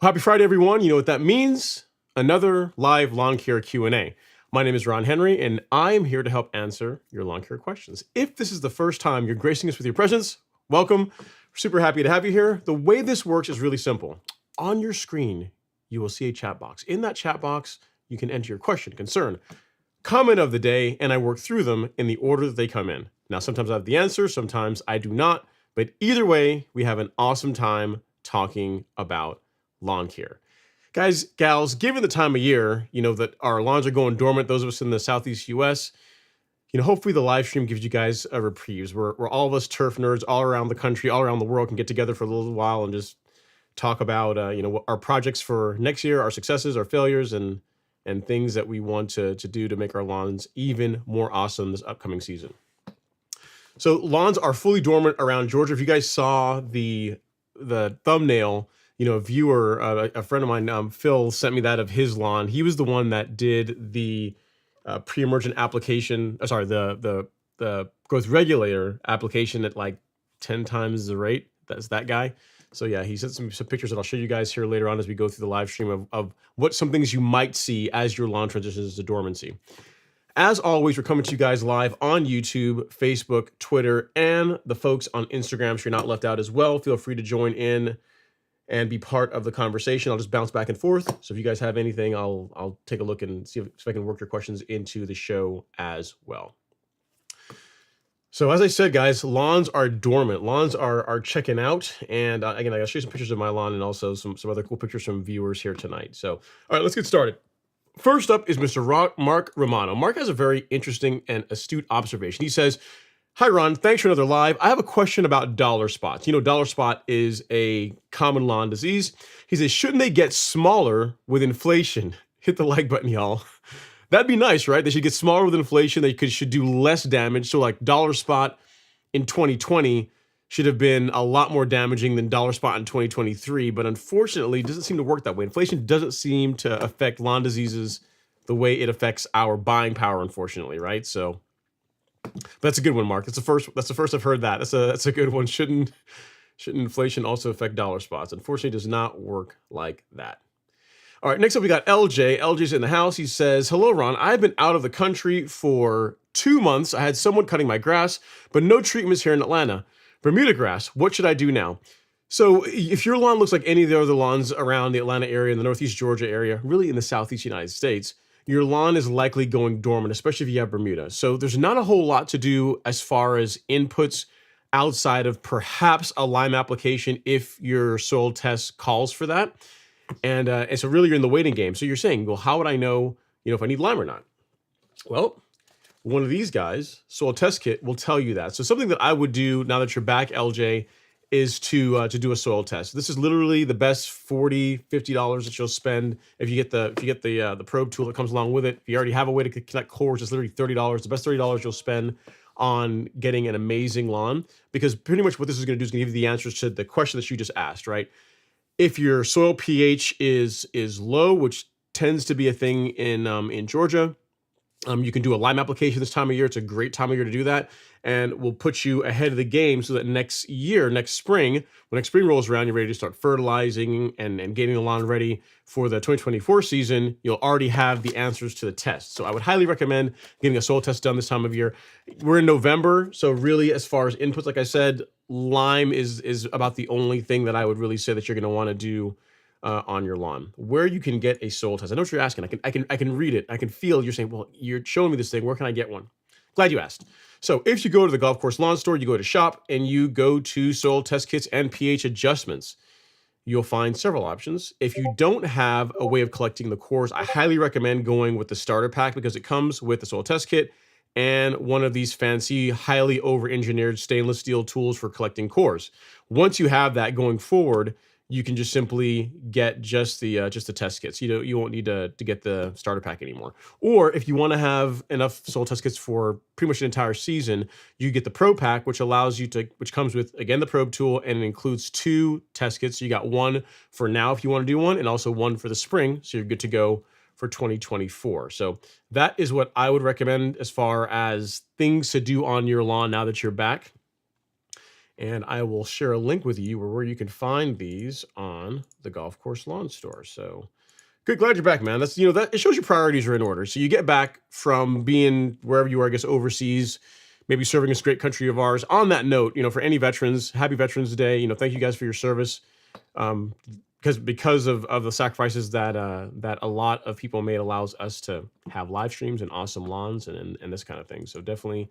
Happy Friday, everyone. You know what that means? Another live lawn care Q&A. My name is Ron Henry, and I'm here to help answer your lawn care questions. If this is the first time you're gracing us with your presence, welcome. We're super happy to have you here. The way this works is really simple. On your screen, you will see a chat box. In that chat box, you can enter your question, concern, comment of the day, and I work through them in the order that they come in. Now, sometimes I have the answer, sometimes I do not, but either way, we have an awesome time talking about lawn care. Guys, gals, given the time of year, that our lawns are going dormant, those of us in the Southeast US, hopefully the live stream gives you guys a reprieve where all of us turf nerds all around the country, all around the world can get together for a little while and just talk about, what our projects for next year, our successes, our failures, and things that we want to do to make our lawns even more awesome this upcoming season. So lawns are fully dormant around Georgia. If you guys saw the thumbnail, a viewer, a friend of mine, Phil, sent me that of his lawn. He was the one that did the pre-emergent application. The growth regulator application at like 10 times the rate. That's that guy. So yeah, he sent some pictures that I'll show you guys here later on as we go through the live stream of what some things you might see as your lawn transitions to dormancy. As always, we're coming to you guys live on YouTube, Facebook, Twitter, and the folks on Instagram. So you're not left out as well. Feel free to join in and be part of the conversation. I'll just bounce back and forth. So if you guys have anything, I'll take a look and see if I can work your questions into the show as well. So as I said, guys, lawns are dormant. Lawns are checking out. And again, I'll show you some pictures of my lawn and also some other cool pictures from viewers here tonight. So, all right, let's get started. First up is Mr. Mark Romano. Mark has a very interesting and astute observation. He says, "Hi, Ron. Thanks for another live. I have a question about dollar spots. Dollar spot is a common lawn disease." He says, "Shouldn't they get smaller with inflation?" Hit the like button, y'all. That'd be nice, right? They should get smaller with inflation. They should do less damage. So like dollar spot in 2020 should have been a lot more damaging than dollar spot in 2023, but unfortunately, it doesn't seem to work that way. Inflation doesn't seem to affect lawn diseases the way it affects our buying power, unfortunately, right? So that's a good one, Mark. That's the first I've heard that. That's a good one. Shouldn't inflation also affect dollar spots? Unfortunately, it does not work like that. All right, next up we got LJ. LJ's in the house. He says, "Hello, Ron. I've been out of the country for 2 months. I had someone cutting my grass, but no treatments here in Atlanta. Bermuda grass, what should I do now?" So if your lawn looks like any of the other lawns around the Atlanta area, in the Northeast Georgia area, really in the Southeast United States, your lawn is likely going dormant, especially if you have Bermuda. So there's not a whole lot to do as far as inputs outside of perhaps a lime application if your soil test calls for that. And so really you're in the waiting game. So you're saying, well, how would I know, if I need lime or not? Well, one of these guys, soil test kit, will tell you that. So something that I would do now that you're back, LJ, is to do a soil test. This is literally the best $40, $50 that you'll spend if you get the probe tool that comes along with it. If you already have a way to connect cores, it's literally $30. The best $30 you'll spend on getting an amazing lawn, because pretty much what this is going to do is going to give you the answers to the question that you just asked, right? If your soil pH is low, which tends to be a thing in Georgia, you can do a lime application this time of year. It's a great time of year to do that, and will put you ahead of the game so that next spring, when next spring rolls around, you're ready to start fertilizing and getting the lawn ready for the 2024 season. You'll already have the answers to the test. So I would highly recommend getting a soil test done this time of year. We're in November, so really as far as inputs, like I said, lime is about the only thing that I would really say that you're going to want to do on your lawn. Where you can get a soil test. I know what you're asking. I can read it. I can feel you're saying, well, you're showing me this thing. Where can I get one? Glad you asked. So if you go to the golf course lawn store, you go to shop and you go to soil test kits and pH adjustments, you'll find several options. If you don't have a way of collecting the cores, I highly recommend going with the starter pack, because it comes with the soil test kit and one of these fancy, highly over-engineered stainless steel tools for collecting cores. Once you have that going forward, you can just simply get just the test kits. You won't need to get the starter pack anymore. Or if you want to have enough soil test kits for pretty much an entire season, you get the Pro Pack, which comes with, again, the probe tool, and it includes 2 test kits. So you got one for now if you want to do one, and also one for the spring, so you're good to go for 2024. So that is what I would recommend as far as things to do on your lawn now that you're back. And I will share a link with you where you can find these on the golf course lawn store. So good, glad you're back, man. That's, that it shows your priorities are in order. So you get back from being wherever you are, I guess, overseas, maybe serving this great country of ours. On that note, for any veterans, happy Veterans Day. Thank you guys for your service. Because of the sacrifices that a lot of people made allows us to have live streams and awesome lawns and this kind of thing. So definitely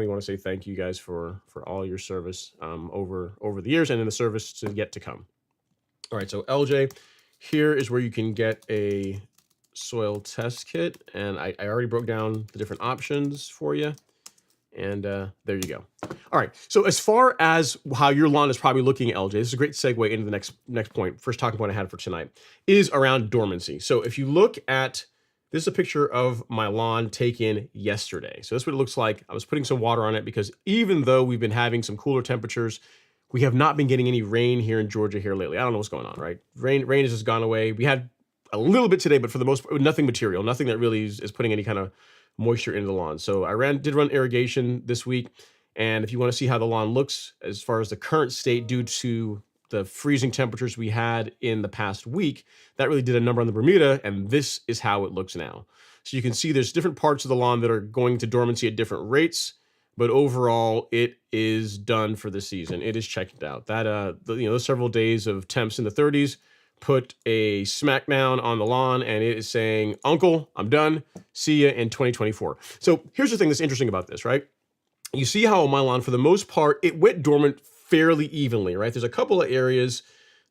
want to say thank you guys for all your service over the years and in the service to yet to come. All right, so LJ, here is where you can get a soil test kit, and I already broke down the different options for you, and there you go. All right, so as far as how your lawn is probably looking, LJ, this is a great segue into the next point. First talking point I had for tonight is around dormancy. So if you look at this is a picture of my lawn taken yesterday. So this is what it looks like. I was putting some water on it because even though we've been having some cooler temperatures, we have not been getting any rain here in Georgia here lately. I don't know what's going on, right? Rain has just gone away. We had a little bit today, but for the most part, nothing material, nothing that really is putting any kind of moisture into the lawn. So I did run irrigation this week. And if you want to see how the lawn looks as far as the current state due to the freezing temperatures we had in the past week, that really did a number on the Bermuda, and this is how it looks now. So you can see there's different parts of the lawn that are going to dormancy at different rates, but overall it is done for the season. It is checked out. That those several days of temps in the 30s put a smackdown on the lawn, and it is saying, "Uncle, I'm done. See ya in 2024." So here's the thing that's interesting about this, right? You see how on my lawn, for the most part, it went dormant fairly evenly, right? There's a couple of areas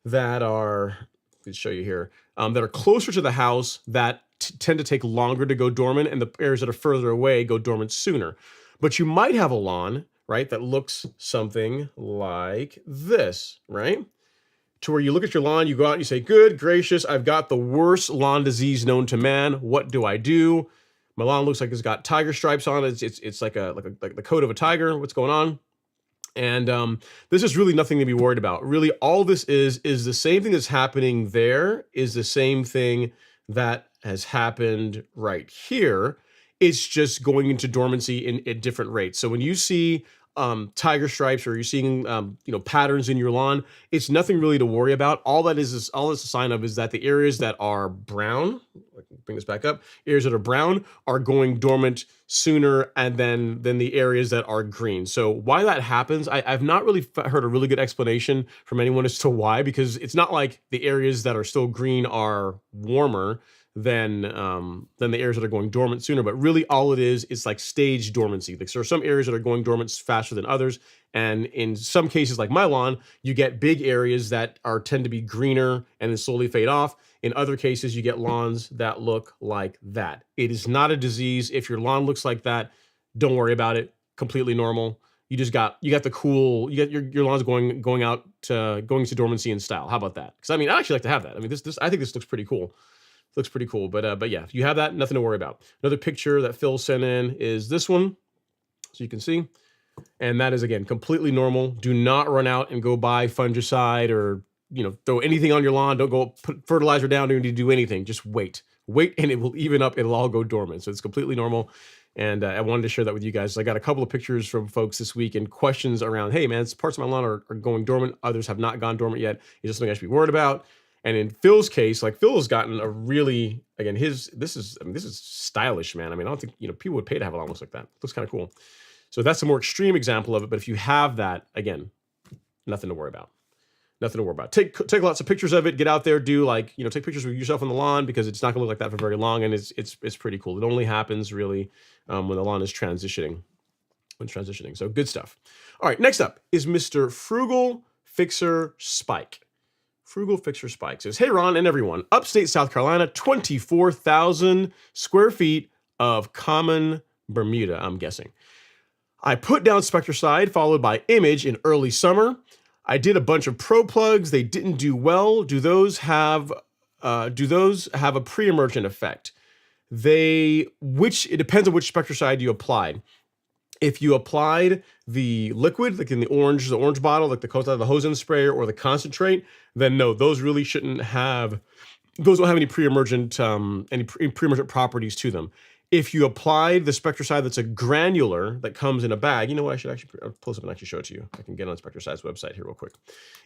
that are, let's show you here, that are closer to the house that tend to take longer to go dormant, and the areas that are further away go dormant sooner. But you might have a lawn, right, that looks something like this, right? To where you look at your lawn, you go out and you say, "Good gracious, I've got the worst lawn disease known to man. What do I do? My lawn looks like it's got tiger stripes on it. It's like the coat of a tiger. What's going on?" And this is really nothing to be worried about. Really, all this is the same thing that's happening there is the same thing that has happened right here. It's just going into dormancy at different rates. So when you see tiger stripes, or you're seeing patterns in your lawn, it's nothing really to worry about. All it's a sign of is that the areas that are brown, I can bring this back up, areas that are brown are going dormant sooner and than the areas that are green. So why that happens, I've not really heard a really good explanation from anyone as to why, because it's not like the areas that are still green are warmer than the areas that are going dormant sooner. But really all it is like stage dormancy. Like, there are some areas that are going dormant faster than others. And in some cases, like my lawn, you get big areas that tend to be greener and then slowly fade off. In other cases, you get lawns that look like that. It is not a disease. If your lawn looks like that, don't worry about it. Completely normal. You got the cool, you got your lawn's going to dormancy in style. How about that? Because I mean, I actually like to have that. I mean, I think this looks pretty cool. Looks pretty cool. But yeah, if you have that, nothing to worry about. Another picture that Phil sent in is this one, so you can see. And that is, again, completely normal. Do not run out and go buy fungicide or throw anything on your lawn. Don't go put fertilizer down. Don't need to do anything. Just wait, and it will even up. It'll all go dormant. So it's completely normal. And I wanted to share that with you guys. I got a couple of pictures from folks this week and questions around, hey man, parts of my lawn are going dormant. Others have not gone dormant yet. Is this something I should be worried about? And in Phil's case, like, Phil has gotten a really, again, this is stylish, man. I mean, I don't think, people would pay to have a lawn looks like that. It looks kind of cool. So that's a more extreme example of it. But if you have that, again, nothing to worry about. Nothing to worry about. Take lots of pictures of it. Get out there. Do take pictures of yourself on the lawn, because it's not going to look like that for very long, and it's pretty cool. It only happens really when the lawn is transitioning. So good stuff. All right, next up is Mr. Frugal Fixer Spike. Frugal Fixer Spike says, hey Ron and everyone, upstate South Carolina, 24,000 square feet of common Bermuda, I'm guessing. I put down Spectricide followed by Image in early summer. I did a bunch of pro plugs. They didn't do well. Do those have a pre-emergent effect? It depends on which Spectricide you applied. If you applied the liquid, like in the orange bottle, like the hose-in sprayer or the concentrate, then no, those really shouldn't have. Those don't have any pre-emergent properties to them. If you applied the Spectricide that's a granular that comes in a bag, you know what? I should actually pull this up and actually show it to you. I can get on Spectricide's website here real quick.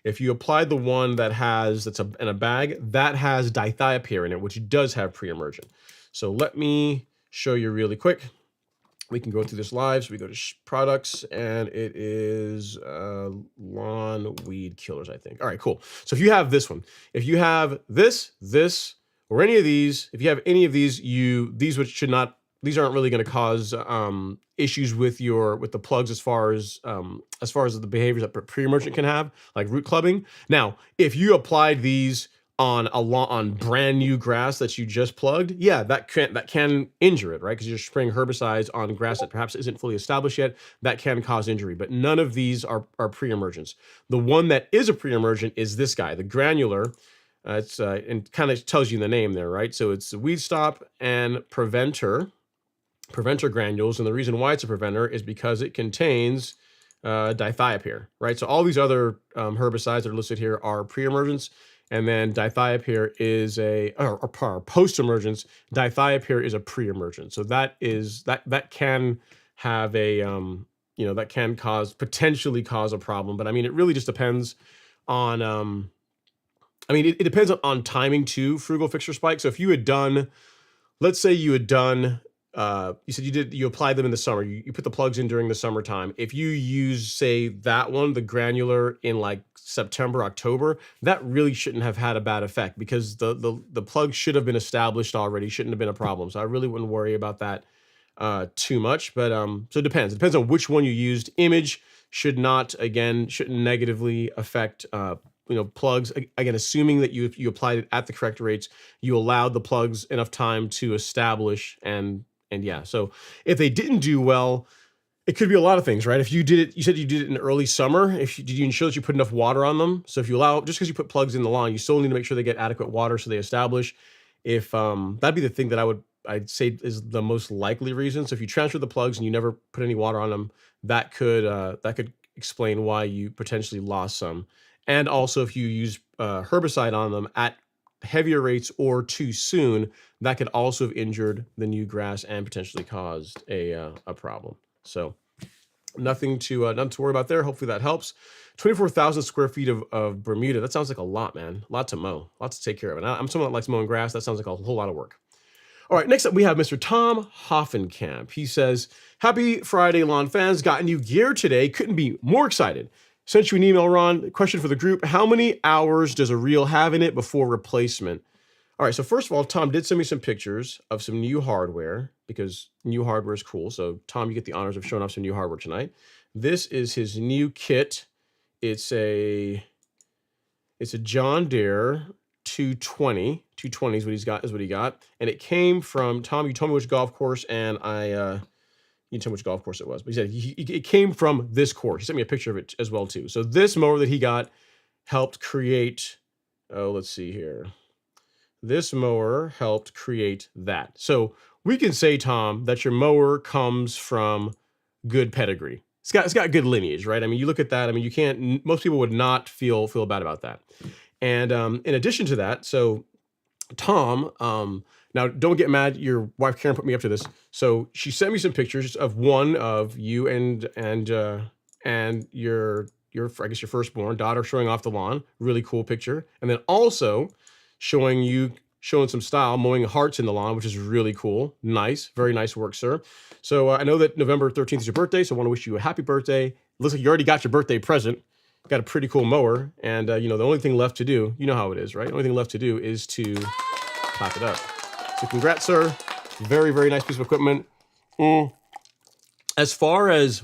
If you applied the one that's in a bag, that has dithiopyr in it, which does have pre-emergent. So let me show you really quick. We can go through this live. So we go to products, and it is lawn weed killers, I think. All right, cool. So if you have this one, if you have this, or any of these, if you have any of these, these aren't really going to cause issues with the plugs as far as the behaviors that pre-emergent can have, like root clubbing. Now, if you applied these on brand new grass that you just plugged, yeah, that can injure it, right? Because you're spraying herbicides on grass that perhaps isn't fully established yet. That can cause injury, but none of these are pre-emergents. The one that is a pre-emergent is this guy, the granular. It's and kind of tells you the name there, right? So it's Weed Stop and Preventer granules, and the reason why it's a preventer is because it contains dithiopyr, right? So all these other herbicides that are listed here are pre-emergents. And then dithiopyr is or post-emergence. Dithiopyr is a pre-emergent. So that can have a that can potentially cause a problem. But I mean, it really just depends on it depends on timing too. Frugal Fixer Spike. So if you had done, let's say you had done. You said you applied them in the summer. You put the plugs in during the summertime. If you use, say, that one, the granular, in like September, October, that really shouldn't have had a bad effect, because the plug should have been established already. Shouldn't have been a problem. So I really wouldn't worry about that too much. But so it depends. It depends on which one you used. Image shouldn't negatively affect plugs. Again, assuming that you applied it at the correct rates, you allowed the plugs enough time to establish and yeah. So if they didn't do well, it could be a lot of things, right? If you did it, you said you did it in early summer. Did you ensure that you put enough water on them? So if you allow, just because you put plugs in the lawn, you still need to make sure they get adequate water so they establish. If that'd be the thing that I'd say is the most likely reason. So if you transfer the plugs and you never put any water on them, that could explain why you potentially lost some. And also if you use herbicide on them at heavier rates or too soon, that could also have injured the new grass and potentially caused a problem. So nothing to worry about there. Hopefully that helps. 24,000 square feet of Bermuda. That sounds like a lot, man. A lot to mow, a lot to take care of. And I'm someone that likes mowing grass. That sounds like a whole lot of work. All right, next up we have Mr. Tom Hoffenkamp. He says, happy Friday, lawn fans. Got new gear today. Couldn't be more excited. Sent you an email, Ron. Question for the group. How many hours does a reel have in it before replacement? All right, so first of all, Tom did send me some pictures of some new hardware because new hardware is cool. So Tom, you get the honors of showing off some new hardware tonight. This is his new kit. It's a John Deere 220. 220 is what he got. And it came from, Tom, you told me which golf course, and you tell me which golf course it was. But he said it came from this course. He sent me a picture of it as well, too. So this mower that he got helped create, let's see here. This mower helped create that. So we can say, Tom, that your mower comes from good pedigree. It's got good lineage, right? I mean, you look at that. I mean, you can't. Most people would not feel bad about that. And in addition to that, so Tom, now don't get mad. Your wife Karen put me up to this. So she sent me some pictures of one of you and your I guess your firstborn daughter showing off the lawn. Really cool picture. And then also showing some style, mowing hearts in the lawn, which is really cool. Nice, very nice work, sir. So I know that November 13th is your birthday, so I want to wish you a happy birthday. Looks like you already got your birthday present. Got a pretty cool mower, and the only thing left to do, you know how it is, right? The only thing left to do is to clap it up. So congrats, sir. Very, very nice piece of equipment. As far as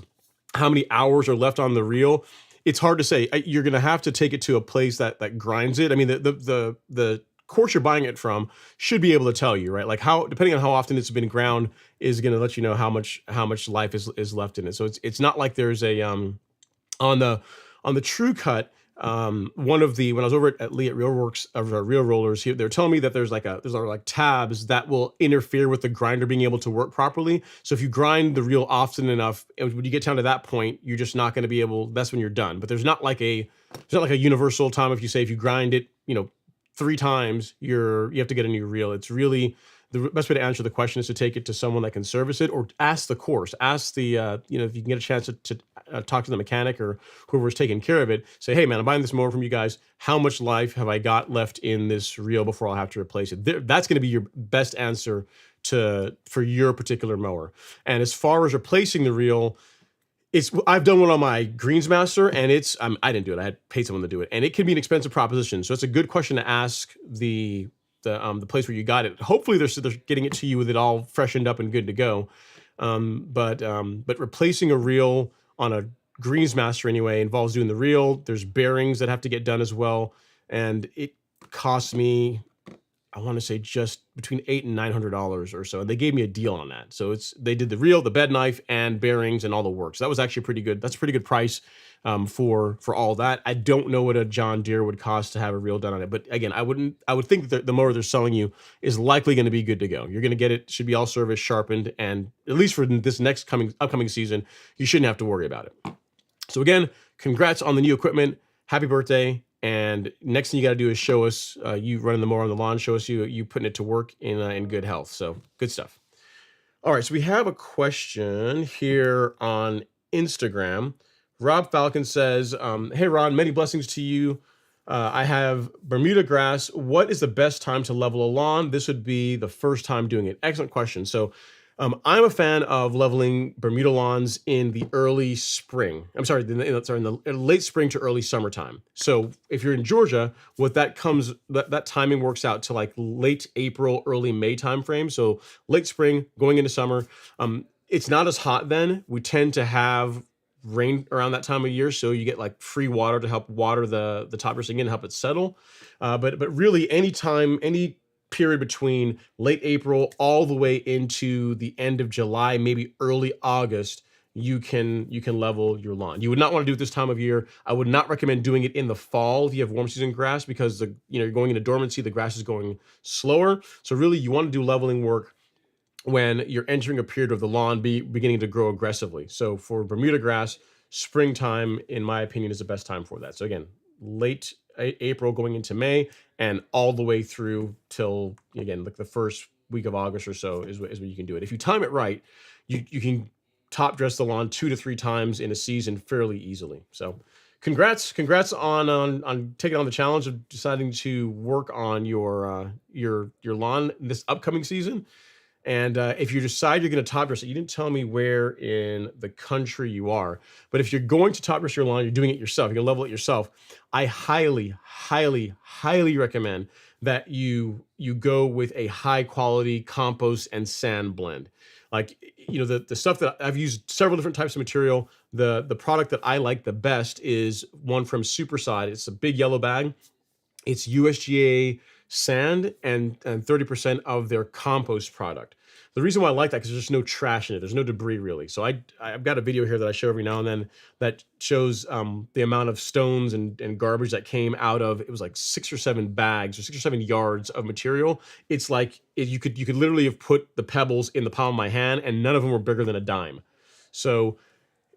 how many hours are left on the reel, it's hard to say. You're going to have to take it to a place that grinds it. I mean, the course you're buying it from should be able to tell you, right? Like depending on how often it's been ground is going to let you know how much life is left in it. So it's not like there's a on the True Cut, when I was over at Lee at Reel Works of Reel Rollers, they're telling me that there's like tabs that will interfere with the grinder being able to work properly. So if you grind the reel often enough, when you get down to that point, you're just not going to be able. That's when you're done. But there's not like a universal time. If you grind it, 3 times, you have to get a new reel. It's really the best way to answer the question is to take it to someone that can service it, or ask the course. Ask the if you can get a chance to talk to the mechanic or whoever's taking care of it. Say, hey man, I'm buying this mower from you guys. How much life have I got left in this reel before I'll have to replace it? That's going to be your best answer for your particular mower. And as far as replacing the reel, I've done one on my Greensmaster, and I didn't do it. I had paid someone to do it, and it can be an expensive proposition. So it's a good question to ask the place where you got it. Hopefully they're getting it to you with it all freshened up and good to go. But replacing a reel on a Greensmaster anyway involves doing the reel. There's bearings that have to get done as well, and it cost me, I want to say, just between $800 and $900 or so. And they gave me a deal on that. So they did the reel, the bed knife, and bearings and all the work. So that was actually pretty good. That's a pretty good price for all that. I don't know what a John Deere would cost to have a reel done on it. But again, I would think that the mower they're selling you is likely going to be good to go. You're going to get it, should be all serviced, sharpened, and at least for this next upcoming season, you shouldn't have to worry about it. So again, congrats on the new equipment. Happy birthday. And next thing you got to do is show us you running the mower on the lawn. Show us you putting it to work in good health. So good stuff. All right, so we have a question here on Instagram. Rob Falcon says, "Hey Ron, many blessings to you. I have Bermuda grass. What is the best time to level a lawn? This would be the first time doing it." Excellent question. So I'm a fan of leveling Bermuda lawns in the early spring. I'm sorry, in the late spring to early summertime. So if you're in Georgia, that timing works out to like late April, early May timeframe. So late spring going into summer. It's not as hot then. We tend to have rain around that time of year, so you get like free water to help water the top dressing in and help it settle. But really, any period between late April all the way into the end of July, maybe early August, you can level your lawn. You would not want to do it this time of year. I would not recommend doing it in the fall if you have warm season grass, because you're going into dormancy, the grass is going slower. So really, you want to do leveling work when you're entering a period of the lawn beginning to grow aggressively. So for Bermuda grass, springtime, in my opinion, is the best time for that. So again, late April going into May and all the way through till, again, like the first week of August or so is when you can do it. If you time it right, you can top dress the lawn 2 to 3 times in a season fairly easily. So congrats on taking on the challenge of deciding to work on your lawn this upcoming season. And if you decide you're going to top dress it, you didn't tell me where in the country you are, but if you're going to top dress your lawn, you're doing it yourself, you're going to level it yourself, I highly, highly, highly recommend that you go with a high quality compost and sand blend. Like, the stuff that I've used several different types of material. The product that I like the best is one from Superside. It's a big yellow bag. It's USGA sand and 30% of their compost product. The reason why I like that, because there's just no trash in it. There's no debris really. So I've got a video here that I show every now and then that shows the amount of stones and garbage that came out of, it was like 6 or 7 bags or 6 or 7 yards of material. It's like you could literally have put the pebbles in the palm of my hand and none of them were bigger than a dime. So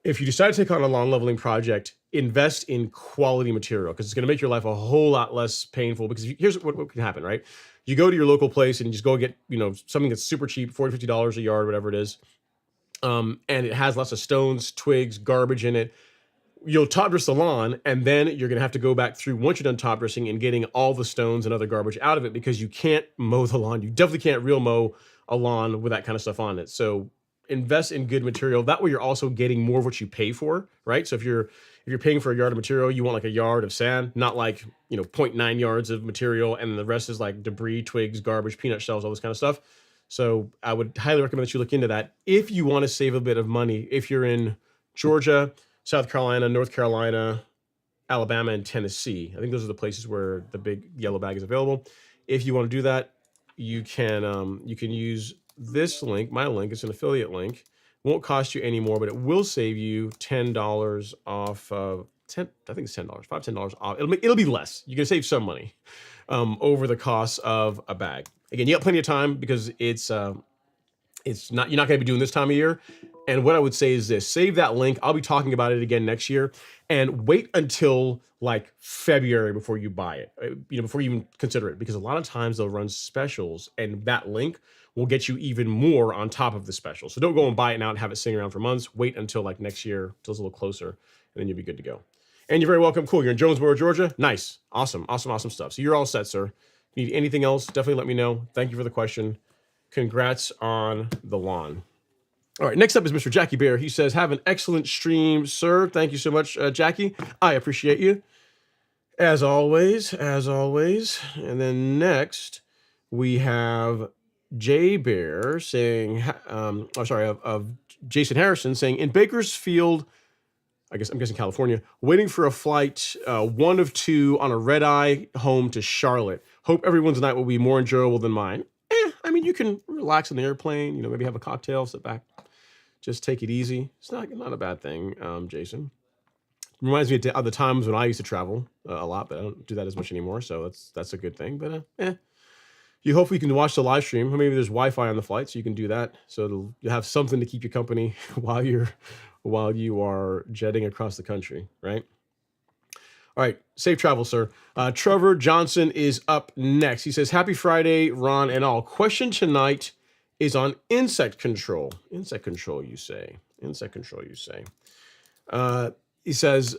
if you decide to take on a lawn leveling project, invest in quality material because it's going to make your life a whole lot less painful. Because here's what can happen, right? You go to your local place and you just go get, something that's super cheap, $40, $50 a yard, whatever it is. And it has lots of stones, twigs, garbage in it. You'll top dress the lawn, and then you're going to have to go back through once you're done top dressing and getting all the stones and other garbage out of it because you can't mow the lawn. You definitely can't real mow a lawn with that kind of stuff on it. So invest in good material. That way you're also getting more of what you pay for, right? So if you're paying for a yard of material, you want like a yard of sand, not like, 0.9 yards of material and the rest is like debris, twigs, garbage, peanut shells, all this kind of stuff. So I would highly recommend that you look into that if you want to save a bit of money. If you're in Georgia, South Carolina, North Carolina, Alabama, and Tennessee, I think those are the places where the big yellow bag is available. If you want to do that, you can use this link, my link. It's an affiliate link. Won't cost you any more, but it will save you $10 off. I think it's $10, $5-10 off. It'll be less. You're gonna save some money over the cost of a bag. Again, you got plenty of time because it's not, you're not going to be doing this time of year. And what I would say is this: save that link. I'll be talking about it again next year, and wait until like February before you buy it. Before you even consider it, because a lot of times they'll run specials, and that link will get you even more on top of the special. So don't go and buy it now and have it sitting around for months. Wait until like next year, till it's a little closer, and then you'll be good to go. And you're very welcome. Cool. You're in Jonesboro, Georgia. Nice. Awesome. Awesome. Awesome stuff. So you're all set, sir. If you need anything else, definitely let me know. Thank you for the question. Congrats on the lawn. All right, next up is Mr. Jackie Bear. He says, have an excellent stream, sir. Thank you so much, Jackie. I appreciate you. As always. And then next, we have Jay Bear saying, of Jason Harrison saying, in Bakersfield, I'm guessing California, waiting for a flight, 1 of 2 on a red-eye home to Charlotte. Hope everyone's night will be more enjoyable than mine. You can relax in the airplane, maybe have a cocktail, sit back, just take it easy. It's not a bad thing, Jason. Reminds me of the times when I used to travel a lot, but I don't do that as much anymore, so that's a good thing. But you hopefully can watch the live stream. Or maybe there's Wi-Fi on the flight, so you can do that. So you'll have something to keep you company while you are jetting across the country, right? All right, safe travel, sir. Trevor Johnson is up next. He says, happy Friday, Ron and all. Question tonight is on insect control. Insect control, you say. He says,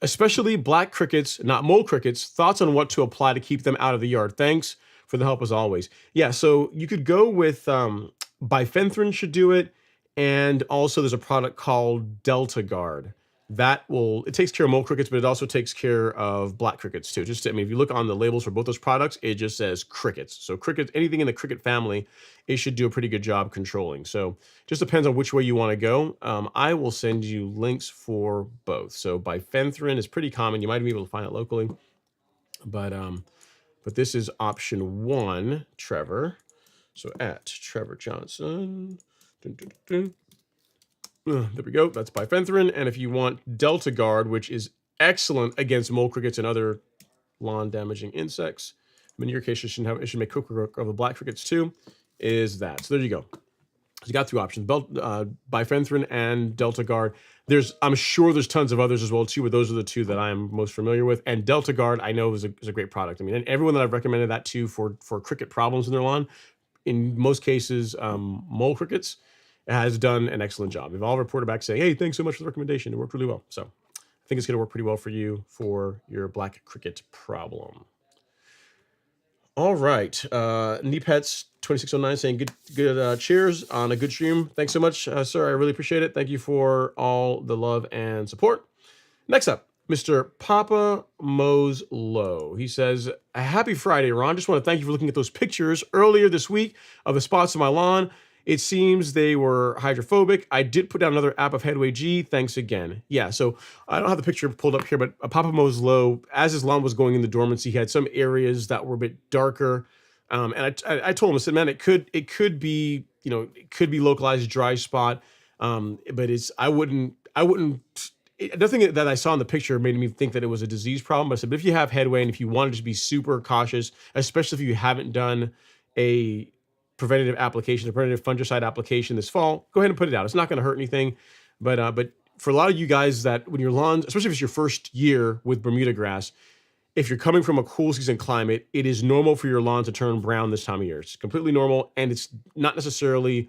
especially black crickets, not mole crickets, thoughts on what to apply to keep them out of the yard. Thanks for the help as always. Yeah, so you could go with bifenthrin should do it. And also there's a product called Delta Guard. It takes care of mole crickets, but it also takes care of black crickets too. If you look on the labels for both those products, it just says crickets. So crickets, anything in the cricket family, it should do a pretty good job controlling. So just depends on which way you want to go. I will send you links for both. So bifenthrin is pretty common. You might be able to find it locally, but this is option 1, Trevor. So at Trevor Johnson. There we go. That's bifenthrin. And if you want Delta Guard, which is excellent against mole crickets and other lawn damaging insects, in your case, it should make quick work of the black crickets too, is that. So there you go. You got 2 options: bifenthrin and Delta Guard. I'm sure there's tons of others as well too, but those are the 2 that I'm most familiar with. And Delta Guard, I know is a great product. I mean, and everyone that I've recommended that to for cricket problems in their lawn, in most cases, mole crickets, has done an excellent job. They've all reported back saying, "Hey, thanks so much for the recommendation. It worked really well." So I think it's going to work pretty well for you for your black cricket problem. All right. Neepets 2609 saying good cheers on a good stream. Thanks so much, sir. I really appreciate it. Thank you for all the love and support. Next up, Mr. Papa Mows Low. He says, "A happy Friday, Ron. Just want to thank you for looking at those pictures earlier this week of the spots on my lawn. It seems they were hydrophobic. I did put down another app of Headway G. Thanks again." Yeah, so I don't have the picture pulled up here, but Papa Mows Low, as his lawn was going into dormancy, he had some areas that were a bit darker. And I told him, I said, "Man, it could be, it could be localized dry spot. But nothing that I saw in the picture made me think that it was a disease problem." But I said, "But if you have headway and if you wanted to be super cautious, especially if you haven't done a preventative fungicide application this fall, go ahead and put it out. It's not going to hurt anything." But for a lot of you guys that when your lawns, especially if it's your first year with Bermuda grass, if you're coming from a cool season climate, it is normal for your lawn to turn brown this time of year. It's completely normal, and it's not necessarily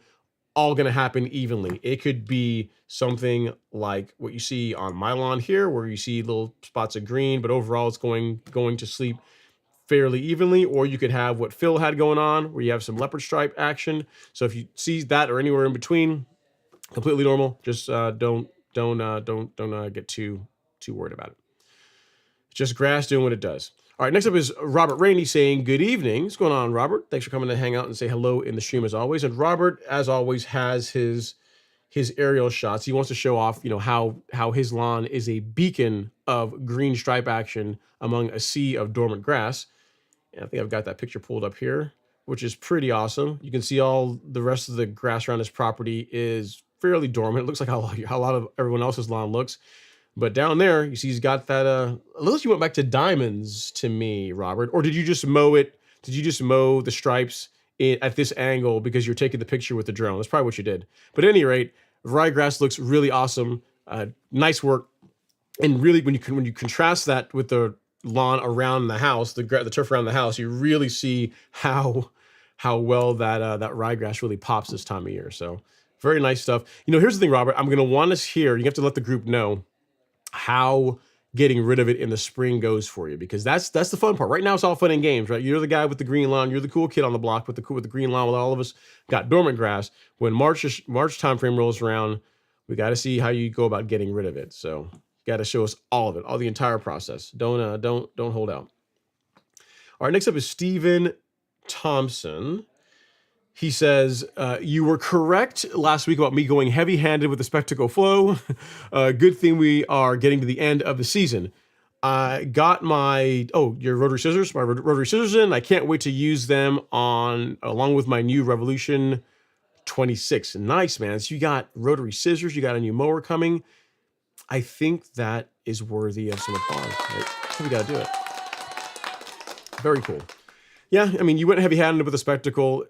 all going to happen evenly. It could be something like what you see on my lawn here, where you see little spots of green, but overall it's going to sleep fairly evenly. Or you could have what Phil had going on, where you have some leopard stripe action. So if you see that or anywhere in between, completely normal. Just don't get too worried about it. It's just grass doing what it does. All right, next up is Robert Rainey saying, "Good evening." What's going on, Robert? Thanks for coming to hang out and say hello in the stream as always. And Robert, as always, has his aerial shots. He wants to show off, how his lawn is a beacon of green stripe action among a sea of dormant grass. And I think I've got that picture pulled up here, which is pretty awesome. You can see all the rest of the grass around his property is fairly dormant. It looks like how a lot of everyone else's lawn looks. But down there, you see he's got that, unless you went back to diamonds to me, Robert, or did you just mow it? Did you just mow the stripes at this angle because you're taking the picture with the drone? That's probably what you did. But at any rate, ryegrass looks really awesome. Nice work. And really, when you contrast that with the lawn around the house, the turf around the house, you really see how well that ryegrass really pops this time of year. So very nice stuff. Here's the thing, Robert. I'm going to want us here. You have to let the group know how getting rid of it in the spring goes for you, because that's the fun part. Right now, it's all fun and games, right? You're the guy with the green lawn. You're the cool kid on the block with the green lawn. While all of us got dormant grass. When March time frame rolls around, we got to see how you go about getting rid of it. So you got to show us all of it, all the entire process. Don't hold out. All right, next up is Stephen Thompson. He says, "You were correct last week about me going heavy-handed with the Spectacle Flow. Good thing we are getting to the end of the season. I got your rotary scissors, my rotary scissors in. I can't wait to use them along with my new Revolution 26. Nice, man. So you got rotary scissors. You got a new mower coming. I think that is worthy of some applause. Right? So we got to do it. Very cool. Yeah, I mean, you went heavy-handed with the Spectacle.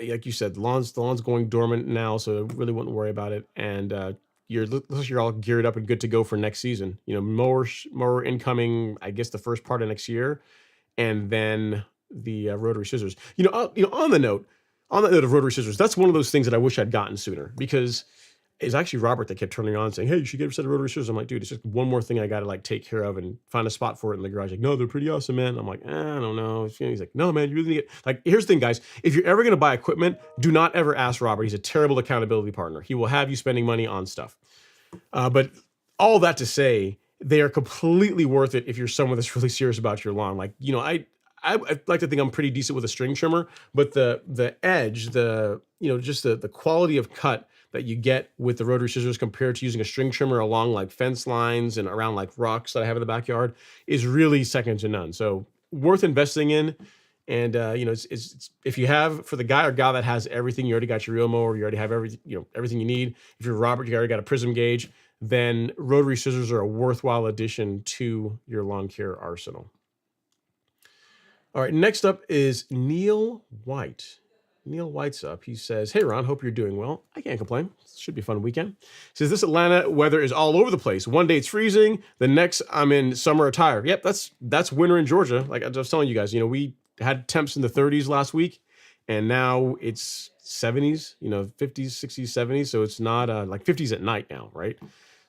Like you said, the lawn's going dormant now, so I really wouldn't worry about it. And you're all geared up and good to go for next season. Mower incoming, I guess the first part of next year, and then the rotary scissors. On the note of rotary scissors, that's one of those things that I wish I'd gotten sooner, because it's actually Robert that kept turning on saying, "Hey, you should get a set of rotary scissors." I'm like, "Dude, it's just one more thing I got to take care of and find a spot for it in the garage." Like, "No, they're pretty awesome, man." I'm like, "I don't know." He's like, "No, man, you really need it." Here's the thing, guys. If you're ever going to buy equipment, do not ever ask Robert. He's a terrible accountability partner. He will have you spending money on stuff. But all that to say, they are completely worth it if you're someone that's really serious about your lawn. I like to think I'm pretty decent with a string trimmer, but the edge, just the quality of cut that you get with the rotary scissors compared to using a string trimmer along fence lines and around rocks that I have in the backyard is really second to none. So worth investing in. And it's if you have, for the guy or gal that has everything, you already got your reel mower, you already have everything you need. If you're Robert, you already got a prism gauge, then rotary scissors are a worthwhile addition to your lawn care arsenal. All right, next up is Neil White. Neil White's up. He says, "Hey Ron, hope you're doing well. I can't complain. Should be a fun weekend." He says, "This Atlanta weather is all over the place. One day it's freezing, the next I'm in summer attire." Yep, that's winter in Georgia. Like I was telling you guys, we had temps in the 30s last week, and now it's 70s. 50s, 60s, 70s. So it's not like 50s at night now, right?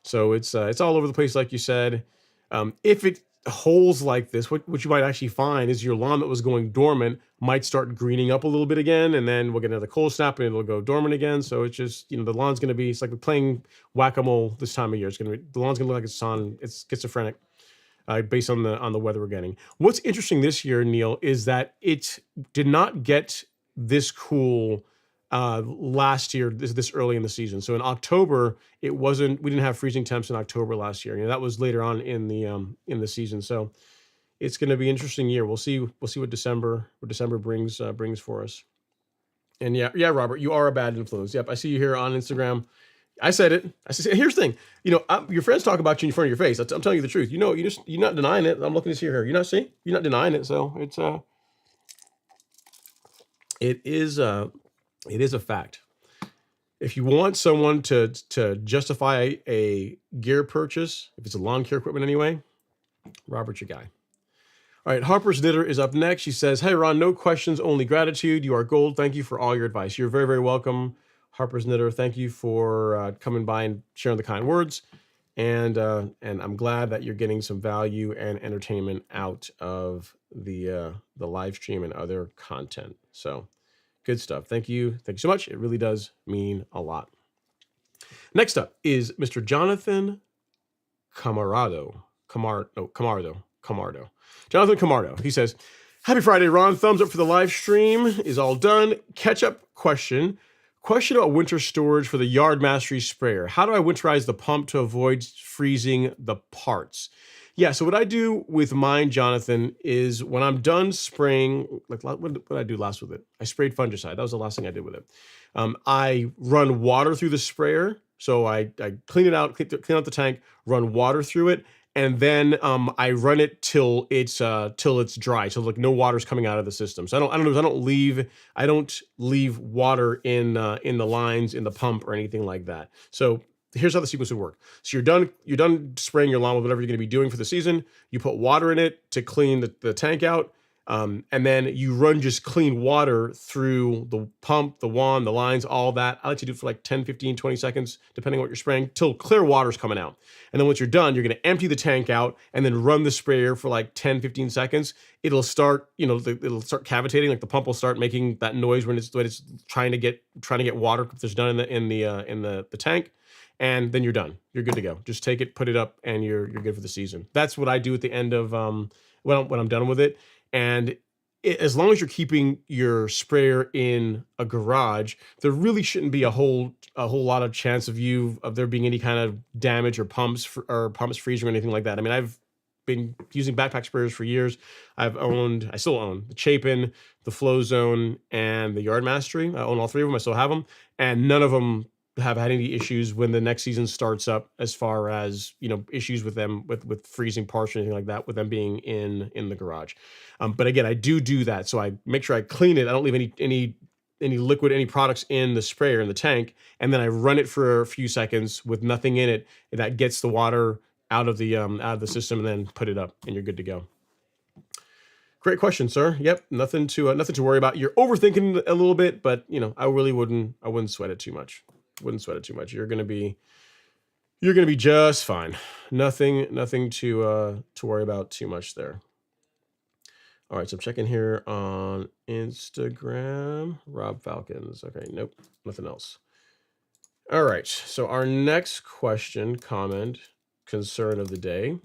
So it's all over the place, like you said. If it holds like this, what you might actually find is your lawn that was going dormant might start greening up a little bit again, and then we'll get another cold snap and it'll go dormant again. So it's just, the lawn's going to be, it's like we're playing whack-a-mole this time of year. The lawn's going to look like it's schizophrenic based on the weather we're getting. What's interesting this year, Neil, is that it did not get this cool last year, this early in the season. So in October, we didn't have freezing temps in October last year. That was later on in the season. So it's going to be an interesting year. We'll see what December brings for us. And yeah, Robert, you are a bad influence. Yep, I see you here on Instagram. I said it. Here's the thing. Your friends talk about you in front of your face. I'm telling you the truth. You're not denying it. I'm looking to see here. You're not denying it. So it is a fact. If you want someone to justify a gear purchase, if it's a lawn care equipment anyway, Robert's your guy. All right, Harper's Knitter is up next. She says, "Hey Ron, no questions, only gratitude. You are gold. Thank you for all your advice." You're very, very welcome, Harper's Knitter. Thank you for coming by and sharing the kind words. And I'm glad that you're getting some value and entertainment out of the live stream and other content. So good stuff. Thank you so much. It really does mean a lot. Next up is Mr. Jonathan Camardo. Jonathan Camardo. He says, "Happy Friday, Ron. Thumbs up for the live stream. Is all done. Catch up question. Question about winter storage for the Yard Mastery sprayer. How do I winterize the pump to avoid freezing the parts?" Yeah, so what I do with mine, Jonathan, is when I'm done spraying, like what did I do last with it? I sprayed fungicide. That was the last thing I did with it. I run water through the sprayer. So I clean it out, clean out the tank, run water through it, and then I run it till it's dry, so like no water's coming out of the system. So I don't leave water in the lines in the pump or anything like that. So here's how the sequence would work. So you're done spraying your lawn with whatever you're going to be doing for the season. You put water in it to clean the tank out. And then you run just clean water through the pump, the wand, the lines, all that. I like to do it for like 10, 15, 20 seconds, depending on what you're spraying, till clear water's coming out. And then once you're done, you're going to empty the tank out and then run the sprayer for like 10, 15 seconds. It'll start, it'll start cavitating. Like the pump will start making that noise when it's trying to get water if there's none in the tank. And then you're done. You're good to go. Just take it, put it up, and you're good for the season. That's what I do at the end of when I'm done with it. And as long as you're keeping your sprayer in a garage, there really shouldn't be a whole lot of chance of there being any kind of damage or pumps freezing or anything like that. I mean, I've been using backpack sprayers for years. I still own the Chapin, the Flow Zone, and the Yard Mastery. I own all three of them. I still have them, and none of them have had any issues when the next season starts up, as far as issues with them with freezing parts or anything like that, with them being in the garage. But again, I do that, so I make sure I clean it. I don't leave any liquid, any products in the sprayer in the tank, and then I run it for a few seconds with nothing in it, and that gets the water out of the system, and then put it up, and you're good to go. Great question, sir. Yep, nothing to worry about. You're overthinking a little bit, but I wouldn't sweat it too much. You're gonna be just fine. Nothing to worry about too much there. All right, so I'm checking here on Instagram. Rob Falcons. Okay, nope, nothing else. All right, so our next question, comment, concern of the day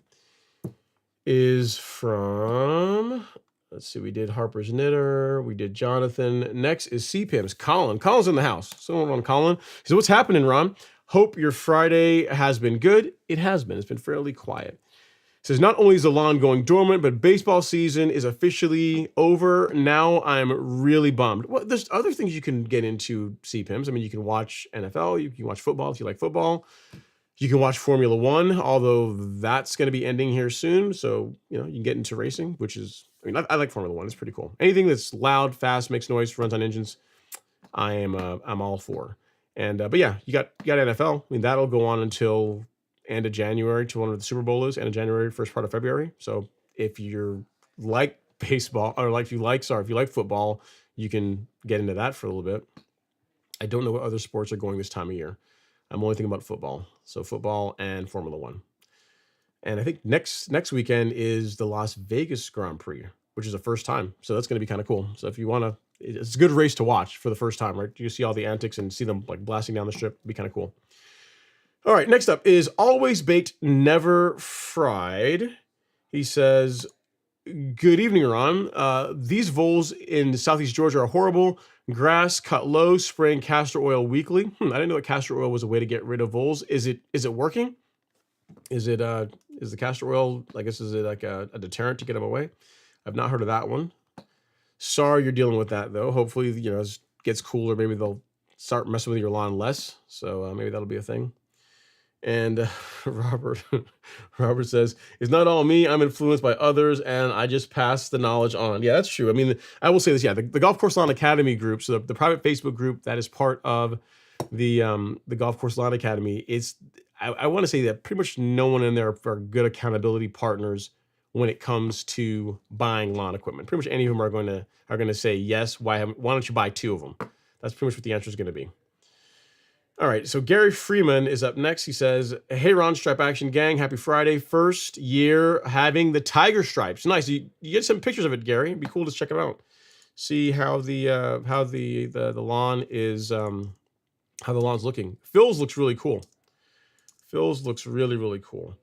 is from, let's see, we did Harper's Knitter, we did Jonathan. Next is CPIMS. Colin's in the house. Someone on Colin. He said, "What's happening, Ron? Hope your Friday has been good." It has been. It's been fairly quiet. He says, "Not only is the lawn going dormant, but baseball season is officially over. Now I'm really bummed." Well, there's other things you can get into, CPIMS. I mean, you can watch NFL, you can watch football if you like football. You can watch Formula One, although that's going to be ending here soon. So, you can get into racing, which is, I like Formula One. It's pretty cool. Anything that's loud, fast, makes noise, runs on engines, I'm all for. And but yeah, you got NFL. I mean, that'll go on until end of January to one of the Super Bowl is end of January, first part of February. So if you're like baseball or like if you like football, you can get into that for a little bit. I don't know what other sports are going this time of year. I'm only thinking about football. So football and Formula One. And I think next weekend is the Las Vegas Grand Prix, which is the first time. So that's going to be kind of cool. So if you want to, it's a good race to watch for the first time, right? You see all the antics and see them like blasting down the strip. It'd be kind of cool. All right, next up is always baked, never fried. He says, good evening, Ron. These voles in Southeast Georgia are horrible. Grass cut low, spraying castor oil weekly. I didn't know that castor oil was a way to get rid of voles. Is it working? Is the castor oil, I guess, is it like a deterrent to get them away? I've not heard of that one. Sorry you're dealing with that, though. Hopefully, as it gets cooler, maybe they'll start messing with your lawn less. So maybe that'll be a thing. And Robert says, it's not all me. I'm influenced by others, and I just pass the knowledge on. Yeah, that's true. I mean, I will say this. Yeah, the Golf Course Lawn Academy group, so the private Facebook group that is part of the Golf Course Lawn Academy, I want to say that pretty much no one in there are good accountability partners when it comes to buying lawn equipment. Pretty much any of them are going to say yes. Why don't you buy 2 of them? That's pretty much what the answer is going to be. All right, so Gary Freeman is up next. He says, hey, Ron, Stripe Action Gang, happy Friday. First year having the tiger stripes. Nice. You get some pictures of it, Gary. It'd be cool to check them out. See how the lawn is, how the lawn's looking. Phil's looks really cool. Phil's looks really, really cool.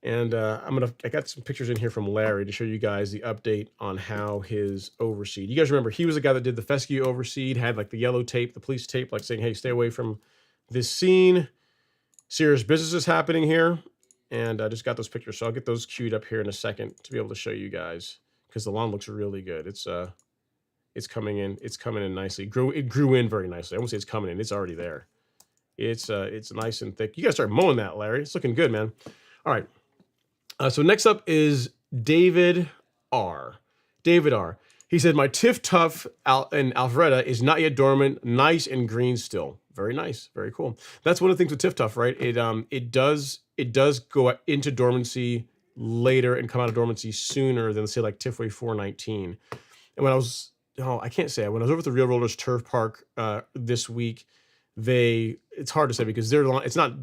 And I got some pictures in here from Larry to show you guys the update on how his overseed. You guys remember he was the guy that did the fescue overseed, had like the yellow tape, the police tape, like saying, hey, stay away from this scene. Serious business is happening here. And I just got those pictures. So I'll get those queued up here in a second to be able to show you guys because the lawn looks really good. It's coming in. It's coming in nicely. It grew in very nicely. I won't say it's coming in. It's already there. It's nice and thick. You gotta start mowing that, Larry. It's looking good, man. All right. So next up is David R. David R. He said, my Tiff Tuff in Alpharetta is not yet dormant, nice and green still. Very nice, very cool. That's one of the things with Tiff Tuff, right? It does go into dormancy later and come out of dormancy sooner than, say, like Tiffway 419. And when I was, I can't say, when I was over at the Real Rollers Turf Park this week, it's hard to say because it's not,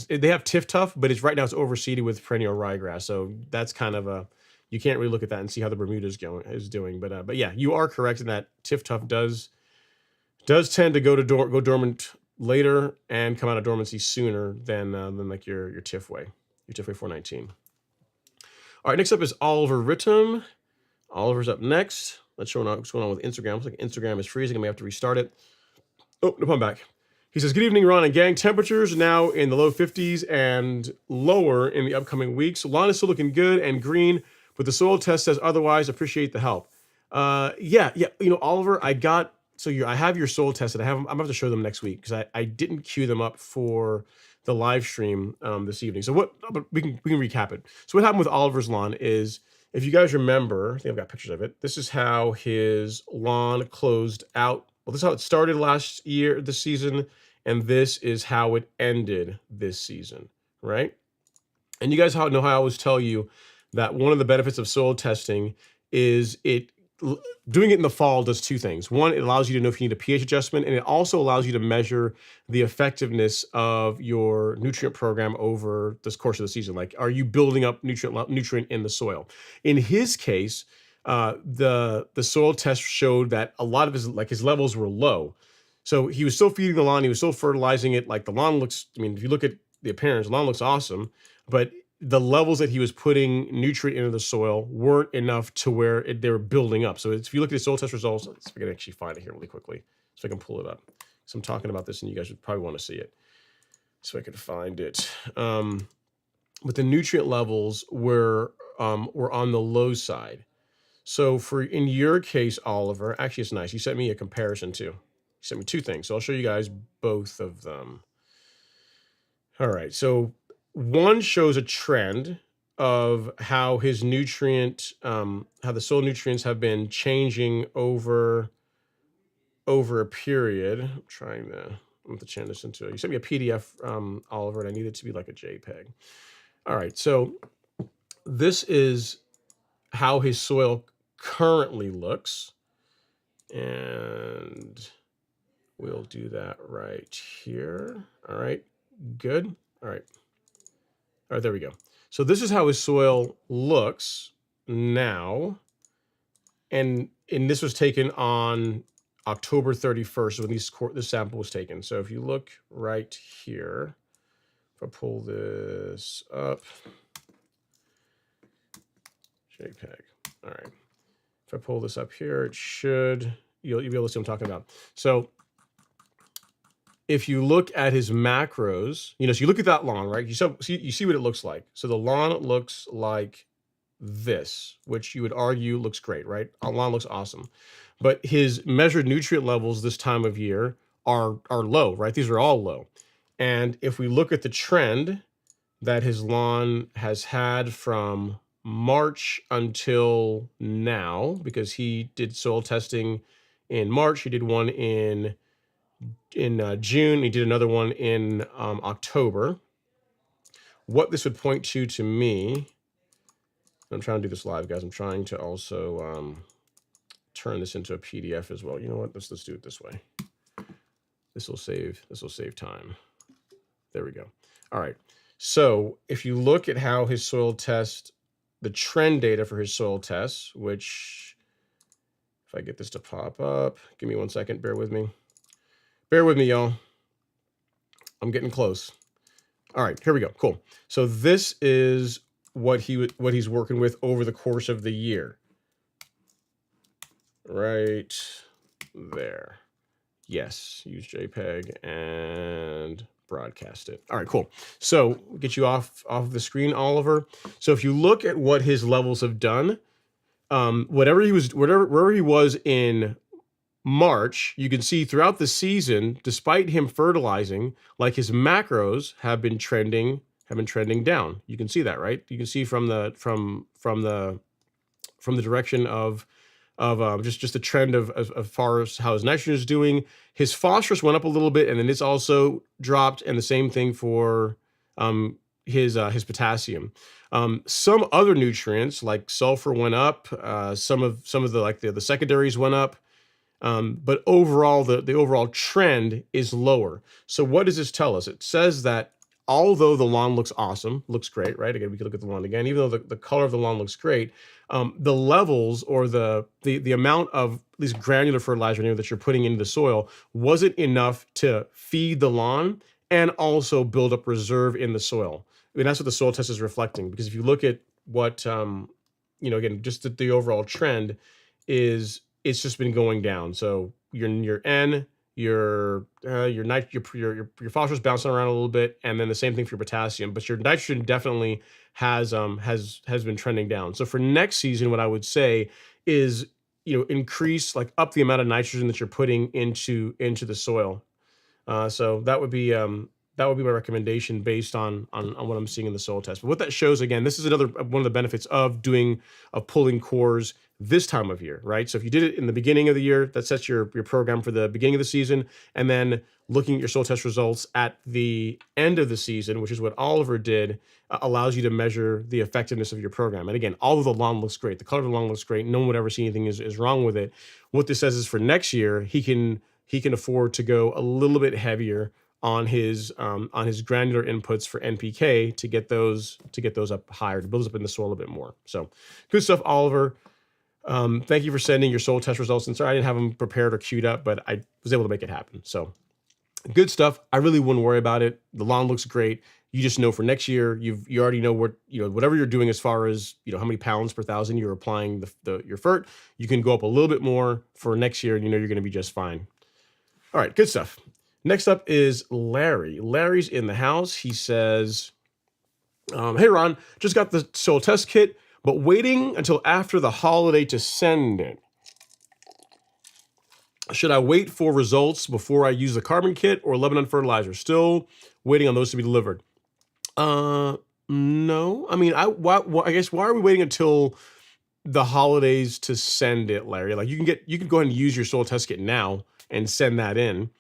they have Tiff Tuff, but it's right now it's overseeded with perennial ryegrass. So that's kind of you can't really look at that and see how the Bermuda is doing. But yeah, you are correct in that Tiff Tuff does tend to go dormant later and come out of dormancy sooner than like your Tiffway 419. All right, next up is Oliver Rittam. Oliver's up next. Let's show what's going on with Instagram. Looks like Instagram is freezing. I may have to restart it. Oh, no, I'm back. He says, good evening, Ron and gang. Temperatures now in the low 50s and lower in the upcoming weeks. Lawn is still looking good and green, but the soil test says otherwise. Appreciate the help. Yeah. Oliver, I have your soil test, and I'm about to show them next week because I didn't queue them up for the live stream this evening. So but we can recap it. So what happened with Oliver's lawn is, if you guys remember, I think I've got pictures of it. This is how his lawn closed out. Well, this is how it started this season, and this is how it ended this season, right? And you guys know how I always tell you that one of the benefits of soil testing is doing it in the fall does 2 things. One, it allows you to know if you need a pH adjustment, and it also allows you to measure the effectiveness of your nutrient program over this course of the season. Like, are you building up nutrient in the soil? In his case, the soil test showed that a lot of his levels were low. So he was still feeding the lawn, he was still fertilizing it. Like, the lawn looks, if you look at the appearance, the lawn looks awesome, but the levels that he was putting nutrient into the soil weren't enough to where they were building up. So if you look at the soil test results, let's see if I can actually find it here really quickly, so I can pull it up. So I'm talking about this and you guys would probably want to see it. So I could find it. But the nutrient levels were on the low side. So in your case, Oliver, actually it's nice. You sent me a comparison too. You sent me 2 things. So I'll show you guys both of them. All right. So one shows a trend of how his how the soil nutrients have been changing over over a period. I'm trying to, I'm going to change this into, you sent me a PDF, Oliver, and I need it to be like a JPEG. All right, so this is how his soil currently looks. And we'll do that right here. All right, good. All right, there we go. So this is how his soil looks now. And this was taken on October 31st when this sample was taken. So if you look right here, if I pull this up, JPEG. All right. If I pull this up here, it should, you'll be able to see what I'm talking about. So if you look at his macros, so you look at that lawn, right? You see what it looks like. So the lawn looks like this, which you would argue looks great, right? Our lawn looks awesome. But his measured nutrient levels this time of year are low, right? These are all low. And if we look at the trend that his lawn has had from March until now, because he did soil testing in March, he did one in June, he did another one in October. What this would point to me, I'm trying to do this live, guys. I'm trying to also turn this into a PDF as well. You know what? Let's do it this way. This will save time. There we go. All right. So if you look at how his soil test, the trend data for his soil tests, which if I get this to pop up, give me 1 second. Bear with me. Bear with me, y'all. I'm getting close. All right, here we go. Cool. So this is what he's working with over the course of the year. Right there. Yes, use JPEG and broadcast it. All right, cool. So we'll get you off the screen, Oliver. So if you look at what his levels have done, wherever he was in March, you can see throughout the season, despite him fertilizing, like his macros have been trending down. You can see that, right? You can see from the direction of just the trend of as far as how his nitrogen is doing. His phosphorus went up a little bit, and then it's also dropped, and the same thing for his potassium. Some other nutrients like sulfur went up. Some of the secondaries went up. But overall, the overall trend is lower. So what does this tell us? It says that although the lawn looks awesome, looks great, right? Again, we can look at the lawn again. Even though the color of the lawn looks great, the levels or the amount of these granular fertilizer that you're putting into the soil wasn't enough to feed the lawn and also build up reserve in the soil. I mean, that's what the soil test is reflecting. Because if you look at what, again, just the overall trend is, it's just been going down. So your N, your phosphorus bouncing around a little bit, and then the same thing for your potassium. But your nitrogen definitely has been trending down. So for next season, what I would say is increase, like, up the amount of nitrogen that you're putting into the soil. So that would be my recommendation based on what I'm seeing in the soil test. But what that shows, again, this is another one of the benefits of pulling cores this time of year, right? So if you did it in the beginning of the year, that sets your program for the beginning of the season, and then looking at your soil test results at the end of the season, which is what Oliver did, allows you to measure the effectiveness of your program. And again, although the lawn looks great, the color of the lawn looks great, no one would ever see anything is wrong with it. What this says is for next year, he can afford to go a little bit heavier on his granular inputs for NPK to get those up higher, to build up in the soil a bit more. So good stuff, Oliver. Thank you for sending your soil test results. And sorry, I didn't have them prepared or queued up, but I was able to make it happen. So good stuff. I really wouldn't worry about it. The lawn looks great. You just know for next year, you already know what, whatever you're doing as far as, how many pounds per thousand you're applying your fert, you can go up a little bit more for next year, and you're going to be just fine. All right, good stuff. Next up is Larry. Larry's in the house. He says, hey, Ron, just got the soil test kit, but waiting until after the holiday to send it. Should I wait for results before I use the carbon kit or Lebanon fertilizer? Still waiting on those to be delivered. No. I mean, I guess, why are we waiting until the holidays to send it, Larry? Like, you can go ahead and use your soil test kit now and send that in.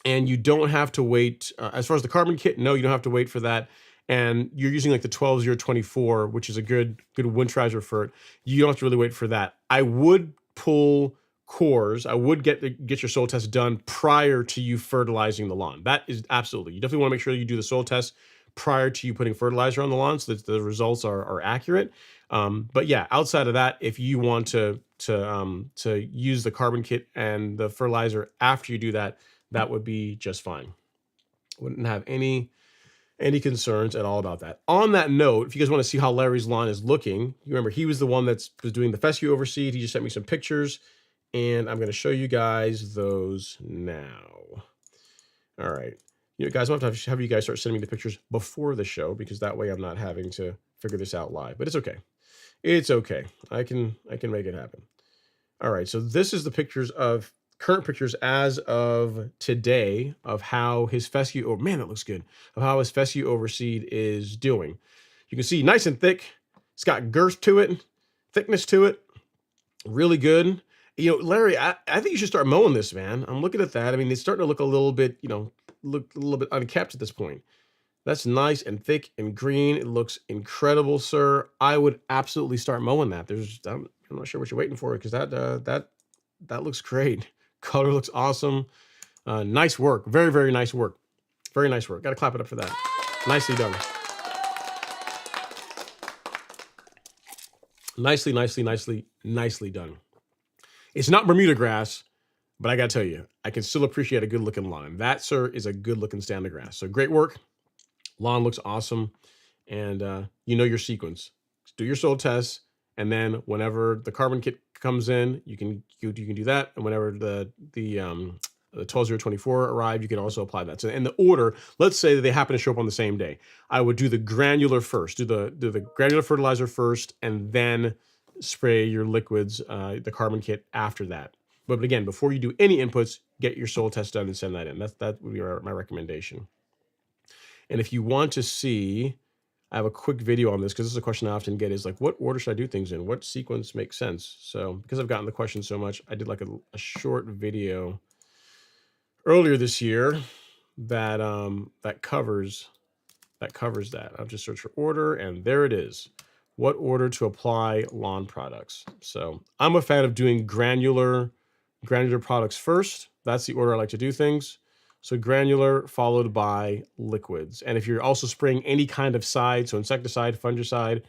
And you don't have to wait. As far as the carbon kit, no, you don't have to wait for that. And you're using like the 12024, which is a good winterizer for it. You don't have to really wait for that. I would pull cores. I would get your soil test done prior to you fertilizing the lawn. That is absolutely. You definitely want to make sure you do the soil test prior to you putting fertilizer on the lawn so that the results are accurate. But yeah, outside of that, if you want to use the carbon kit and the fertilizer after you do that, that would be just fine. Wouldn't have any concerns at all about that. On that note, if you guys want to see how Larry's lawn is looking, you remember he was the one that was doing the fescue overseed. He just sent me some pictures, and I'm going to show you guys those now. All right. You know, guys, I'm going to have you guys start sending me the pictures before the show, because that way I'm not having to figure this out live. But it's okay. It's okay. I can make it happen. All right. So this is the current pictures as of today of how his fescue, oh man, that looks good, of how his fescue overseed is doing. You can see nice and thick. It's got girth to it, thickness to it, really good. You know, Larry, I think you should start mowing this, man. I'm looking at that. I mean, it's starting to look a little bit, look a little bit unkept at this point. That's nice and thick and green. It looks incredible, sir. I would absolutely start mowing that. I'm not sure what you're waiting for, because that looks great. Color looks awesome. Nice work. Very, very nice work. Very nice work. Got to clap it up for that. Nicely done. Nicely done. It's not Bermuda grass, but I got to tell you, I can still appreciate a good looking lawn. That, sir, is a good looking stand of grass. So great work. Lawn looks awesome. And you know your sequence. Do your soil tests. And then whenever the carbon kit comes in, you can do that. And whenever the 12024 arrive, you can also apply that. So in the order, let's say that they happen to show up on the same day, I would do the granular first, do the granular fertilizer first, and then spray your liquids, the carbon kit after that. But again, before you do any inputs, get your soil test done and send that in. That would be my recommendation. And if you want to see, I have a quick video on this, because this is a question I often get, is like, what order should I do things in? What sequence makes sense? So because I've gotten the question so much, I did like a short video earlier this year that that covers that. I'll just search for order, and there it is. What order to apply lawn products? So I'm a fan of doing granular products first. That's the order I like to do things. So granular followed by liquids. And if you're also spraying any kind of side, so insecticide, fungicide,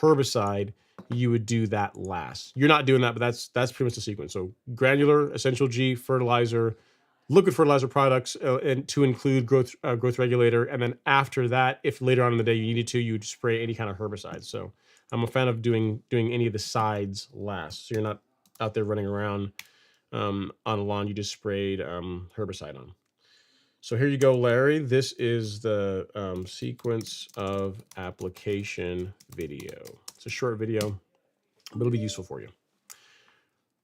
herbicide, you would do that last. You're not doing that, but that's pretty much the sequence. So granular, essential G, fertilizer, liquid fertilizer products, and to include growth regulator. And then after that, if later on in the day you needed to, you'd spray any kind of herbicide. So I'm a fan of doing any of the sides last. So you're not out there running around on a lawn you just sprayed herbicide on. So here you go, Larry. This is the sequence of application video. It's a short video, but it'll be useful for you.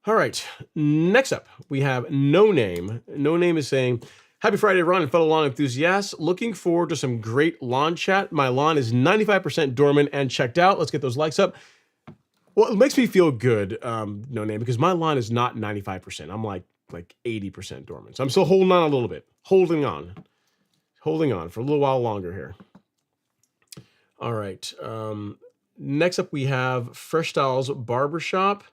All right, next up, we have No Name. No Name is saying, happy Friday, Ron and fellow lawn enthusiasts. Looking forward to some great lawn chat. My lawn is 95% dormant and checked out. Let's get those likes up. Well, it makes me feel good, No Name, because my lawn is not 95%. I'm like 80% dormant. So I'm still holding on a little bit. Holding on for a little while longer here. All right. Next up, we have Fresh Styles Barbershop.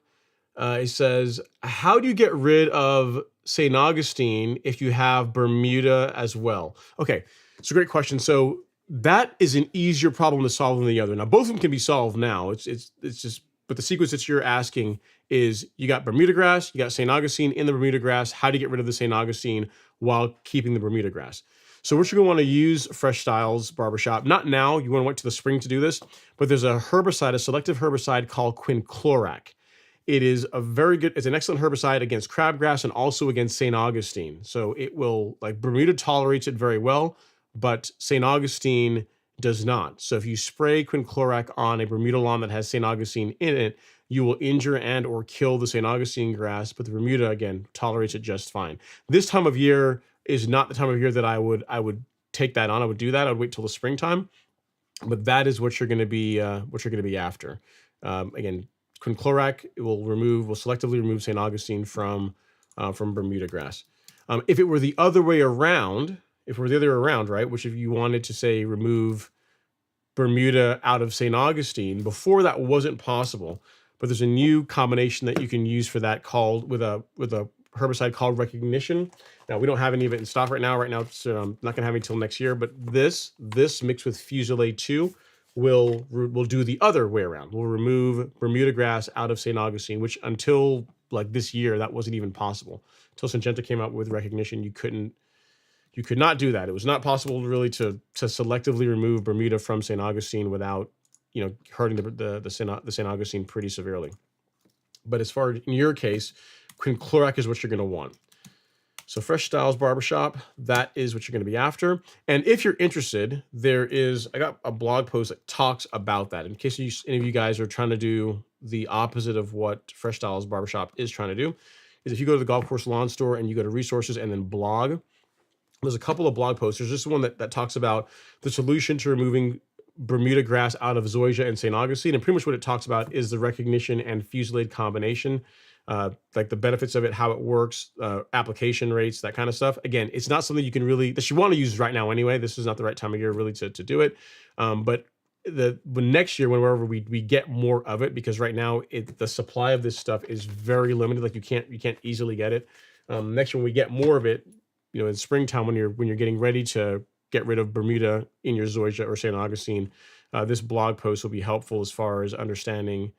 It says, how do you get rid of St. Augustine if you have Bermuda as well? Okay, it's a great question. So that is an easier problem to solve than the other. Now, both of them can be solved now. It's just, but the sequence that you're asking is, you got Bermuda grass, you got St. Augustine in the Bermuda grass. How do you get rid of the St. Augustine while keeping the Bermuda grass? So we're going to want to use Fresh Styles Barbershop. Not now, you want to wait to the spring to do this, but there's a herbicide, a selective herbicide called quinclorac. It is it's an excellent herbicide against crabgrass and also against St. Augustine. So it will, like, Bermuda tolerates it very well, but St. Augustine does not. So if you spray quinclorac on a Bermuda lawn that has St. Augustine in it, you will injure and or kill the St. Augustine grass, but the Bermuda, again, tolerates it just fine. This time of year is not the time of year that I would take that on. I would do that. I would wait till the springtime, but that is what you're going to be after. Again, quinclorac will selectively remove St. Augustine from Bermuda grass. If it were the other way around, right, which if you wanted to say remove Bermuda out of St. Augustine, before that wasn't possible, but there's a new combination that you can use for that called with a herbicide called Recognition. Now we don't have any of it in stock right now. Right now, it's not going to have any until next year. But this mixed with Fusilade 2 will do the other way around. We'll remove Bermuda grass out of St. Augustine, which until like this year that wasn't even possible. Until Syngenta came out with Recognition, you could not do that. It was not possible really to selectively remove Bermuda from St. Augustine without hurting the St. Augustine pretty severely. But as far as in your case, quinclorac is what you're going to want. So Fresh Styles Barbershop, that is what you're going to be after. And if you're interested, I got a blog post that talks about that. In case any of you guys are trying to do the opposite of what Fresh Styles Barbershop is trying to do, is if you go to the Golf Course Lawn Store and you go to resources and then blog, there's a couple of blog posts. There's just one that talks about the solution to removing Bermuda grass out of zoysia and St. Augustine. And pretty much what it talks about is the Recognition and Fusilade combination, like the benefits of it, how it works, application rates, that kind of stuff. Again, it's not something you can that you want to use right now anyway. This is not the right time of year really to do it. But when next year, whenever we get more of it, because right now the supply of this stuff is very limited. Like you can't easily get it. Next year when we get more of it, in springtime when you're getting ready to get rid of Bermuda in your zoysia or St. Augustine, this blog post will be helpful as far as understanding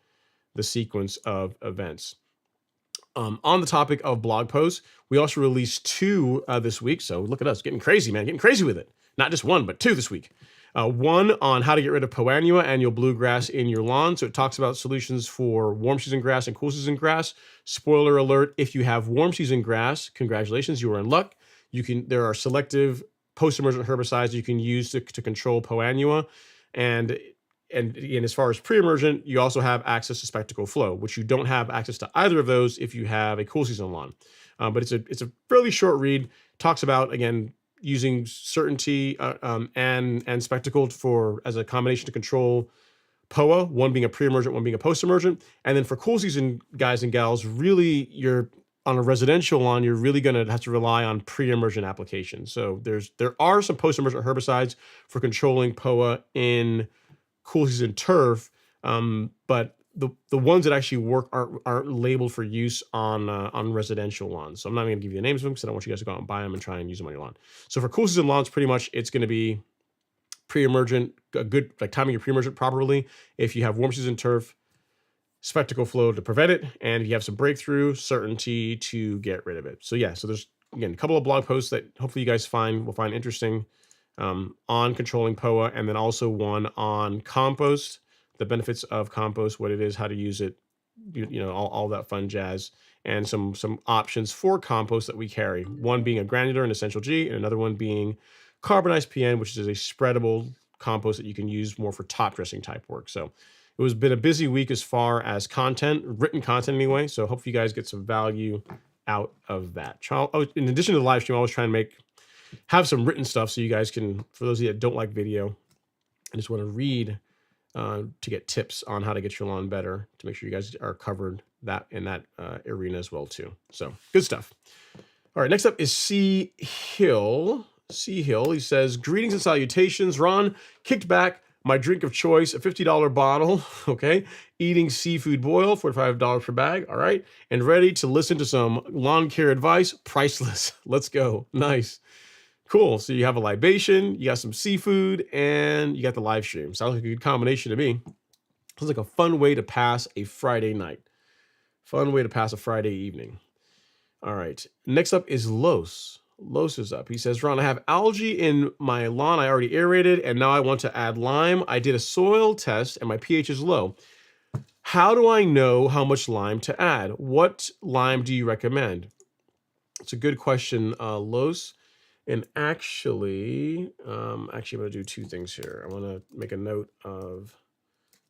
the sequence of events. On the topic of blog posts, we also released 2 this week. So look at us getting crazy, man, getting crazy with it. Not just 1, but 2 this week. One on how to get rid of annua, annual bluegrass, in your lawn. So it talks about solutions for warm season grass and cool season grass. Spoiler alert, if you have warm season grass, congratulations, you are in luck. There are selective post-emergent herbicides you can use to control annua. And as far as pre-emergent, you also have access to spectacle flow, which you don't have access to either of those if you have a cool season lawn. But it's a fairly short read. Talks about, again, using certainty and spectacle as a combination to control POA, one being a pre-emergent, one being a post-emergent. And then for cool season guys and gals, really you're on a residential lawn, you're really going to have to rely on pre-emergent applications. So there are some post-emergent herbicides for controlling POA in cool season turf, but the ones that actually work aren't labeled for use on residential lawns. So I'm not going to give you the names of them because I don't want you guys to go out and buy them and try and use them on your lawn. So for cool season lawns, pretty much it's going to be pre-emergent, a good timing your pre-emergent properly. If you have warm season turf, spectacle flow to prevent it, and if you have some breakthrough, certainty to get rid of it. So yeah, so there's again a couple of blog posts that hopefully you guys will find interesting on controlling POA, and then also one on compost, the benefits of compost, what it is, how to use it, all that fun jazz, and some options for compost that we carry. One being a granular and essential G, and another one being carbonized PN, which is a spreadable compost that you can use more for top dressing type work. So it was been a busy week as far as written content anyway. So hopefully you guys get some value out of that. In addition to the live stream, I always try and have some written stuff so you guys can, for those of you that don't like video and just want to read to get tips on how to get your lawn better, to make sure you guys are covered in that arena as well too. So good stuff. All right, next up is C Hill. He says, greetings and salutations. Ron, kicked back my drink of choice, a $50 bottle, okay? Eating seafood boil, $45 per bag, all right? And ready to listen to some lawn care advice, priceless. Let's go. Nice. Cool. So you have a libation, you got some seafood, and you got the live stream. Sounds like a good combination to me. Sounds like a fun way to pass a Friday night. Fun way to pass a Friday evening. All right. Next up is Los. Los is up. He says, Ron, I have algae in my lawn I already aerated, and now I want to add lime. I did a soil test, and my pH is low. How do I know how much lime to add? What lime do you recommend? It's a good question, Los. And actually, I'm going to do 2 things here. I want to make a note of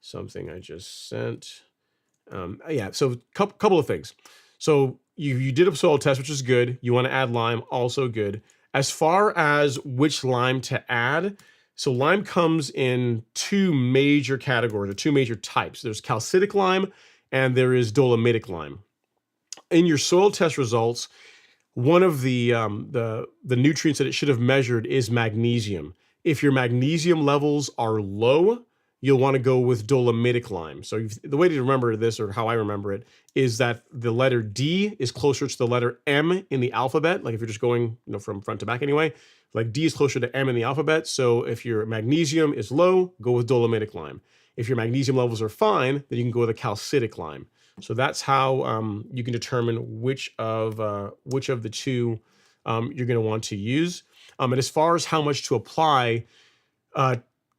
something I just sent. So couple of things. So you did a soil test, which is good. You want to add lime, also good. As far as which lime to add, so lime comes in 2 major categories, or 2 major types. There's calcitic lime and there is dolomitic lime. In your soil test results, one of the nutrients that it should have measured is magnesium. If your magnesium levels are low, you'll want to go with dolomitic lime. So the way to remember this, or how I remember it, is that the letter D is closer to the letter M in the alphabet. Like if you're just going, from front to back anyway, like D is closer to M in the alphabet. So if your magnesium is low, go with dolomitic lime. If your magnesium levels are fine, then you can go with a calcitic lime. So that's how you can determine which of the two you're going to want to use. And as far as how much to apply,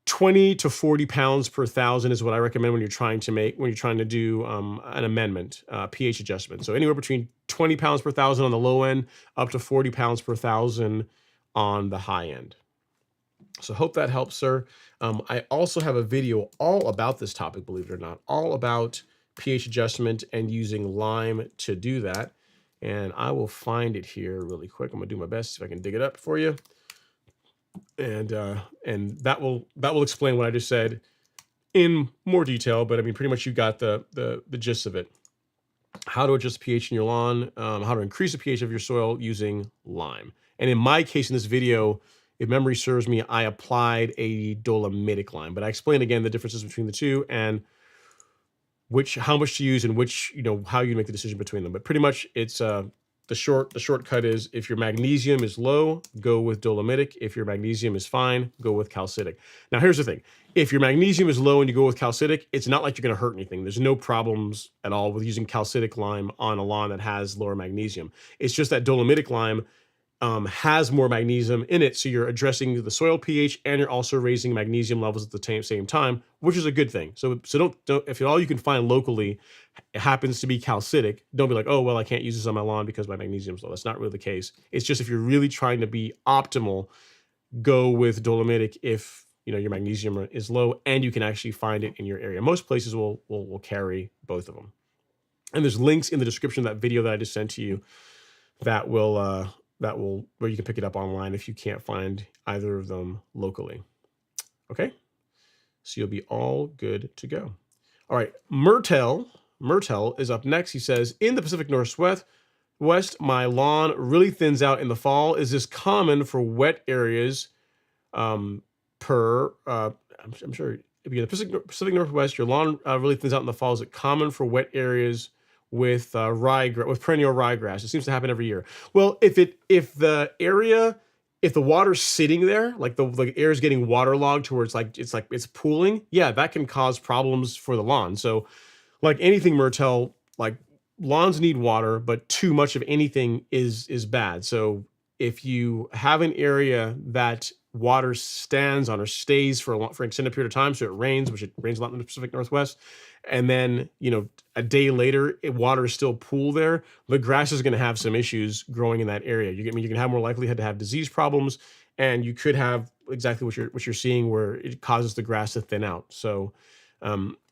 20 to 40 pounds per thousand is what I recommend when you're trying to do an amendment, pH adjustment. So anywhere between 20 pounds per thousand on the low end, up to 40 pounds per thousand on the high end. So hope that helps, sir. I also have a video all about this topic, believe it or not, all about pH adjustment and using lime to do that. And I will find it here really quick. I'm gonna do my best if I can dig it up for you. And that will explain what I just said in more detail. But I mean, pretty much you got the gist of it. How to adjust pH in your lawn, how to increase the pH of your soil using lime. And in my case, in this video, if memory serves me, I applied a dolomitic lime. But I explained again the differences between the two and how much to use and how you make the decision between them. But pretty much it's the shortcut is, if your magnesium is low, go with dolomitic. If your magnesium is fine, go with calcitic. Now here's the thing. If your magnesium is low and you go with calcitic, it's not like you're going to hurt anything. There's no problems at all with using calcitic lime on a lawn that has lower magnesium. It's just that dolomitic lime has more magnesium in it, so you're addressing the soil pH and you're also raising magnesium levels at the same time, which is a good thing. So don't if all you can find locally happens to be calcitic, don't be like, oh well, I can't use this on my lawn because my magnesium's low. That's not really the case. It's just if you're really trying to be optimal, go with dolomitic if your magnesium is low and you can actually find it in your area. Most places will carry both of them. And there's links in the description of that video that I just sent to you that will where you can pick it up online if you can't find either of them locally. Okay, so you'll be all good to go. All right, Myrtle is up next. He says, in the Pacific Northwest, my lawn really thins out in the fall. Is this common for wet areas? I'm sure if you're in the Pacific Northwest, your lawn really thins out in the fall. Is it common for wet areas with perennial ryegrass? It seems to happen every year. Well, if the water's sitting there, like the air is getting waterlogged to where it's pooling, yeah, that can cause problems for the lawn. So, like anything, Myrtle, like lawns need water, but too much of anything is bad. So if you have an area that water stands on or stays for an extended period of time, so it rains, which it rains a lot in the Pacific Northwest, and then a day later water is still pooled there, the grass is going to have some issues growing in that area. You can have more likelihood to have disease problems, and you could have exactly what you're seeing, where it causes the grass to thin out. So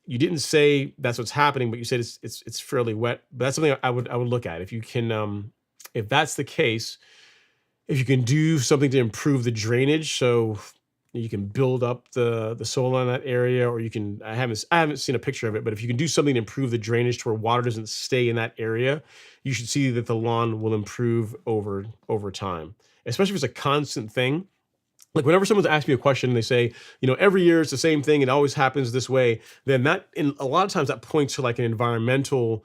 you didn't say that's what's happening, but you said it's fairly wet. But that's something I would look at. If you can, if that's the case, if you can do something to improve the drainage, so you can build up the soil in that area, or you can, I haven't seen a picture of it, but if you can do something to improve the drainage to where water doesn't stay in that area, you should see that the lawn will improve over time, especially if it's a constant thing. Like whenever someone's asked me a question and they say, every year it's the same thing, it always happens this way, then that, in a lot of times, that points to like an environmental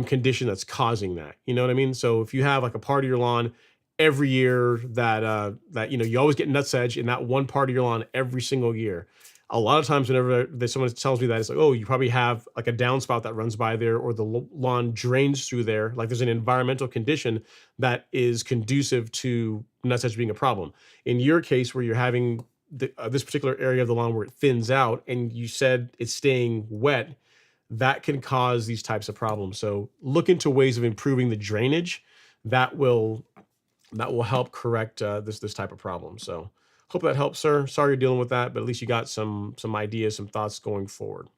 condition that's causing that. You know what I mean? So if you have like a part of your lawn every year that you always get nutsedge in that one part of your lawn every single year, a lot of times whenever someone tells me that, it's like, oh, you probably have like a downspout that runs by there, or the lawn drains through there. Like there's an environmental condition that is conducive to nutsedge being a problem. In your case, where you're having this particular area of the lawn where it thins out, and you said it's staying wet, that can cause these types of problems. So look into ways of improving the drainage that will help correct this type of problem. So hope that helps, sir. Sorry you're dealing with that, but at least you got some ideas, some thoughts going forward.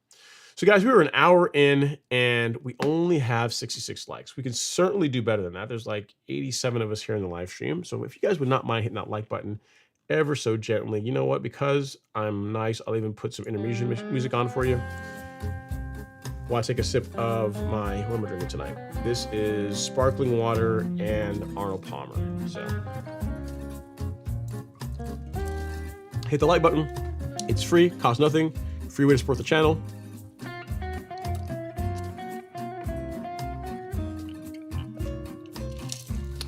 So guys, we were an hour in and we only have 66 likes. We can certainly do better than that. There's like 87 of us here in the live stream. So if you guys would not mind hitting that like button ever so gently, you know what? Because I'm nice, I'll even put some intermission music on for you. while I take a sip of my, what am I drinking tonight? This is sparkling water and Arnold Palmer. So hit the like button. It's free, costs nothing. Free way to support the channel.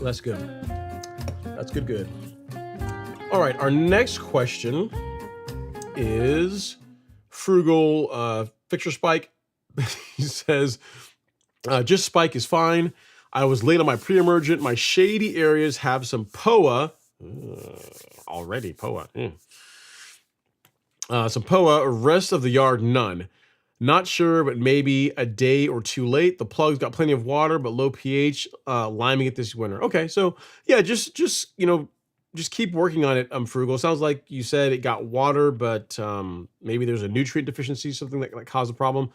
That's good. That's good. All right, our next question is Frugal Fixture Spike. He says, just Spike is fine. I was late on my pre-emergent. My shady areas have some POA. Already POA. Some POA, rest of the yard, none. Not sure, but maybe a day or two late. The plug's got plenty of water, but low pH, liming it this winter. Okay, so yeah, just keep working on it, Frugal. Sounds like you said it got water, but maybe there's a nutrient deficiency, something that caused a problem.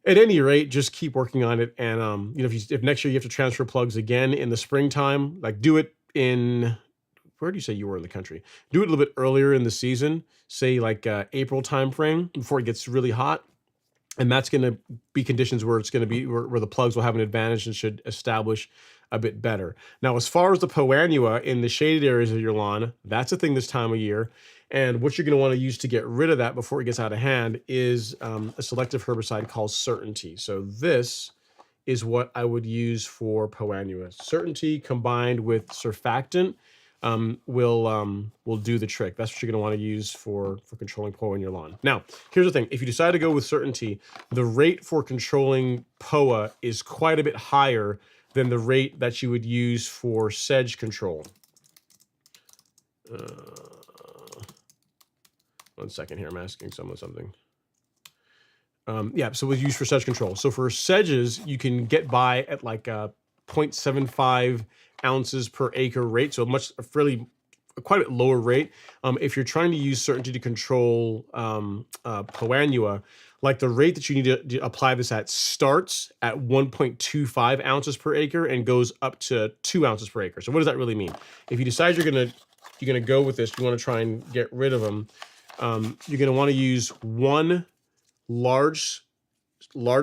At any rate, just keep working on it. And if next year you have to transfer plugs again in the springtime, like do it in, where do you say you were in the country? Do it a little bit earlier in the season, say like April timeframe, before it gets really hot. And that's going to be conditions where it's going to be where the plugs will have an advantage and should establish a bit better. Now, as far as the annua in the shaded areas of your lawn, that's a thing this time of year. And what you're going to want to use to get rid of that before it gets out of hand is a selective herbicide called Certainty. So this is what I would use for annua. Certainty combined with surfactant will do the trick. That's what you're going to want to use for controlling POA in your lawn. Now, here's the thing. If you decide to go with Certainty, the rate for controlling POA is quite a bit higher than the rate that you would use for sedge control. 1 second here. I'm asking someone something. Yeah, so we'll use for sedge control. So for sedges, you can get by at like a 0.75 ounces per acre rate, so quite a bit lower rate. If you're trying to use Certainty to control annua, like the rate that you need to apply this at starts at 1.25 ounces per acre and goes up to 2 ounces per acre. So what does that really mean? If you decide you're gonna go with this, you want to try and get rid of them. You're gonna want to use one large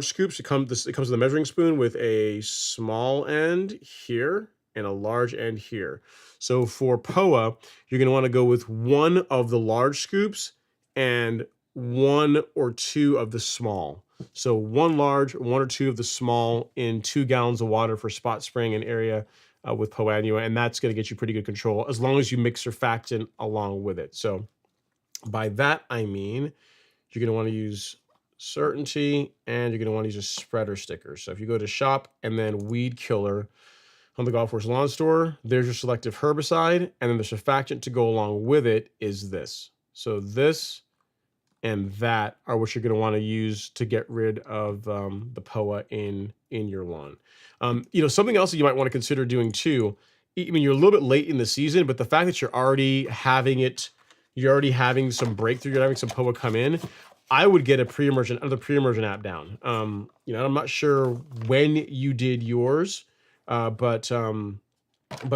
scoops. It comes with a measuring spoon with a small end here and a large end here. So for POA, you're going to want to go with one of the large scoops and one or two of the small. So one large, one or two of the small in 2 gallons of water for spot spraying an area with annua, and that's going to get you pretty good control as long as you mix surfactant along with it. So by that I mean you're going to want to use Certainty, and you're going to want to use a spreader sticker. So if you go to shop and then weed killer on the Golf Course Lawn Store, there's your selective herbicide, and then the surfactant to go along with it is this. So this and that are what you're going to want to use to get rid of the POA in your lawn. Something else that you might want to consider doing too. I mean, you're a little bit late in the season, but the fact that you're already having some breakthrough, you're having some POA come in, I would get another pre-emergent app down. I'm not sure when you did yours, but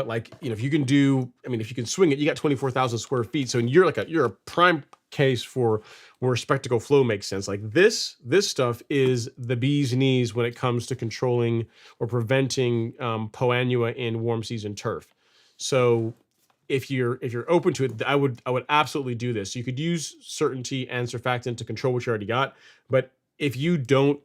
like, if you can if you can swing it, you got 24,000 square feet. So you're a prime case for where Spectacle Flow makes sense. Like this stuff is the bee's knees when it comes to controlling or preventing annua in warm season turf. So if you're open to it, I would absolutely do this. You could use Certainty and surfactant to control what you already got, but if you don't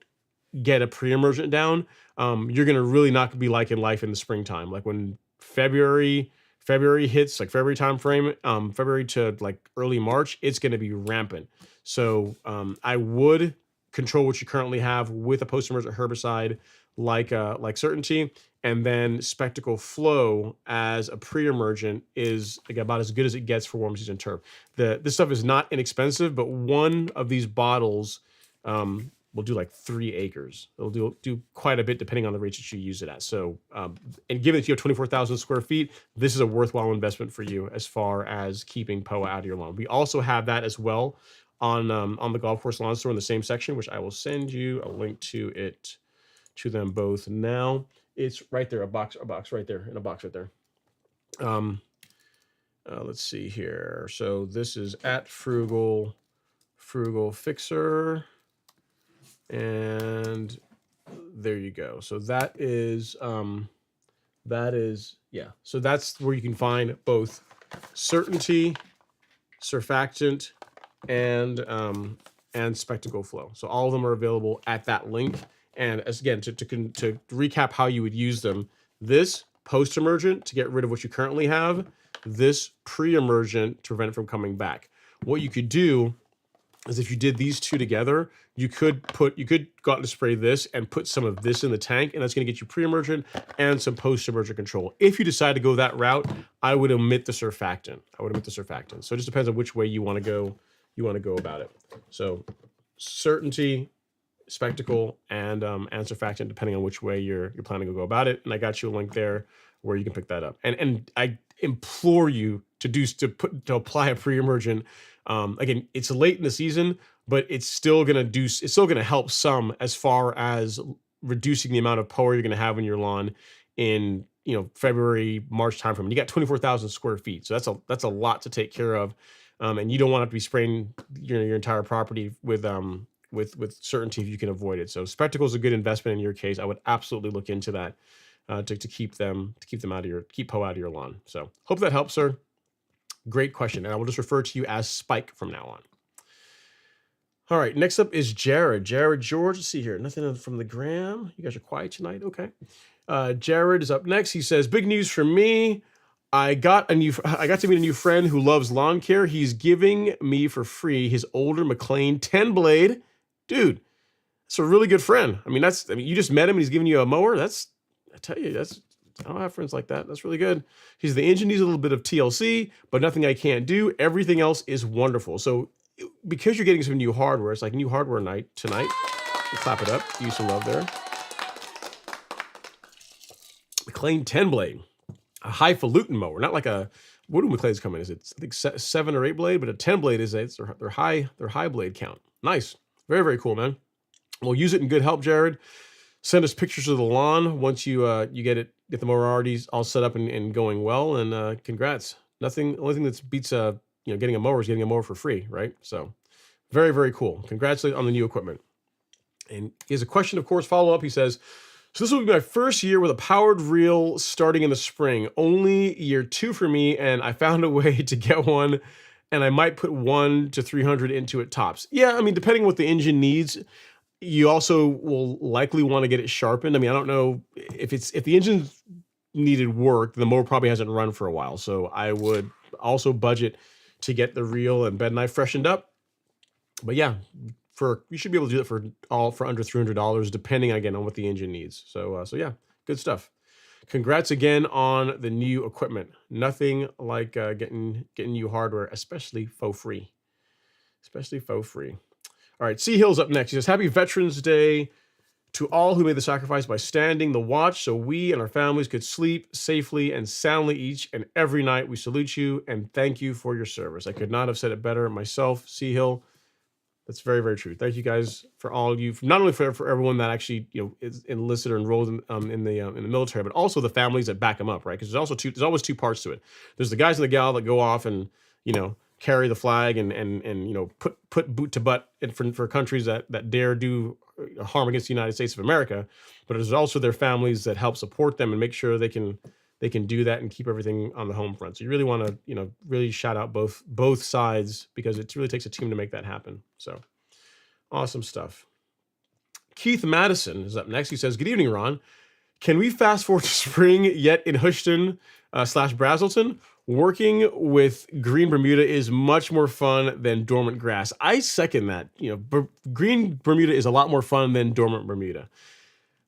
get a pre-emergent down, you're gonna really not be liking life in the springtime. Like when February hits, like February time frame, February to like early March, it's gonna be rampant. So I would control what you currently have with a post-emergent herbicide like Certainty, and then Spectacle Flow as a pre-emergent is like about as good as it gets for warm season turf. This stuff is not inexpensive, but one of these bottles will do like 3 acres. It'll do quite a bit depending on the rates that you use it at. So, and given that you have 24,000 square feet, this is a worthwhile investment for you as far as keeping POA out of your lawn. We also have that as well on the Golf Course Lawn Store in the same section, which I will send you a link to them both now. It's right there, a box right there, in a box right there. Let's see here. So this is at Frugal Fixer. And there you go. So that is, yeah. So that's where you can find both certainty, surfactant, and spectacle flow. So all of them are available at that link. And as again, to recap how you would use them, this post-emergent to get rid of what you currently have, this pre-emergent to prevent it from coming back. What you could do is if you did these two together, you could go out and spray this and put some of this in the tank, and that's going to get you pre-emergent and some post-emergent control. If you decide to go that route, I would omit the surfactant. So it just depends on which way you want to go. About it. So certainty, spectacle, and surfactant, depending on which way you're planning to go about it. And I got you a link there where you can pick that up. And I implore you to apply a pre-emergent. Again, it's late in the season, but it's still gonna help some as far as reducing the amount of power you're gonna have in your lawn in February, March timeframe. You got 24,000 square feet, so that's a lot to take care of, and you don't want to be spraying your entire property with certainty if you can avoid it. So spectacle is a good investment in your case. I would absolutely look into that to keep them out of keep PO out of your lawn. So hope that helps, sir. Great question, and I will just refer to you as Spike from now on. All right, next up is Jared. Jared George, let's see here. Nothing from the gram. You guys are quiet tonight. Okay. Jared is up next. He says, big news for me. I got to meet a new friend who loves lawn care. He's giving me for free his older McLean 10 blade. Dude, that's a really good friend. I mean, you just met him and he's giving you a mower. I tell you, I don't have friends like that. That's really good. The engine needs a little bit of TLC, but nothing I can't do. Everything else is wonderful. So because you're getting some new hardware, it's like new hardware night tonight. You clap it up. Use some love there. McLean 10 blade, a highfalutin mower, not like what do McLean's come in? Is it, I think 7 or 8 blade, but a 10 blade is their high blade count. Nice. Very, very cool, man. We'll use it in good help, Jared. Send us pictures of the lawn once you get the mower already all set up and going well. And congrats. Only thing that beats getting a mower is getting a mower for free, right? So very, very cool. Congratulations on the new equipment. And he has a question, of course, follow up. He says, so this will be my first year with a powered reel starting in the spring. Only year 2 for me, and I found a way to get one, and I might put 1 to 300 into it tops. Yeah, I mean, depending on what the engine needs, you also will likely want to get it sharpened. I mean, I don't know if the engine needed work, the mower probably hasn't run for a while. So I would also budget to get the reel and bed knife freshened up. But yeah, you should be able to do it for under $300, depending again on what the engine needs. So yeah, good stuff. Congrats again on the new equipment. Nothing like getting new hardware, especially faux free. All right, Sea Hill's up next. He says, happy Veterans Day to all who made the sacrifice by standing the watch so we and our families could sleep safely and soundly each and every night. We salute you and thank you for your service. I could not have said it better myself, Sea Hill. That's very, very true. Thank you guys for all of you, not only for everyone that actually is enlisted or enrolled in the military, but also the families that back them up, right? Because there's always two parts to it. There's the guys and the gal that go off and carry the flag and put boot to butt for countries that dare do harm against the United States of America. But there's also their families that help support them and make sure they can do that and keep everything on the home front. So you really want to really shout out both sides, because it really takes a team to make that happen. So awesome stuff. Keith Madison is up next. He says, good evening, Ron. Can we fast forward to spring yet in Houston / Brazelton? Working with green Bermuda is much more fun than dormant grass. I second that. Green Bermuda is a lot more fun than dormant Bermuda.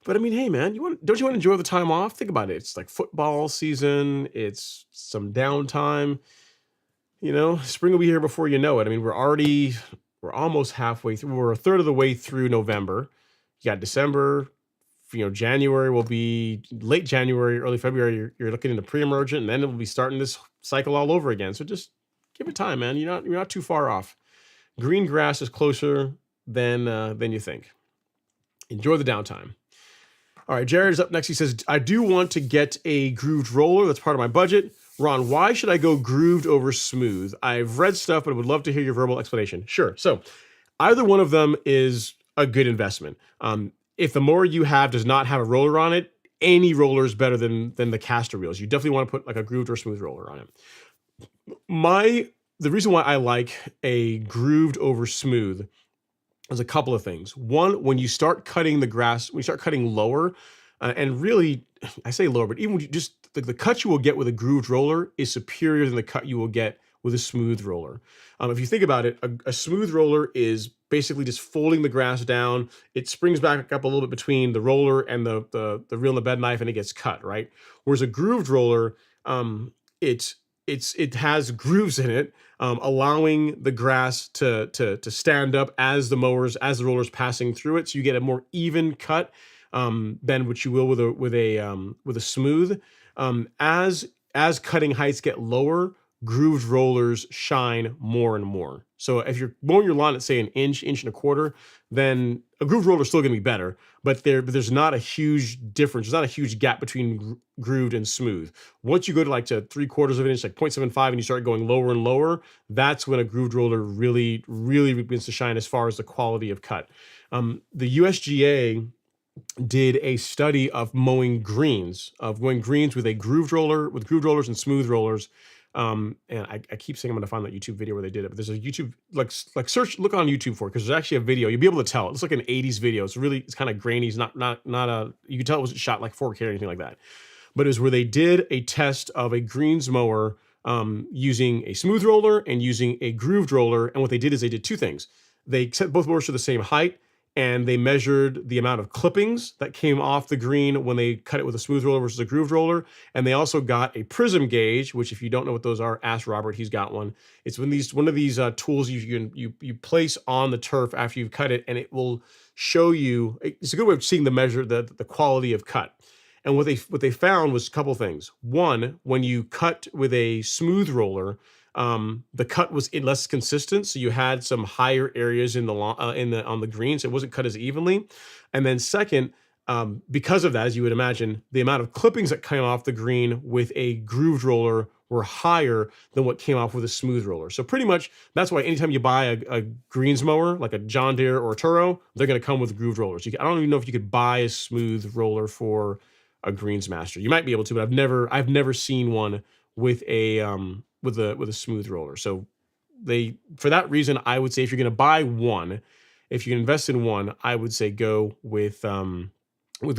But I mean, hey man, don't you want to enjoy the time off? Think about it. It's like football season. It's some downtime. Spring will be here before you know it. I mean, we're almost halfway through. We're a third of the way through November. You got December. January will be late January, early February. You're looking into pre-emergent, and then it will be starting this cycle all over again. So just give it time, man. You're not too far off. Green grass is closer than you think. Enjoy the downtime. All right, Jared is up next. He says, I do want to get a grooved roller. That's part of my budget. Ron, why should I go grooved over smooth? I've read stuff, but I would love to hear your verbal explanation. Sure. So either one of them is a good investment. If the mower you have does not have a roller on it, any roller is better than the caster wheels. You definitely want to put like a grooved or smooth roller on it. The reason why I like a grooved over smooth is a couple of things. One, when you start cutting the grass, when you start cutting lower, and really, I say lower, but even when you just the cut you will get with a grooved roller is superior than the cut you will get with a smooth roller. If you think about it, a smooth roller is basically just folding the grass down. It springs back up a little bit between the roller and the reel and the bed knife, and it gets cut, right? Whereas a grooved roller, it has grooves in it, allowing the grass to stand up as the roller's passing through it, so you get a more even cut than what you will with a smooth. As cutting heights get lower, grooved rollers shine more and more. So if you're mowing your lawn at say an inch and a quarter, then a grooved roller is still going to be better. But there's not a huge difference. There's not a huge gap between grooved and smooth. Once you go to like to 3/4 of an inch, like 0.75, and you start going lower and lower, that's when a grooved roller really begins to shine as far as the quality of cut. The USGA did a study of mowing greens with a grooved roller, with grooved rollers and smooth rollers. And I keep saying I'm going to find that YouTube video where they did it, but there's a YouTube, like look on YouTube for it, because there's actually a video. You'll be able to tell. It's like an 80s video. It's kind of grainy. It's not you can tell it wasn't shot like 4K or anything like that. But it was where they did a test of a greens mower using a smooth roller and using a grooved roller. And what they did is they did two things. They set both mowers to the same height, and they measured the amount of clippings that came off the green when they cut it with a smooth roller versus a grooved roller. And they also got a prism gauge, which if you don't know what those are, ask Robert, he's got one. It's one of these tools you place on the turf after you've cut it, and it will show you, it's a good way of seeing the quality of cut. And what they found was a couple things. One, when you cut with a smooth roller, the cut was less consistent, so you had some higher areas on the green, so it wasn't cut as evenly. And then second, because of that, as you would imagine, the amount of clippings that came off the green with a grooved roller were higher than what came off with a smooth roller. So pretty much that's why anytime you buy a greens mower, like a John Deere or a Turo, they're going to come with grooved rollers. I don't even know if you could buy a smooth roller for a Greensmaster. You might be able to, but I've never seen one with a smooth roller. So for that reason, I would say if you're going to buy one, if you invest in one, I would say go with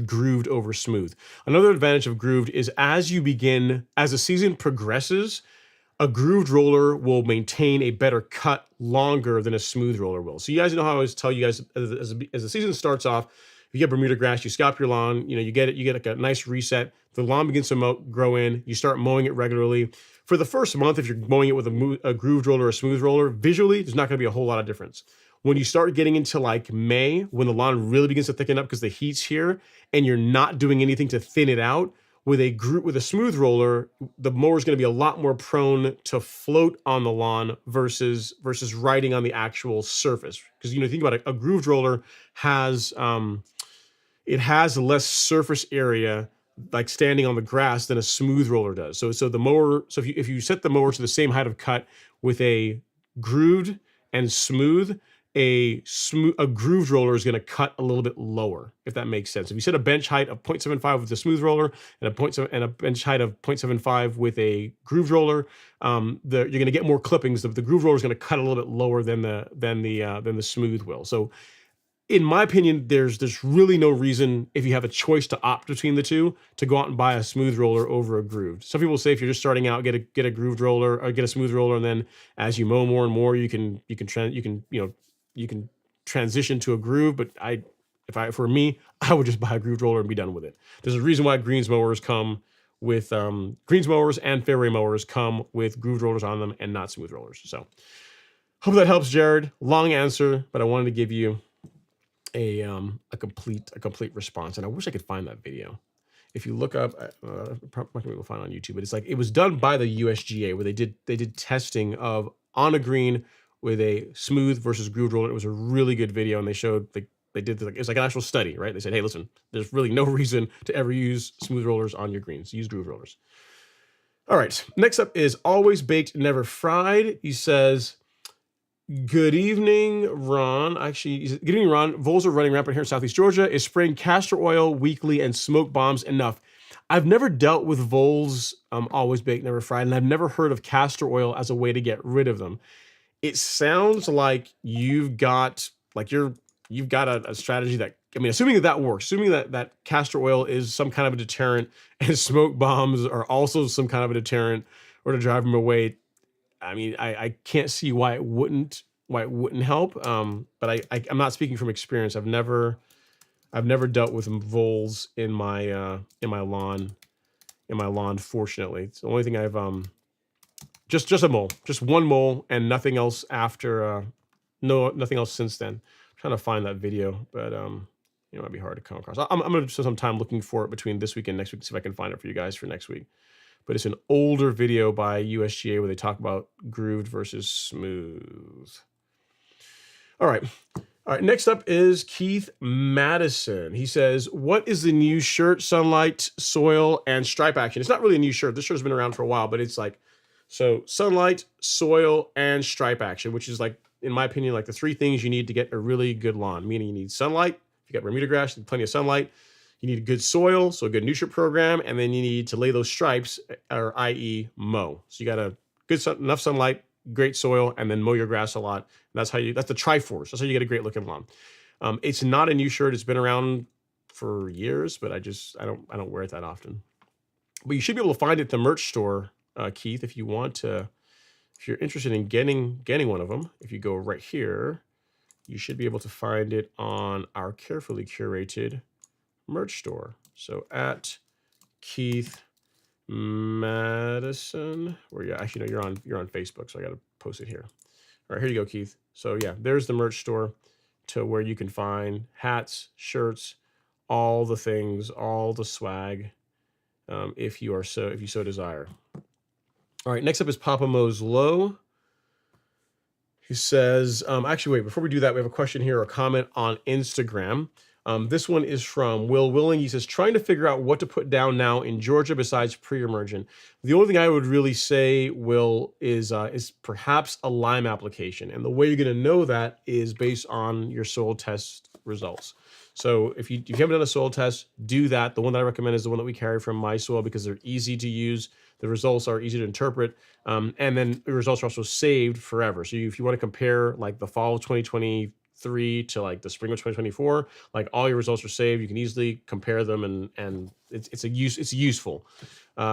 grooved over smooth. Another advantage of grooved is as the season progresses, a grooved roller will maintain a better cut longer than a smooth roller will. So you guys know how I always tell you guys, as the season starts off, if you get Bermuda grass, you scalp your lawn, you get like a nice reset. The lawn begins to grow in. You start mowing it regularly. For the first month, if you're mowing it with a grooved roller or a smooth roller, visually, there's not going to be a whole lot of difference. When you start getting into like May, when the lawn really begins to thicken up because the heat's here, and you're not doing anything to thin it out, with a smooth roller, the mower is going to be a lot more prone to float on the lawn versus riding on the actual surface. Because think about it, a grooved roller has it has less surface area, like standing on the grass, than a smooth roller does. So the mower. So if you set the mower to the same height of cut with a grooved and smooth, a grooved roller is going to cut a little bit lower, if that makes sense. If you set a bench height of 0.75 with a smooth roller and a bench height of 0.75 with a grooved roller, you're going to get more clippings. The grooved roller is going to cut a little bit lower than the smooth will. So, in my opinion, there's really no reason, if you have a choice to opt between the two, to go out and buy a smooth roller over a grooved. Some people say if you're just starting out, get a grooved roller or get a smooth roller, and then as you mow more and more, you can transition to a groove. But for me, I would just buy a grooved roller and be done with it. There's a reason why greens mowers and fairway mowers come with grooved rollers on them and not smooth rollers. So hope that helps, Jared. Long answer, but I wanted to give you a complete response, and I wish I could find that video. If you look up, probably will find it on YouTube, but it was done by the USGA, where they did testing of on a green with a smooth versus grooved roller. It was a really good video, and they showed it was like an actual study, right? They said, hey, listen, there's really no reason to ever use smooth rollers on your greens. Use grooved rollers. All right, next up is always baked, never fried. He says, Good evening, Ron. Actually, good evening, Ron. Voles are running rampant here in Southeast Georgia. Is spraying castor oil weekly and smoke bombs enough? I've never dealt with voles, always baked, never fried, and I've never heard of castor oil as a way to get rid of them. It sounds like you've got a strategy that, I mean, assuming that works, assuming that castor oil is some kind of a deterrent and smoke bombs are also some kind of a deterrent or to drive them away. I mean, I can't see why it wouldn't help. But I'm not speaking from experience. I've never dealt with voles in my lawn. Fortunately, it's the only thing I've just a mole, just one mole, and nothing else after. Nothing else since then. I'm trying to find that video, but it might be hard to come across. I'm gonna spend some time looking for it between this week and next week to see if I can find it for you guys for next week. But it's an older video by USGA where they talk about grooved versus smooth. All right. Next up is Keith Madison. He says, what is the new shirt, sunlight, soil, and stripe action? It's not really a new shirt. This shirt's been around for a while, but it's like, so sunlight, soil, and stripe action, which is like, in my opinion, like the three things you need to get a really good lawn. Meaning you need sunlight. If you got Bermuda grass, you need plenty of sunlight. You need a good soil, so a good nutrient program, and then you need to lay those stripes, or i.e. mow. So you got a good enough sunlight, great soil, and then mow your grass a lot. That's the Triforce. That's how you get a great looking lawn. It's not a new shirt. It's been around for years, but I don't wear it that often. But you should be able to find it at the merch store, Keith, if you want to. If you're interested in getting one of them, if you go right here, you should be able to find it on our carefully curated merch store. So at Keith Madison, where you actually know you're on Facebook, so I got to post it here. All right, here you go, Keith. So yeah, there's the merch store to where you can find hats, shirts, all the things, all the swag, if you so desire. All right, next up is Papa Mo's Low. He says, actually, wait, before we do that, we have a question here, a comment on Instagram. This one is from Will Willing. He says, trying to figure out what to put down now in Georgia besides pre-emergent. The only thing I would really say, Will, is perhaps a lime application. And the way you're going to know that is based on your soil test results. So if you haven't done a soil test, do that. The one that I recommend is the one that we carry from My Soil because they're easy to use. The results are easy to interpret. And then the results are also saved forever. So if you want to compare like the fall of 2023 to like the spring of 2024, like all your results are saved. You can easily compare them and it's useful.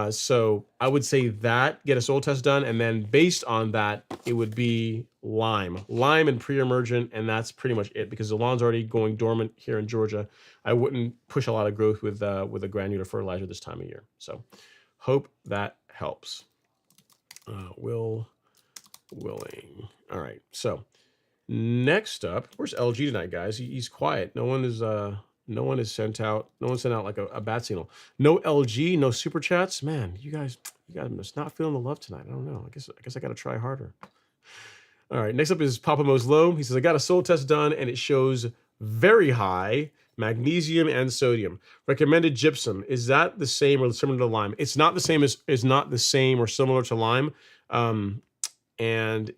So I would say that get a soil test done. And then based on that, it would be lime and pre-emergent. And that's pretty much it because the lawn's already going dormant here in Georgia. I wouldn't push a lot of growth with a granular fertilizer this time of year. So hope that helps. Willing. All right. So next up, where's LG tonight, guys? He's quiet. No one has sent out like a bat signal. No LG, no super chats. Man, you guys must not feeling the love tonight. I don't know. I guess I got to try harder. All right. Next up is Papa Mo's Low. He says, I got a soil test done and it shows very high magnesium and sodium. Recommended gypsum. Is that the same or similar to lime? It's not the same or similar to lime. And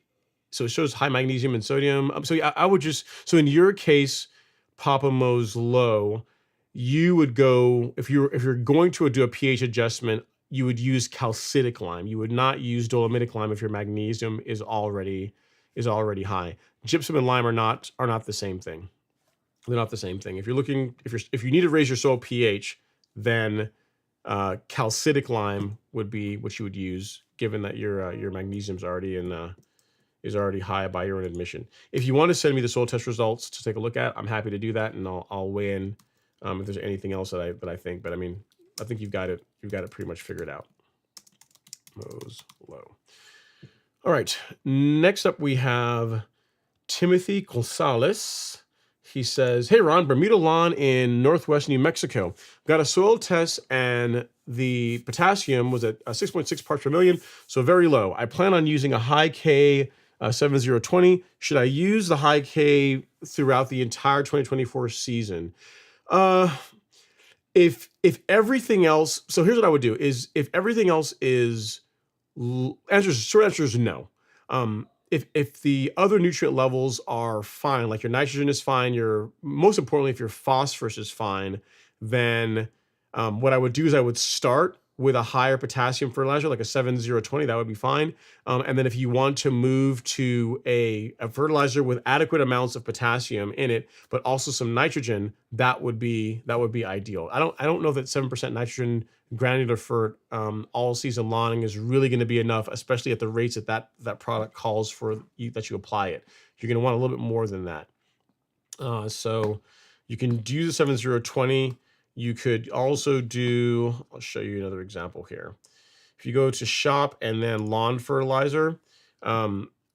so it shows high magnesium and sodium. So yeah, I would so in your case, Papa Mo's Low, you would go, if you're going to do a pH adjustment, you would use calcitic lime. You would not use dolomitic lime if your magnesium is already high. Gypsum and lime are not the same thing. They're not the same thing. If you need to raise your soil pH, then calcitic lime would be what you would use, given that your magnesium's already is already high by your own admission. If you want to send me the soil test results to take a look at, I'm happy to do that, and I'll weigh in if there's anything else that I think. But I mean, I think you've got it pretty much figured out. Mo's Low. All right. Next up, we have Timothy Gonzalez. He says, hey, Ron, Bermuda lawn in northwest New Mexico. Got a soil test and the potassium was at 6.6 parts per million, so very low. I plan on using a high K 7020. Should I use the high K throughout the entire 2024 season? If everything else, so here's what I would do is if everything else is, short answer is no. if the other nutrient levels are fine, like your nitrogen is fine, your most importantly, if your phosphorus is fine, then what I would do is I would start with a higher potassium fertilizer, like a 7-0-20, that would be fine. And then if you want to move to a fertilizer with adequate amounts of potassium in it, but also some nitrogen, that would be ideal. I don't know that 7% nitrogen granular fert all season long is really going to be enough, especially at the rates that product calls for that you apply it. You're going to want a little bit more than that. So you can do the 7-0-20. You could also do, I'll show you another example here. If you go to shop and then lawn fertilizer,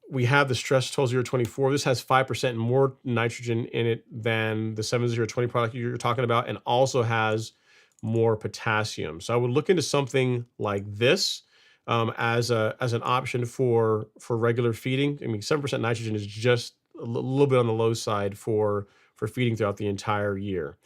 we have the Stress 12-0-24. This has 5% more nitrogen in it than the 7-0-20 product you're talking about, and also has more potassium. So I would look into something like this as an option for regular feeding. I mean, 7% nitrogen is just a little bit on the low side for feeding throughout the entire year.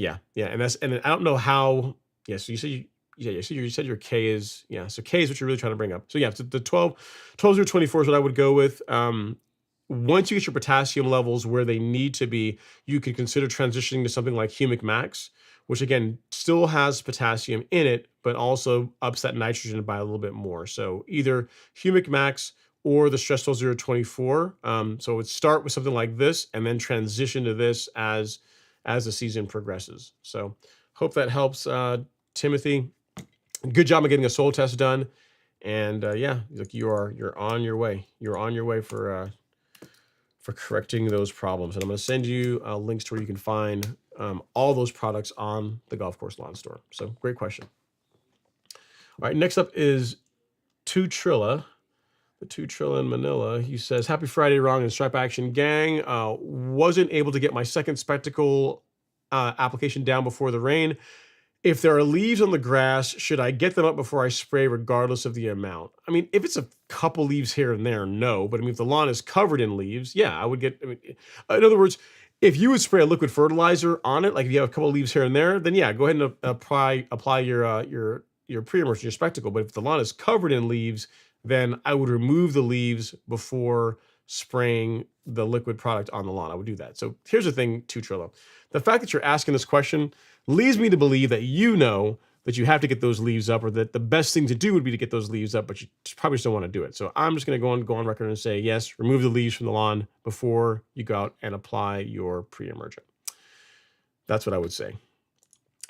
Yeah, and I don't know how. Yeah, so you said your K is, so K is what you're really trying to bring up. So yeah, so the 12-0-24 is what I would go with. Once you get your potassium levels where they need to be, you could consider transitioning to something like Humic Max, which again still has potassium in it, but also ups that nitrogen by a little bit more. So either Humic Max or the Stress 12-0-24. So it would start with something like this and then transition to this as the season progresses. So hope that helps, Timothy. Good job of getting a soil test done. And yeah, look, you're on your way. You're on your way for correcting those problems. And I'm going to send you links to where you can find all those products on the Golf Course Lawn Store. So great question. All right, next up is Two Trilla. The Two Trilla in Manila. He says, happy Friday, Ron and Stripe Action Gang. Wasn't able to get my second spectacle application down before the rain. If there are leaves on the grass, should I get them up before I spray regardless of the amount? I mean, if it's a couple leaves here and there, no. But I mean, if the lawn is covered in leaves, yeah, I would get, in other words, if you would spray a liquid fertilizer on it, like if you have a couple leaves here and there, then yeah, go ahead and apply your pre-emergent, your spectacle. But if the lawn is covered in leaves, then I would remove the leaves before spraying the liquid product on the lawn. I would do that. So here's the thing, Two Trillo. The fact that you're asking this question leads me to believe that you know that you have to get those leaves up, or that the best thing to do would be to get those leaves up, but you probably just don't want to do it. So I'm just going to go on record and say, yes, remove the leaves from the lawn before you go out and apply your pre-emergent. That's what I would say.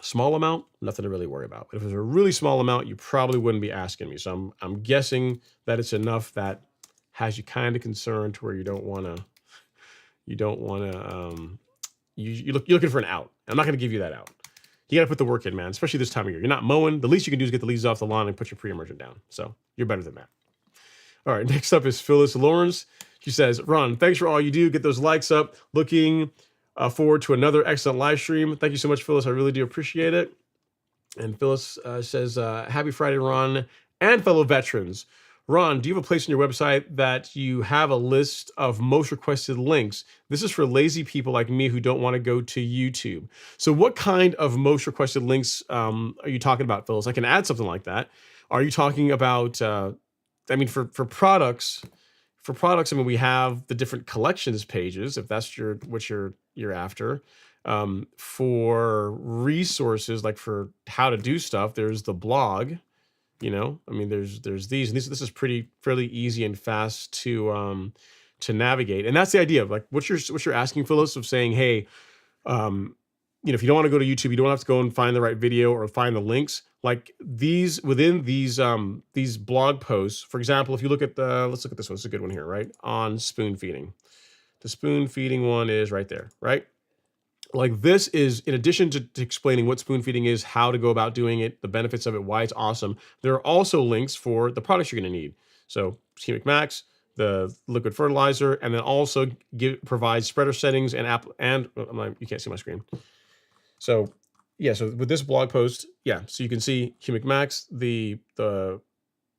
Small amount, nothing to really worry about. But if it was a really small amount, you probably wouldn't be asking me. So I'm guessing that it's enough that has you kind of concerned to where you're looking for an out. I'm not going to give you that out. You got to put the work in, man, especially this time of year. You're not mowing. The least you can do is get the leaves off the lawn and put your pre-emergent down. So you're better than that. All right, next up is Phyllis Lawrence. She says, Ron, thanks for all you do. Get those likes up. Looking forward to another excellent live stream. Thank you so much, Phyllis. I really do appreciate it. And Phyllis says, happy Friday, Ron, and fellow veterans. Ron, do you have a place on your website that you have a list of most requested links? This is for lazy people like me who don't want to go to YouTube. So what kind of most requested links are you talking about, Phyllis? I can add something like that. Are you talking about, I mean, for products, I mean, we have the different collections pages, if that's what you're after. For resources, like for how to do stuff, there's the blog. I mean, there's these, and this is fairly easy and fast to navigate. And that's the idea of like what you're asking, Phyllis, of saying, hey, if you don't want to go to YouTube, you don't have to go and find the right video or find the links. Like within these blog posts, for example, if you look at let's look at this one. It's a good one here, right? On spoon feeding. The spoon feeding one is right there, right? Like this is, in addition to explaining what spoon feeding is, how to go about doing it, the benefits of it, why it's awesome, there are also links for the products you're going to need. So Humic Max, the liquid fertilizer, and then also provide spreader settings and you can't see my screen. So yeah, so with this blog post, yeah, so you can see Humic Max, the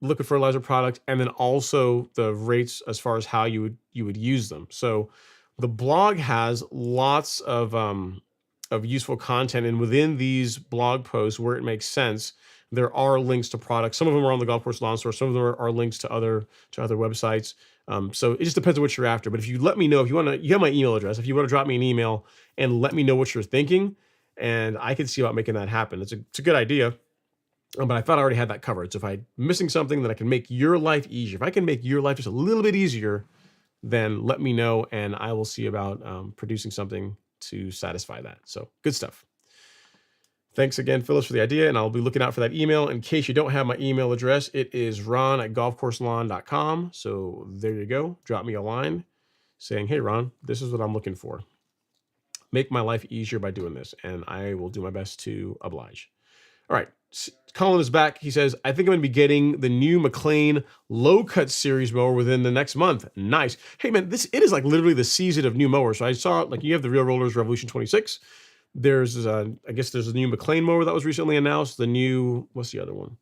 liquid fertilizer product, and then also the rates as far as how you would use them. So the blog has lots of useful content, and within these blog posts, where it makes sense, there are links to products. Some of them are on the Golf Course Lawn Store. Some of them are links to other websites. So it just depends on what you're after. But if you let me know, if you want to, you have my email address. If you want to drop me an email and let me know what you're thinking, and I can see about making that happen. It's a good idea. But I thought I already had that covered. So if I'm missing something that I can make your life easier, if I can make your life just a little bit easier, then let me know and I will see about producing something to satisfy that. So good stuff. Thanks again, Phyllis, for the idea. And I'll be looking out for that email. In case you don't have my email address, it is ron@golfcourselawn.com. So there you go. Drop me a line saying, hey, Ron, this is what I'm looking for. Make my life easier by doing this. And I will do my best to oblige. All right. Colin is back. He says, I think I'm going to be getting the new McLean low cut series mower within the next month. Nice. Hey man, it is like literally the season of new mowers. So I saw like you have the Real Rollers Revolution 26. There's I guess there's a new McLean mower that was recently announced. The new, what's the other one?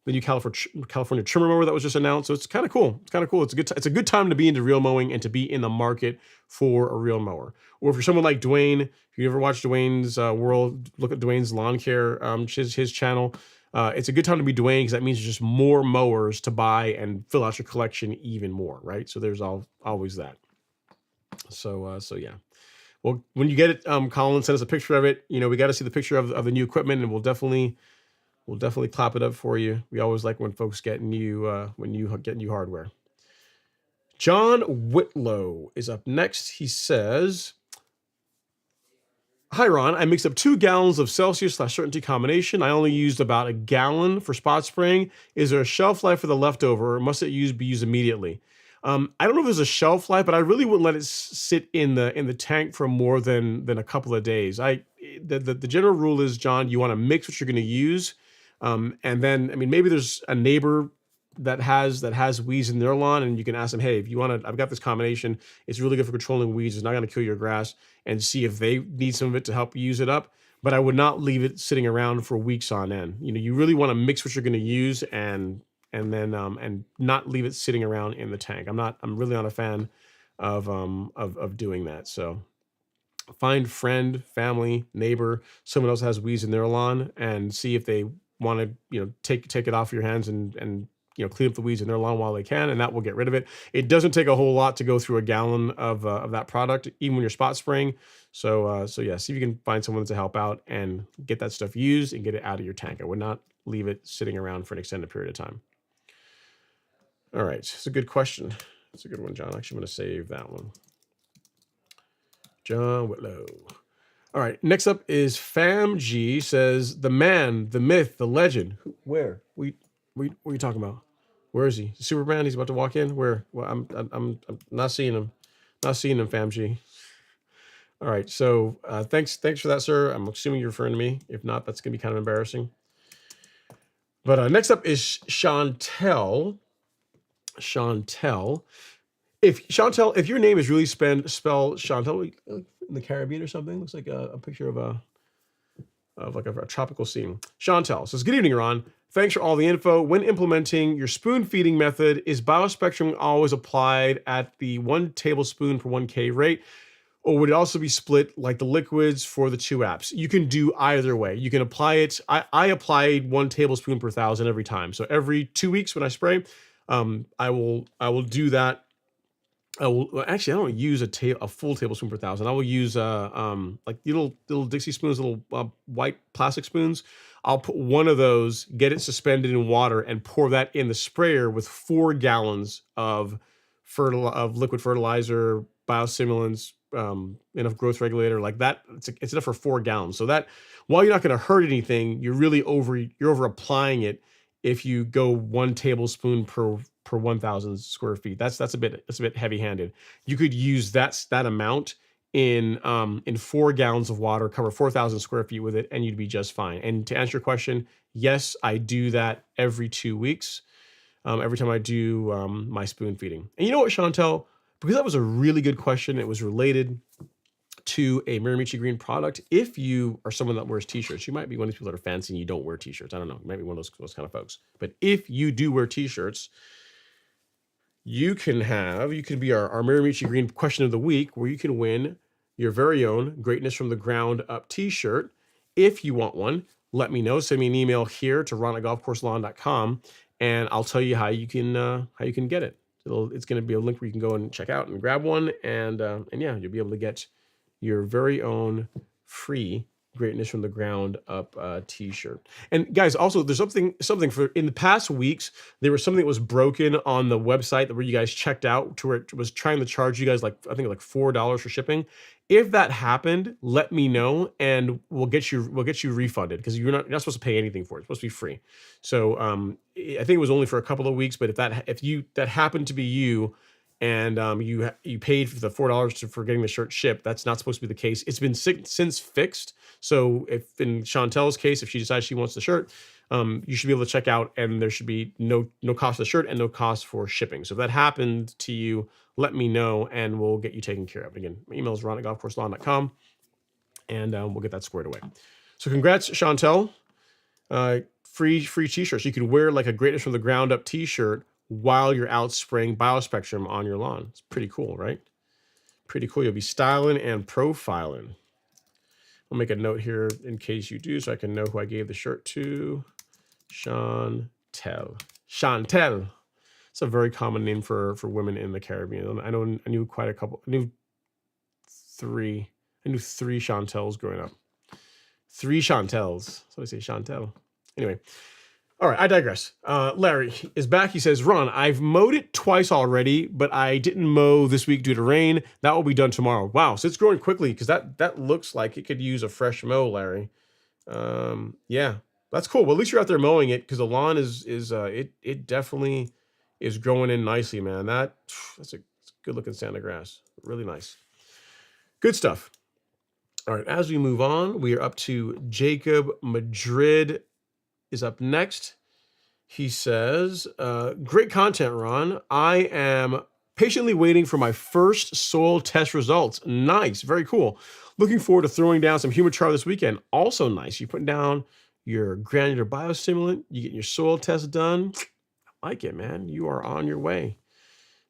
The new California trimmer mower that was just announced. So it's kind of cool. It's kind of cool. It's a good time to be into reel mowing and to be in the market for a reel mower. Or if you're someone like Dwayne, if you ever watch Dwayne's world, look at Dwayne's lawn care, his channel. It's a good time to be Dwayne because that means there's just more mowers to buy and fill out your collection even more, right? So there's always that. So yeah. Well, when you get it, Colin, send us a picture of it. We got to see the picture of the new equipment, and we'll definitely clap it up for you. We always like when folks get new hardware. John Whitlow is up next. He says, hi, Ron. I mixed up 2 gallons of Celsius/certainty combination. I only used about a gallon for spot spraying. Is there a shelf life for the leftover, or must it be used immediately? I don't know if there's a shelf life, but I really wouldn't let it sit in the tank for more than a couple of days. The general rule is, John, you want to mix what you're going to use. And then, maybe there's a neighbor that has weeds in their lawn, and you can ask them, hey, if you want to, I've got this combination. It's really good for controlling weeds. It's not going to kill your grass, and see if they need some of it to help use it up. But I would not leave it sitting around for weeks on end. You really want to mix what you're going to use and then not leave it sitting around in the tank. I'm really not a fan of doing that. So find friend, family, neighbor, someone else has weeds in their lawn, and see if they want to, take it off your hands and clean up the weeds in their lawn while they can, and that will get rid of it. It doesn't take a whole lot to go through a gallon of that product, even when you're spot spraying. So yeah, see if you can find someone to help out and get that stuff used and get it out of your tank. I would not leave it sitting around for an extended period of time. All right, it's a good question. It's a good one, John. Actually, I'm going to save that one. John Whitlow. All right, next up is Fam G. Says, the man, the myth, the legend. Where? What are you talking about? Where is he? Superman? He's about to walk in? Where? Well, I'm not seeing him. Not seeing him, Fam G. All right, so thanks for that, sir. I'm assuming you're referring to me. If not, that's going to be kind of embarrassing. But next up is Chantel. If your name is really spelled Chantel in the Caribbean or something, looks like a picture of a tropical scene. Chantel says, good evening, Ron. Thanks for all the info. When implementing your spoon feeding method, is biospectrum always applied at the 1 tablespoon per 1K rate? Or would it also be split like the liquids for the 2 apps? You can do either way. You can apply it. I apply 1 tablespoon per 1,000 every time. So every 2 weeks when I spray, I will do that. I don't use a full tablespoon per 1,000. I will use like little Dixie spoons, little white plastic spoons. I'll put 1 of those, get it suspended in water, and pour that in the sprayer with 4 gallons of liquid fertilizer, biostimulants, enough growth regulator like that. It's enough for 4 gallons. So that while you're not going to hurt anything, you're really over applying it. If you go 1 tablespoon per 1,000 square feet, that's a bit heavy-handed. You could use that amount in 4 gallons of water, cover 4,000 square feet with it, and you'd be just fine. And to answer your question, yes, I do that every 2 weeks. Every time I do my spoon feeding. And you know what, Chantel? Because that was a really good question. It was related to a Miramichi Green product. If you are someone that wears t-shirts, you might be one of these people that are fancy and you don't wear t-shirts. I don't know. You might be one of those kind of folks. But if you do wear t-shirts, you can be our Miramichi Green question of the week, where you can win your very own Greatness from the Ground Up t-shirt. If you want one, let me know. Send me an email here to ron@golfcourselawn.com, and I'll tell you how you can get it. It's going to be a link where you can go and check out and grab one, and yeah, you'll be able to get your very own free Greatness from the Ground Up t-shirt. And guys, also there's something for in the past weeks, there was something that was broken on the website where you guys checked out to where it was trying to charge you guys like, I think like $4 for shipping. If that happened, let me know and we'll get you refunded, because you're not supposed to pay anything for it. It's supposed to be free. So I think it was only for a couple of weeks, but if that happened to be you, and you paid for the $4 for getting the shirt shipped, that's not supposed to be the case. It's been since fixed. So if in Chantel's case, if she decides she wants the shirt, you should be able to check out, and there should be no cost for the shirt and no cost for shipping. So if that happened to you, let me know and we'll get you taken care of. Again, my email is ron@golfcourselawn.com, and we'll get that squared away. So congrats, Chantel. Free t-shirts. You can wear like a Greatness from the Ground Up t-shirt while you're out spraying Biospectrum on your lawn. It's pretty cool, right? Pretty cool. You'll be styling and profiling. I'll make a note here in case you do, so I can know who I gave the shirt to. Chantel. Chantel. It's a very common name for women in the Caribbean. I knew quite a couple. I knew three Chantels growing up. 3 Chantels. So I say Chantel. Anyway. All right, I digress. Larry is back. He says, Ron, I've mowed it twice already, but I didn't mow this week due to rain. That will be done tomorrow. Wow, so it's growing quickly, because that looks like it could use a fresh mow, Larry. Yeah, that's cool. Well, at least you're out there mowing it, because the lawn it definitely is growing in nicely, man. That's a good looking stand of grass. Really nice. Good stuff. All right, as we move on, we are up to Jacob Madrid is up next. He says, great content, Ron. I am patiently waiting for my first soil test results. Nice, very cool. Looking forward to throwing down some humichar this weekend. Also nice. You're putting down your granular biostimulant. You getting your soil test done. I like it, man. You are on your way.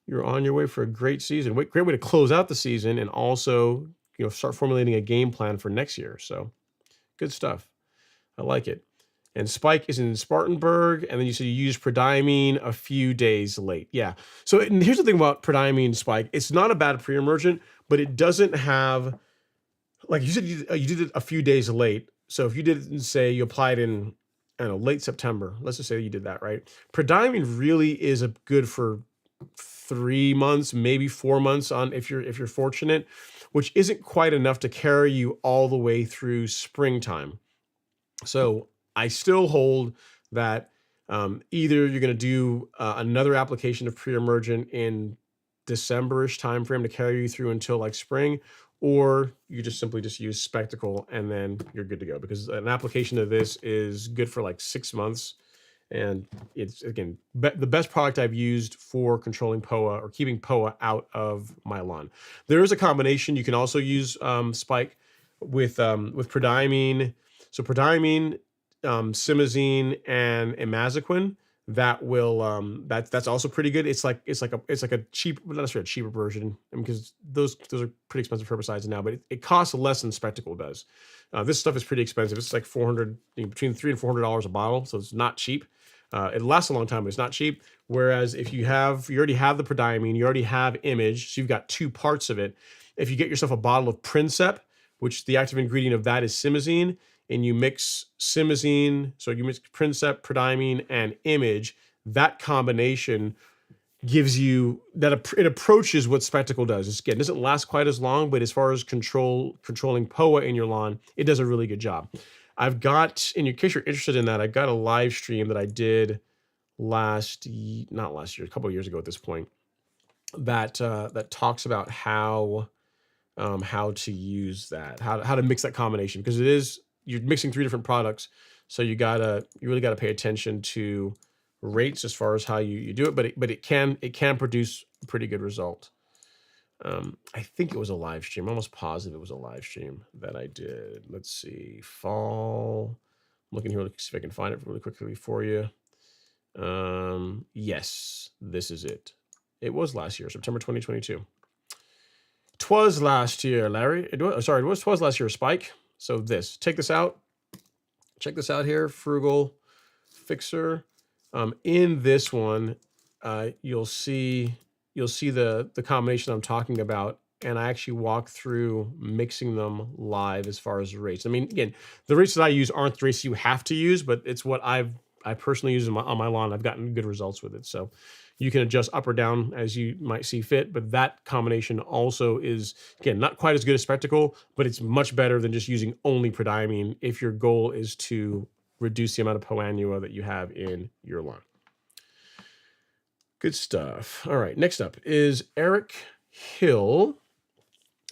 You're on your way for a great season. Great way to close out the season, and also, start formulating a game plan for next year. So good stuff. I like it. And Spike is in Spartanburg, and then you said you used prodiamine a few days late. Yeah. So here's the thing about prodiamine, Spike. It's not a bad pre-emergent, but it doesn't have, like you said, you did it a few days late. So if you didn't say you applied in, I don't know, late September, let's just say you did that, right? Prodiamine really is good for 3 months, maybe 4 months on if you're fortunate, which isn't quite enough to carry you all the way through springtime. So I still hold that either you're going to do another application of pre-emergent in December-ish timeframe to carry you through until like spring, or you just simply use Spectacle and then you're good to go, because an application of this is good for like 6 months. And it's, again, the best product I've used for controlling POA or keeping POA out of my lawn. There is a combination. You can also use Spike with prodiamine. So prodiamine, simazine, and imazaquin, that will that's also pretty good. It's like a cheap, not necessarily a cheaper version, because those are pretty expensive herbicides now, but it costs less than Spectacle does. This stuff is pretty expensive. It's like $400, between $300 and $400 a bottle, so it's not cheap. It lasts a long time, but it's not cheap. Whereas if you already have the prodiamine, you already have image, so you've got 2 parts of it. If you get yourself a bottle of Princep, which the active ingredient of that is simazine, and you mix simazine, so you mix Princep, prodiamine, and image, that combination gives you that it approaches what Spectacle does. It doesn't last quite as long, but as far as controlling POA in your lawn, it does a really good job. I've got, in case you're interested in that, I've got a live stream that I did not last year, a couple of years ago at this point, that talks about how to use that, how to mix that combination, because you're mixing 3 different products, so you really gotta pay attention to rates as far as how you do it, but it can produce a pretty good result. I think it was a live stream. I'm almost positive it was a live stream that I did. Let's see, fall. I'm looking here to see if I can find it really quickly for you. Yes, this is it. It was last year, September 2022. 'Twas last year, Larry. It was last year, Spike. So take this out, check this out here, Frugal Fixer. In this one, you'll see the combination I'm talking about, and I actually walk through mixing them live as far as the rates. I mean, again, the rates that I use aren't the rates you have to use, but it's what I personally use on my lawn. I've gotten good results with it. So you can adjust up or down as you might see fit, but that combination also is, again, not quite as good a spectacle, but it's much better than just using only prodiamine if your goal is to reduce the amount of annua that you have in your lawn. Good stuff. All right, next up is Eric Hill.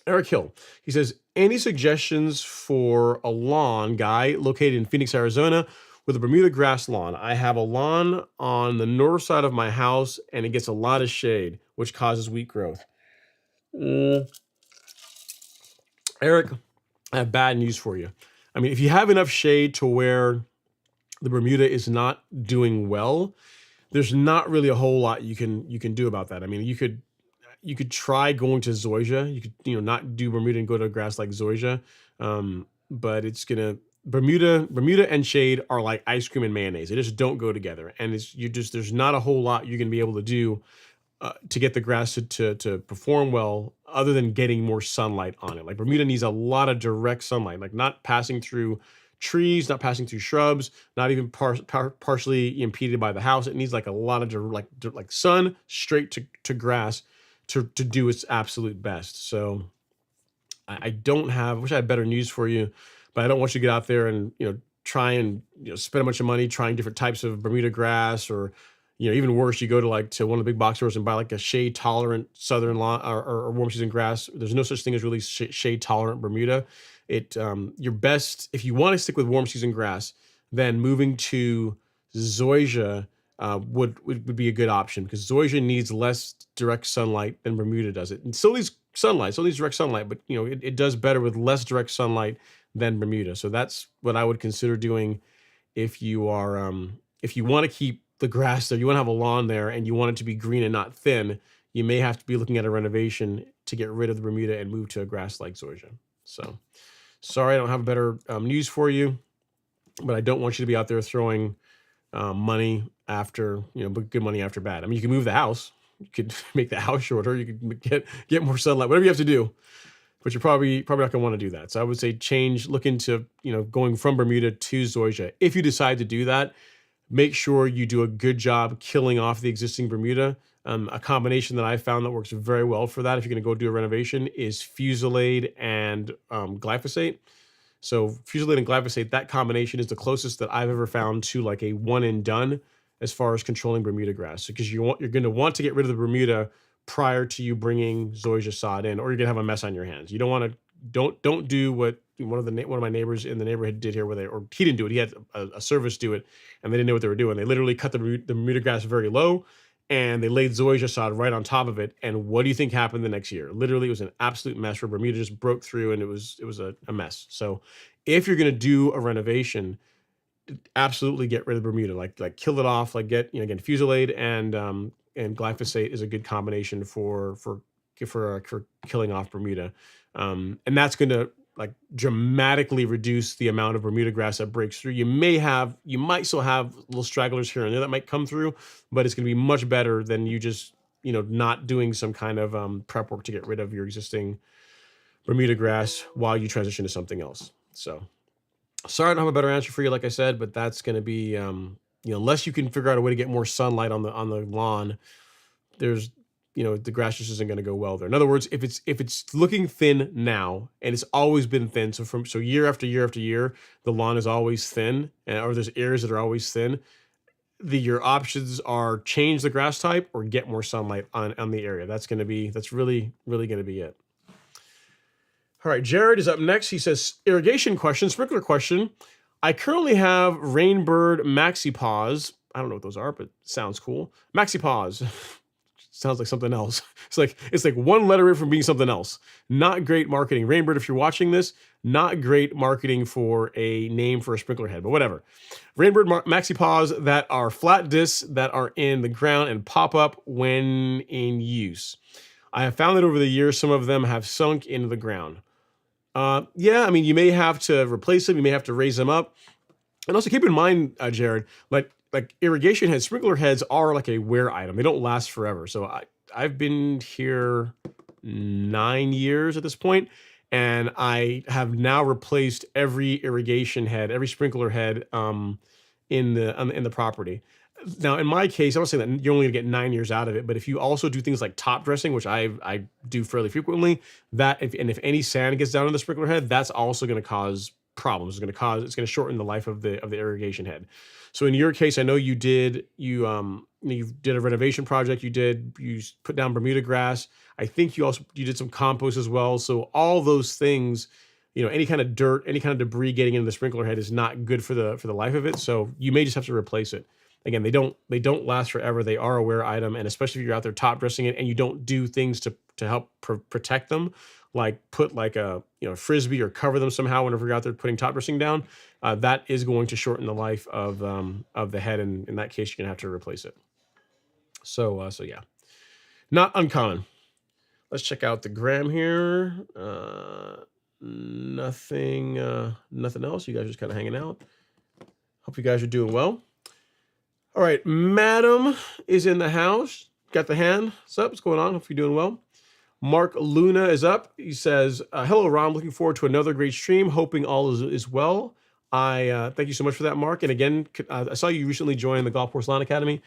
Eric Hill. He says, any suggestions for a lawn guy located in Phoenix, Arizona with a Bermuda grass lawn? I have a lawn on the north side of my house and it gets a lot of shade, which causes weed growth. Eric, I have bad news for you. I mean, if you have enough shade to where the Bermuda is not doing well, there's not really a whole lot you can do about that. I mean, you could try going to zoysia. You could not do Bermuda and go to a grass like zoysia, but it's gonna Bermuda and shade are like ice cream and mayonnaise. They just don't go together, and there's not a whole lot you're gonna be able to do to get the grass to perform well, other than getting more sunlight on it. Like Bermuda needs a lot of direct sunlight, like not passing through trees, not passing through shrubs, not even partially impeded by the house. It needs like a lot of like sun straight to grass to do its absolute best. So I wish I had better news for you, but I don't want you to get out there and try and spend a bunch of money trying different types of Bermuda grass, or even worse, you go to one of the big box stores and buy like a shade tolerant southern lawn or warm season grass. There's no such thing as really shade tolerant Bermuda. Your best, if you want to stick with warm season grass, then moving to zoysia would be a good option, because zoysia needs less direct sunlight than Bermuda does. It still needs sunlight, still needs direct sunlight, but it does better with less direct sunlight than Bermuda. So that's what I would consider doing if you are if you want to keep the grass there, you want to have a lawn there, and you want it to be green and not thin. You may have to be looking at a renovation to get rid of the Bermuda and move to a grass like zoysia. So sorry, I don't have better news for you, but I don't want you to be out there throwing money after, good money after bad. I mean, you can move the house, you could make the house shorter, you could get more sunlight, whatever you have to do, but you're probably not going to want to do that. So I would say look into, going from Bermuda to zoysia. If you decide to do that, make sure you do a good job killing off the existing Bermuda. A combination that I found that works very well for that, if you're going to go do a renovation, is Fusilade and glyphosate. So Fusilade and glyphosate, that combination is the closest that I've ever found to like a one and done as far as controlling Bermuda grass, because you're going to want to get rid of the Bermuda prior to you bringing zoysia sod in, or you're going to have a mess on your hands. You don't want to don't do what one of my neighbors in the neighborhood did here, or he didn't do it. He had a service do it, and they didn't know what they were doing. They literally cut the Bermuda grass very low, and they laid zoysia sod right on top of it. And what do you think happened the next year? Literally, it was an absolute mess where Bermuda just broke through, and it was a mess. So if you're going to do a renovation, absolutely get rid of Bermuda, like kill it off, like get, again, Fusilade and glyphosate is a good combination for killing off Bermuda. And that's going to like dramatically reduce the amount of Bermuda grass that breaks through. You might still have little stragglers here and there that might come through, but it's going to be much better than you just, not doing some kind of prep work to get rid of your existing Bermuda grass while you transition to something else. So sorry I don't have a better answer for you, like I said, but that's going to be, unless you can figure out a way to get more sunlight on the lawn, there's, the grass just isn't going to go well there. In other words, if it's looking thin now, and it's always been thin, so year after year after year, the lawn is always thin, or there's areas that are always thin, your options are change the grass type or get more sunlight on the area. That's really, really going to be it. All right, Jared is up next. He says, irrigation question, sprinkler question. I currently have Rainbird Maxi Paws. I don't know what those are, but sounds cool. Maxi Paws. Sounds like something else. It's like one letter in from being something else. Not great marketing. Rainbird, if you're watching this, not great marketing for a name for a sprinkler head, but whatever. Rainbird Maxi Paws that are flat discs that are in the ground and pop up when in use. I have found that over the years, some of them have sunk into the ground. Yeah, I mean, you may have to replace them. You may have to raise them up. And also keep in mind, Jared, like irrigation heads, sprinkler heads are like a wear item. They don't last forever. So I've been here 9 years at this point, and I have now replaced every irrigation head, every sprinkler head in the property. Now, in my case, I don't say that you're only gonna get 9 years out of it, but if you also do things like top dressing, which I do fairly frequently, if any sand gets down in the sprinkler head, that's also going to cause problems. It's going to shorten the life of the irrigation head. So in your case, I know you did a renovation project. You put down Bermuda grass. I think you did some compost as well. So all those things, any kind of dirt, any kind of debris getting into the sprinkler head is not good for the life of it. So you may just have to replace it. Again, they don't last forever. They are a wear item, and especially if you're out there top dressing it and you don't do things to help protect them, like put like a frisbee or cover them somehow whenever you're out there putting top dressing down, that is going to shorten the life of the head, and in that case, you're gonna have to replace it. So yeah, not uncommon. Let's check out the gram here. Nothing else. You guys are just kind of hanging out. Hope you guys are doing well. All right, Madam is in the house. Got the hand. What's up? What's going on? Hope you're doing well. Mark Luna is up. He says, hello, Ron. Looking forward to another great stream. Hoping all is well. I thank you so much for that, Mark. And again, I saw you recently joined the Golf Course Lawn Academy.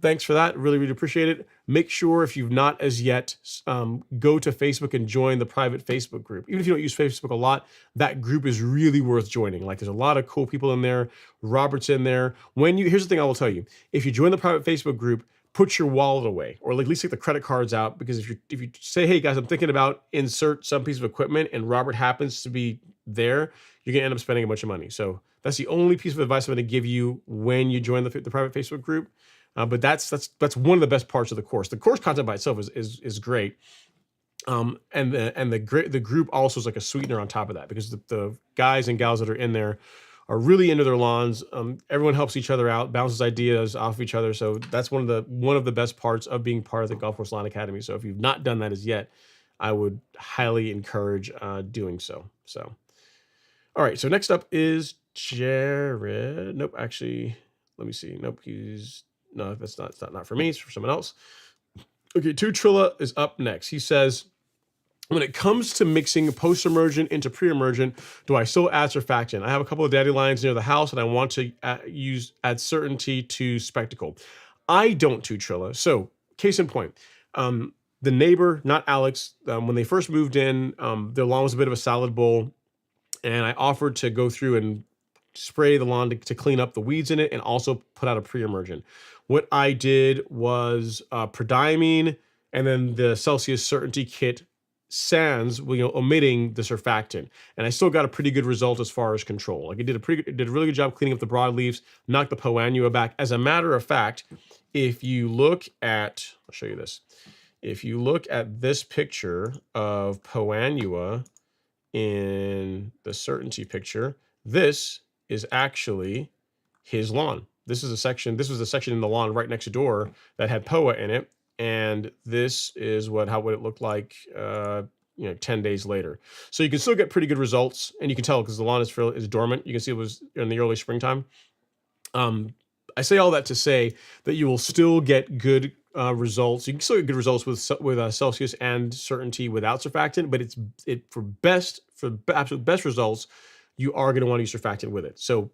Thanks for that. Really, really appreciate it. Make sure if you've not as yet, go to Facebook and join the private Facebook group. Even if you don't use Facebook a lot, that group is really worth joining. Like, there's a lot of cool people in there. Robert's in there. Here's the thing I will tell you. If you join the private Facebook group, put your wallet away, or at least take the credit cards out, because if you say, hey guys, I'm thinking about insert some piece of equipment, and Robert happens to be there, you're gonna end up spending a bunch of money. So that's the only piece of advice I'm gonna give you when you join the private Facebook group. But that's one of the best parts of the course. The course content by itself is great. And the group also is like a sweetener on top of that, because the guys and gals that are in there are really into their lawns. Everyone helps each other out, bounces ideas off of each other. So that's one of the best parts of being part of the Golf Course Lawn Academy. So if you've not done that as yet, I would highly encourage doing so. So, all right. So next up is Jared. Nope, actually, let me see. Nope, that's not for me. It's for someone else. Okay, Two Trilla is up next. He says, when it comes to mixing post-emergent into pre-emergent, do I still add surfactant? I have a couple of dandelions near the house, and I want to add certainty to spectacle. I don't, Two Trilla. So, case in point, the neighbor, not Alex, when they first moved in, their lawn was a bit of a salad bowl, and I offered to go through and spray the lawn to clean up the weeds in it, and also put out a pre-emergent. What I did was prodiamine, and then the Celsius Certainty Kit sans, omitting the surfactant, and I still got a pretty good result as far as control. Like, it did a really good job cleaning up the broadleaves, knocked the annua back. As a matter of fact, if you look at, I'll show you this. If you look at this picture of annua in the Certainty picture, this is actually his lawn. This was a section in the lawn right next door that had POA in it. And this is what it looked like 10 days later. So you can still get pretty good results, and you can tell because the lawn is dormant. You can see it was in the early springtime. I say all that to say that you will still get good results. You can still get good results with Celsius and Certainty without surfactant, but for absolute best results, you are going to want to use surfactant with it. So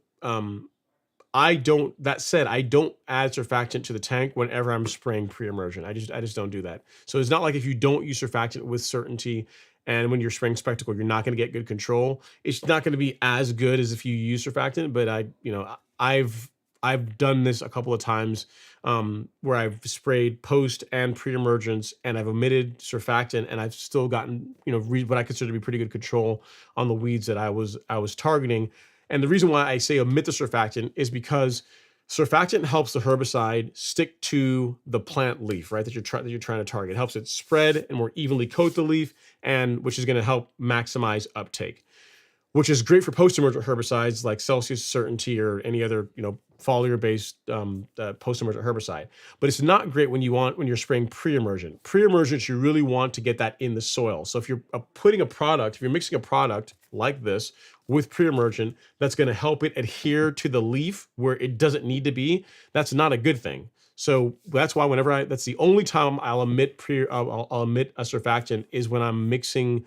that said, I don't add surfactant to the tank whenever I'm spraying pre-emergent. I just don't do that. So it's not like if you don't use surfactant with Certainty and when you're spraying spectacle, you're not going to get good control. It's not going to be as good as if you use surfactant, but I've done this a couple of times where I've sprayed post and pre-emergence, and I've omitted surfactant, and I've still gotten what I consider to be pretty good control on the weeds that I was targeting. And the reason why I say omit the surfactant is because surfactant helps the herbicide stick to the plant leaf, right? That you're trying to target. It helps it spread and more evenly coat the leaf, and which is going to help maximize uptake. which is great for post-emergent herbicides like Celsius Certainty or any other, foliar-based post-emergent herbicide. But it's not great when you're spraying pre-emergent. Pre-emergent, you really want to get that in the soil. So if you're if you're mixing a product like this with pre-emergent, that's going to help it adhere to the leaf where it doesn't need to be. That's not a good thing. So that's why that's the only time I'll omit I'll omit a surfactant is when I'm mixing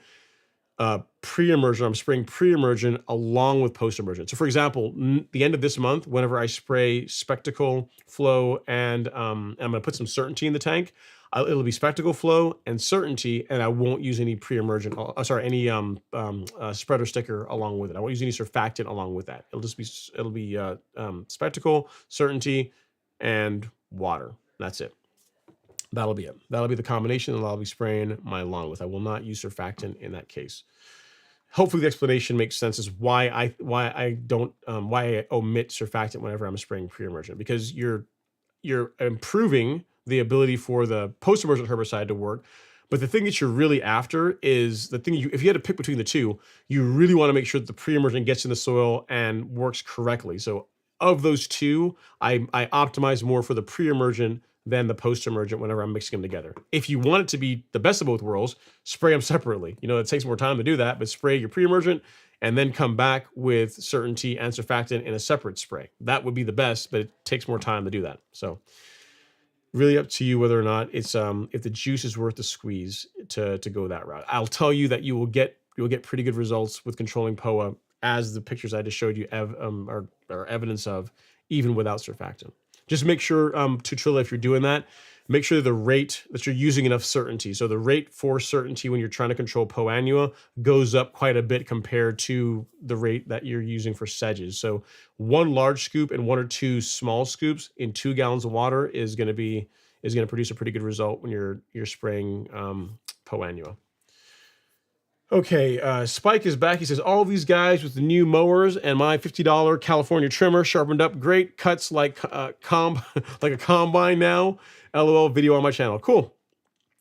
pre-emergent. I'm spraying pre-emergent along with post-emergent. So for example, the end of this month, whenever I spray Spectacle Flow and I'm going to put some Certainty in the tank, it'll be Spectacle Flow and Certainty, and I won't use any pre-emergent, any spreader sticker along with it. I won't use any surfactant along with that. It'll be Spectacle, Certainty, and water. That's it. That'll be it. That'll be the combination that I'll be spraying my lawn with. I will not use surfactant in that case. Hopefully the explanation makes sense as why I omit surfactant whenever I'm spraying pre-emergent, because you're improving the ability for the post-emergent herbicide to work. But the thing that you're really after is if you had to pick between the two, you really want to make sure that the pre-emergent gets in the soil and works correctly. So of those two, I optimize more for the pre-emergent than the post-emergent whenever I'm mixing them together. If you want it to be the best of both worlds, spray them separately. It takes more time to do that, but spray your pre-emergent and then come back with Certainty and surfactant in a separate spray. That would be the best, but it takes more time to do that. So really up to you whether or not it's if the juice is worth the squeeze to go that route. I'll tell you that you'll get pretty good results with controlling POA, as the pictures I just showed you are evidence of, even without surfactant. Just make sure, Tutrilla, if you're doing that, make sure the rate that you're using enough Certainty. So the rate for Certainty when you're trying to control annua goes up quite a bit compared to the rate that you're using for sedges. So one large scoop and 1 or 2 small scoops in 2 gallons of water is going to produce a pretty good result when you're spraying annua. Okay, Spike is back. He says, all these guys with the new mowers and my $50 California trimmer sharpened up. Great cuts like like a combine now. LOL, video on my channel. Cool.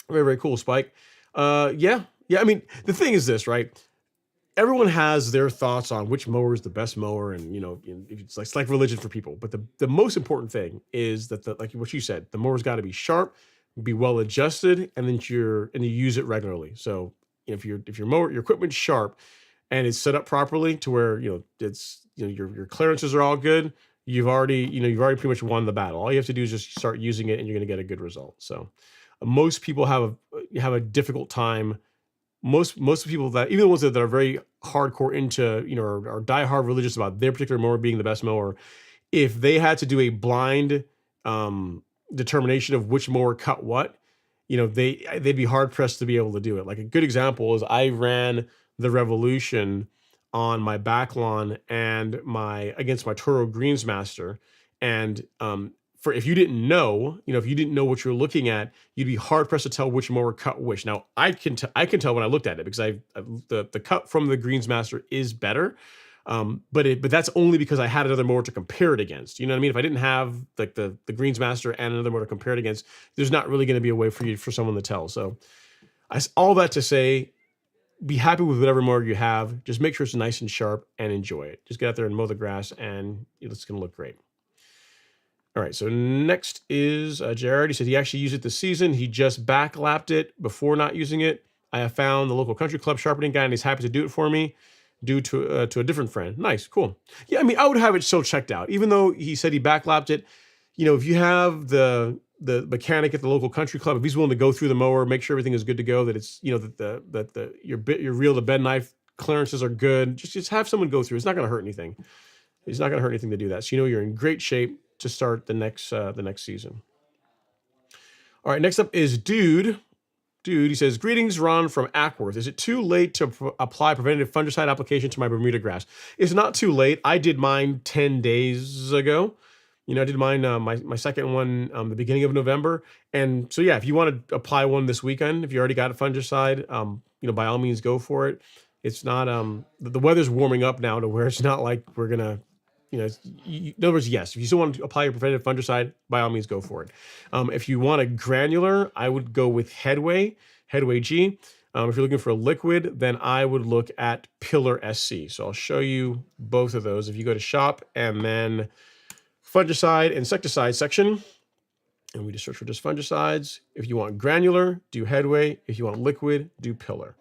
Very, very cool, Spike. Yeah. I mean, the thing is this, right? Everyone has their thoughts on which mower is the best mower, and it's like religion for people. But the most important thing is that like what you said, the mower's got to be sharp, be well adjusted, and then you use it regularly. So if your equipment's sharp and it's set up properly to where your clearances are all good, you've already pretty much won the battle. All you have to do is just start using it, and you're going to get a good result. So most people have a difficult time. Most people, that even the ones that are very hardcore into are diehard religious about their particular mower being the best mower, if they had to do a blind determination of which mower cut what, they'd be hard pressed to be able to do it. Like a good example is I ran the Revolution on my back lawn and against my Toro Greensmaster. And if you didn't know, if you didn't know what you're looking at, you'd be hard pressed to tell which mower cut which. Now I can tell when I looked at it, because the cut from the Greensmaster is better. But that's only because I had another mower to compare it against. You know what I mean? If I didn't have like the Greensmaster and another mower to compare it against, there's not really going to be a way for someone to tell. So all that to say, be happy with whatever mower you have. Just make sure it's nice and sharp and enjoy it. Just get out there and mow the grass, and it's going to look great. All right, so next is Jared. He said he actually used it this season. He just backlapped it before not using it. I have found the local country club sharpening guy, and he's happy to do it for me due to a different friend. Nice, cool. Yeah, I mean, I would have it still checked out. Even though he said he backlapped it, if you have the mechanic at the local country club, if he's willing to go through the mower, make sure everything is good to go, that it's, that your reel to bed knife clearances are good, just have someone go through. It's not going to hurt anything. It's not going to hurt anything to do that. So you're in great shape to start the next season. All right, next up is Dude. He says, greetings, Ron from Ackworth. Is it too late to apply preventative fungicide application to my Bermuda grass? It's not too late. I did mine 10 days ago. I did mine, my second one, the beginning of November. And so, yeah, if you want to apply one this weekend, if you already got a fungicide, by all means, go for it. It's not, the weather's warming up now to where it's not like we're going to, in other words, yes, if you still want to apply your preventative fungicide, by all means, go for it. If you want a granular, I would go with Headway G. If you're looking for a liquid, then I would look at Pillar SC. So I'll show you both of those. If you go to shop and then fungicide, insecticide section, and we just search for just fungicides. If you want granular, do Headway. If you want liquid, do Pillar.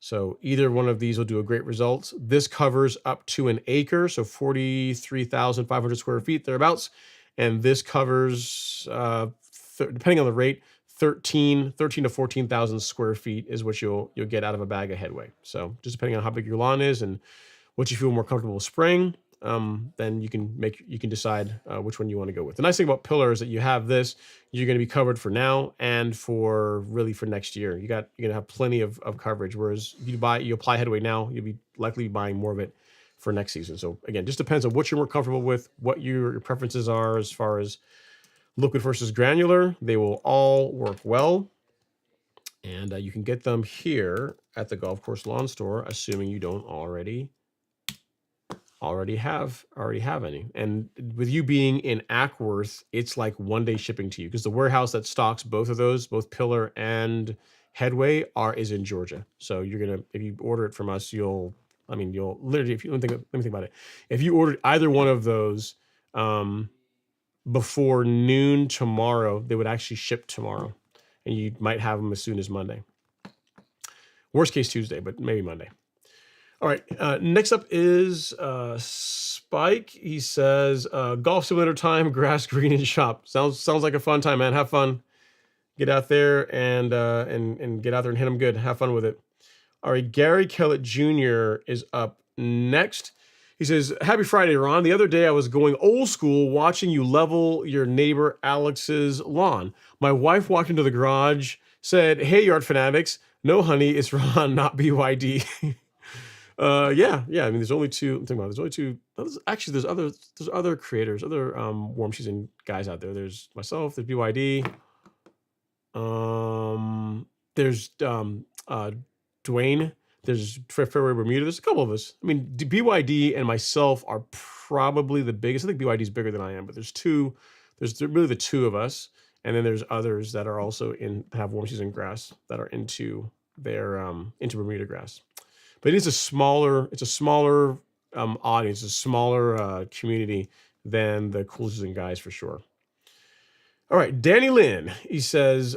So either one of these will do a great result. This covers up to an acre, so 43,500 square feet, thereabouts. And this covers, depending on the rate, 13 to 14,000 square feet is what you'll get out of a bag of Headway. So just depending on how big your lawn is and what you feel more comfortable spraying, then you can decide which one you want to go with. The nice thing about Pillar is that you have this, you're going to be covered for now and for next year. You're going to have plenty of coverage. Whereas if you apply Headway now, you'll be likely buying more of it for next season. So again, just depends on what you're more comfortable with, what your preferences are as far as liquid versus granular. They will all work well. And you can get them here at the Golf Course Lawn Store, assuming you don't already have any. And with you being in Ackworth, it's like 1 day shipping to you, because the warehouse that stocks both of those, both Pillar and Headway, is in Georgia. So if you order it from us, you'll literally, if you let me think about it. If you ordered either one of those before noon tomorrow, they would actually ship tomorrow, and you might have them as soon as Monday. Worst case Tuesday, but maybe Monday. All right, next up is Spike. He says, golf simulator time, grass, green, and shop. Sounds like a fun time, man. Have fun. Get out there and get out there and hit them good. Have fun with it. All right, Gary Kellett Jr. is up next. He says, happy Friday, Ron. The other day I was going old school watching you level your neighbor Alex's lawn. My wife walked into the garage, said, hey, yard fanatics. No, honey, it's Ron, not BYD. Yeah. I mean, there's only two. I'm thinking about it. There's only two. Actually, there's other creators, other warm season guys out there. There's myself. There's BYD. There's Dwayne. There's Fairway Bermuda. There's a couple of us. I mean, BYD and myself are probably the biggest. I think BYD is bigger than I am, but there's two. There's really the two of us, and then there's others that are also have warm season grass that are into Bermuda grass. But it's a smaller audience, a smaller community than the cool season guys for sure. All right, Danny Lynn, he says,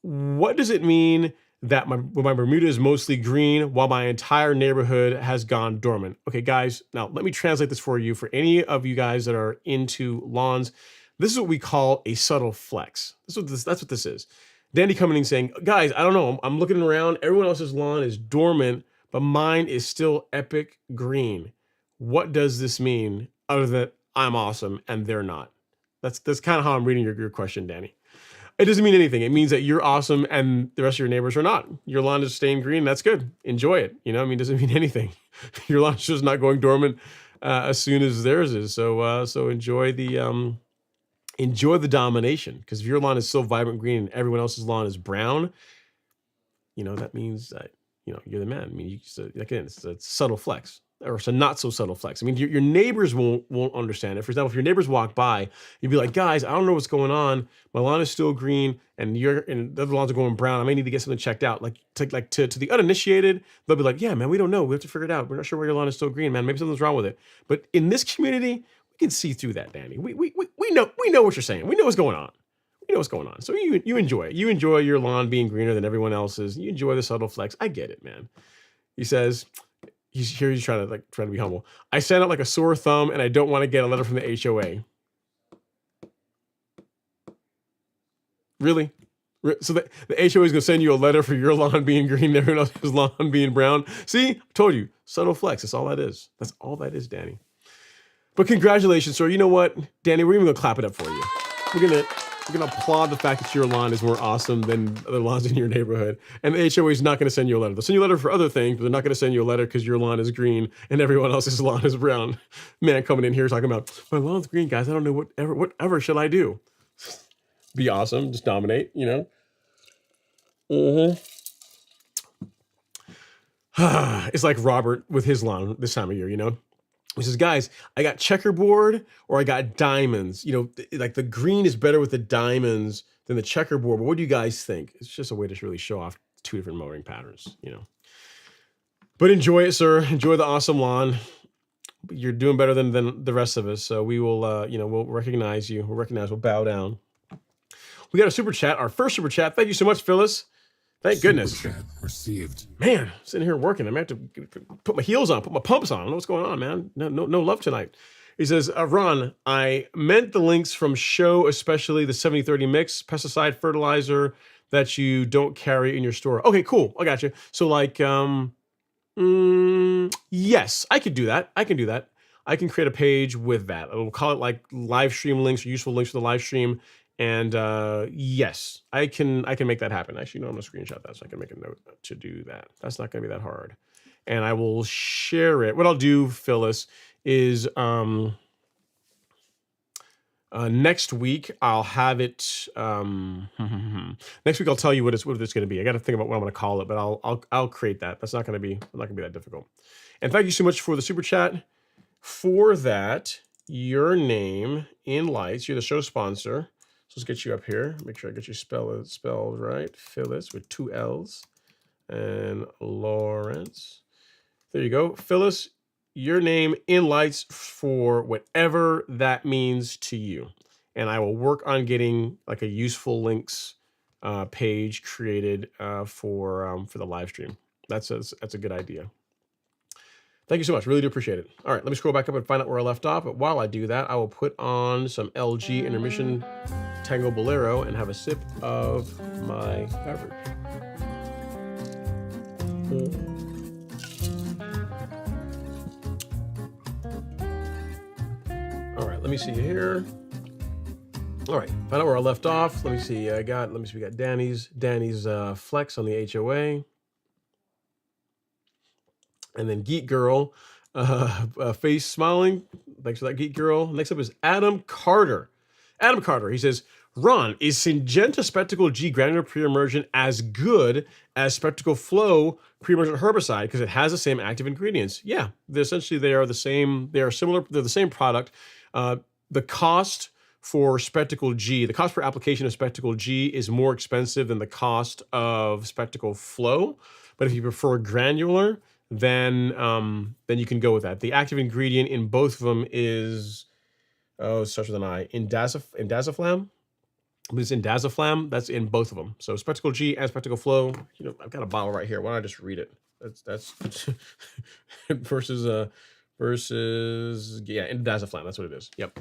what does it mean that my Bermuda is mostly green while my entire neighborhood has gone dormant? Okay, guys, now let me translate this for you. For any of you guys that are into lawns, this is what we call a subtle flex. That's what this is. Danny coming in saying, guys, I don't know, I'm looking around, everyone else's lawn is dormant, but mine is still epic green. What does this mean other than I'm awesome and they're not? That's kind of how I'm reading your question, Danny. It doesn't mean anything. It means that you're awesome and the rest of your neighbors are not. Your lawn is staying green. That's good. Enjoy it. It doesn't mean anything. Your lawn's just not going dormant as soon as theirs is. So enjoy the domination. Because if your lawn is so vibrant green and everyone else's lawn is brown, that means that you're the man. I mean, again, it's a subtle flex, or it's a not so subtle flex. I mean, your neighbors won't understand it. For example, if your neighbors walk by, you'd be like, guys, I don't know what's going on. My lawn is still green, and the other lawns are going brown. I may need to get something checked out. To the uninitiated, they'll be like, yeah, man, we don't know. We have to figure it out. We're not sure why your lawn is still green, man. Maybe something's wrong with it. But in this community, we can see through that, Danny. We know what you're saying. We know what's going on. You know what's going on. So you enjoy it. You enjoy your lawn being greener than everyone else's. You enjoy the subtle flex. I get it, man. He says, he's trying to be humble. I sent out like a sore thumb and I don't want to get a letter from the HOA. Really? So the HOA is going to send you a letter for your lawn being green and everyone else's lawn being brown? See? I told you. Subtle flex. That's all that is. That's all that is, Danny. But congratulations, sir. You know what, Danny? We're even going to clap it up for you. We're going to applaud the fact that your lawn is more awesome than other lawns in your neighborhood. And the HOA is not going to send you a letter. They'll send you a letter for other things, but they're not going to send you a letter because your lawn is green and everyone else's lawn is brown. Man coming in here talking about, my lawn's green, guys. I don't know whatever shall I do? Be awesome. Just dominate, It's like Robert with his lawn this time of year, He says, guys, I got checkerboard or I got diamonds. Like the green is better with the diamonds than the checkerboard. But what do you guys think? It's just a way to really show off 2 different mowing patterns, you know. But enjoy it, sir. Enjoy the awesome lawn. You're doing better than the rest of us. So we will, you know, we'll recognize you. We'll bow down. We got a super chat, our first super chat. Thank you so much, Phyllis. Thank goodness. Super chat received. Man, sitting here working. I'm going to have to put my heels on, put my pumps on. I don't know what's going on, man. No love tonight. He says, Ron, I meant the links from show, especially the 70-30 mix, pesticide, fertilizer that you don't carry in your store. Okay, cool. I got you. So like, yes, I could do that. I can do that. I can create a page with that. We'll call it like live stream links or useful links for the live stream. And yes, I can make that happen. Actually, no, I'm gonna screenshot that so I can make a note to do that. That's not gonna be that hard. And I will share it. What I'll do, Phyllis, is next week I'll have it. Next week I'll tell you what it's going to be. I got to think about what I'm going to call it, but I'll create that. That's not going to be that difficult. And thank you so much for the super chat. For that, your name in lights. You're the show sponsor. So let's get you up here. Make sure I get you spelled right. Phyllis with 2 L's and Lawrence. There you go, Phyllis. Your name in lights for whatever that means to you. And I will work on getting like a useful links page created for the live stream. That's a good idea. Thank you so much. Really do appreciate it. All right, let me scroll back up and find out where I left off. But while I do that, I will put on some LG Intermission Tango Bolero and have a sip of my beverage. All right, let me see here. All right, find out where I left off. Let me see. We got Danny's flex on the HOA. And then Geek Girl, face smiling. Thanks for that, Geek Girl. Next up is Adam Carter. Adam Carter, he says, Ron, is Syngenta Spectacle G granular pre-emergent as good as Spectacle Flow pre-emergent herbicide because it has the same active ingredients? Yeah, they are the same. They are similar. They're the same product. The cost for Spectacle G, the cost per application of Spectacle G is more expensive than the cost of Spectacle Flow. But if you prefer granular, then you can go with that. The active ingredient in both of them is, it starts with an I, indaziflam. It's indaziflam. That's in both of them. So Spectacle G and Spectacle Flow. You know, I've got a bottle right here. Why don't I just read it? That's versus indaziflam. That's what it is. Yep.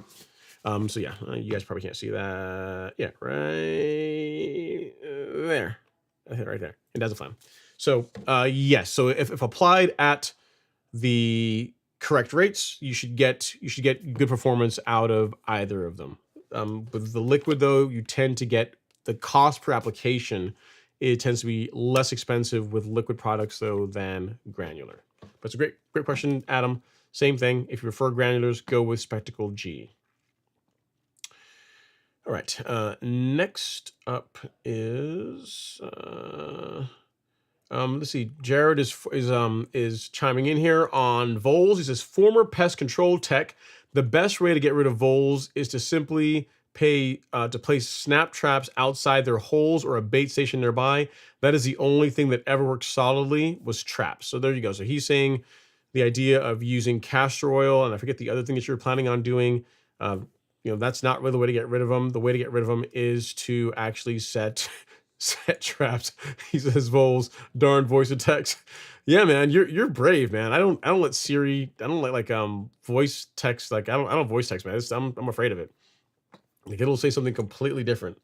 So yeah, you guys probably can't see that. Yeah, right there. Right there. Indaziflam. So yes, so if applied at the correct rates, you should get good performance out of either of them. With the liquid though, you tend to get the cost per application. It tends to be less expensive with liquid products though than granular. But it's a great question, Adam. Same thing. If you prefer granulars, go with Spectacle G. All right. Next up is. Let's see. Jared is chiming in here on voles. He says, former pest control tech. The best way to get rid of voles is to simply place snap traps outside their holes or a bait station nearby. That is the only thing that ever worked solidly was traps. So there you go. So he's saying the idea of using castor oil, and I forget the other thing that you're planning on doing. That's not really the way to get rid of them. The way to get rid of them is to actually set traps. He says, voles, darn voice of text. Yeah, man, you're brave, man. I don't let Siri, I don't like voice text. Like I don't voice text, man. I'm afraid of it. Like it'll say something completely different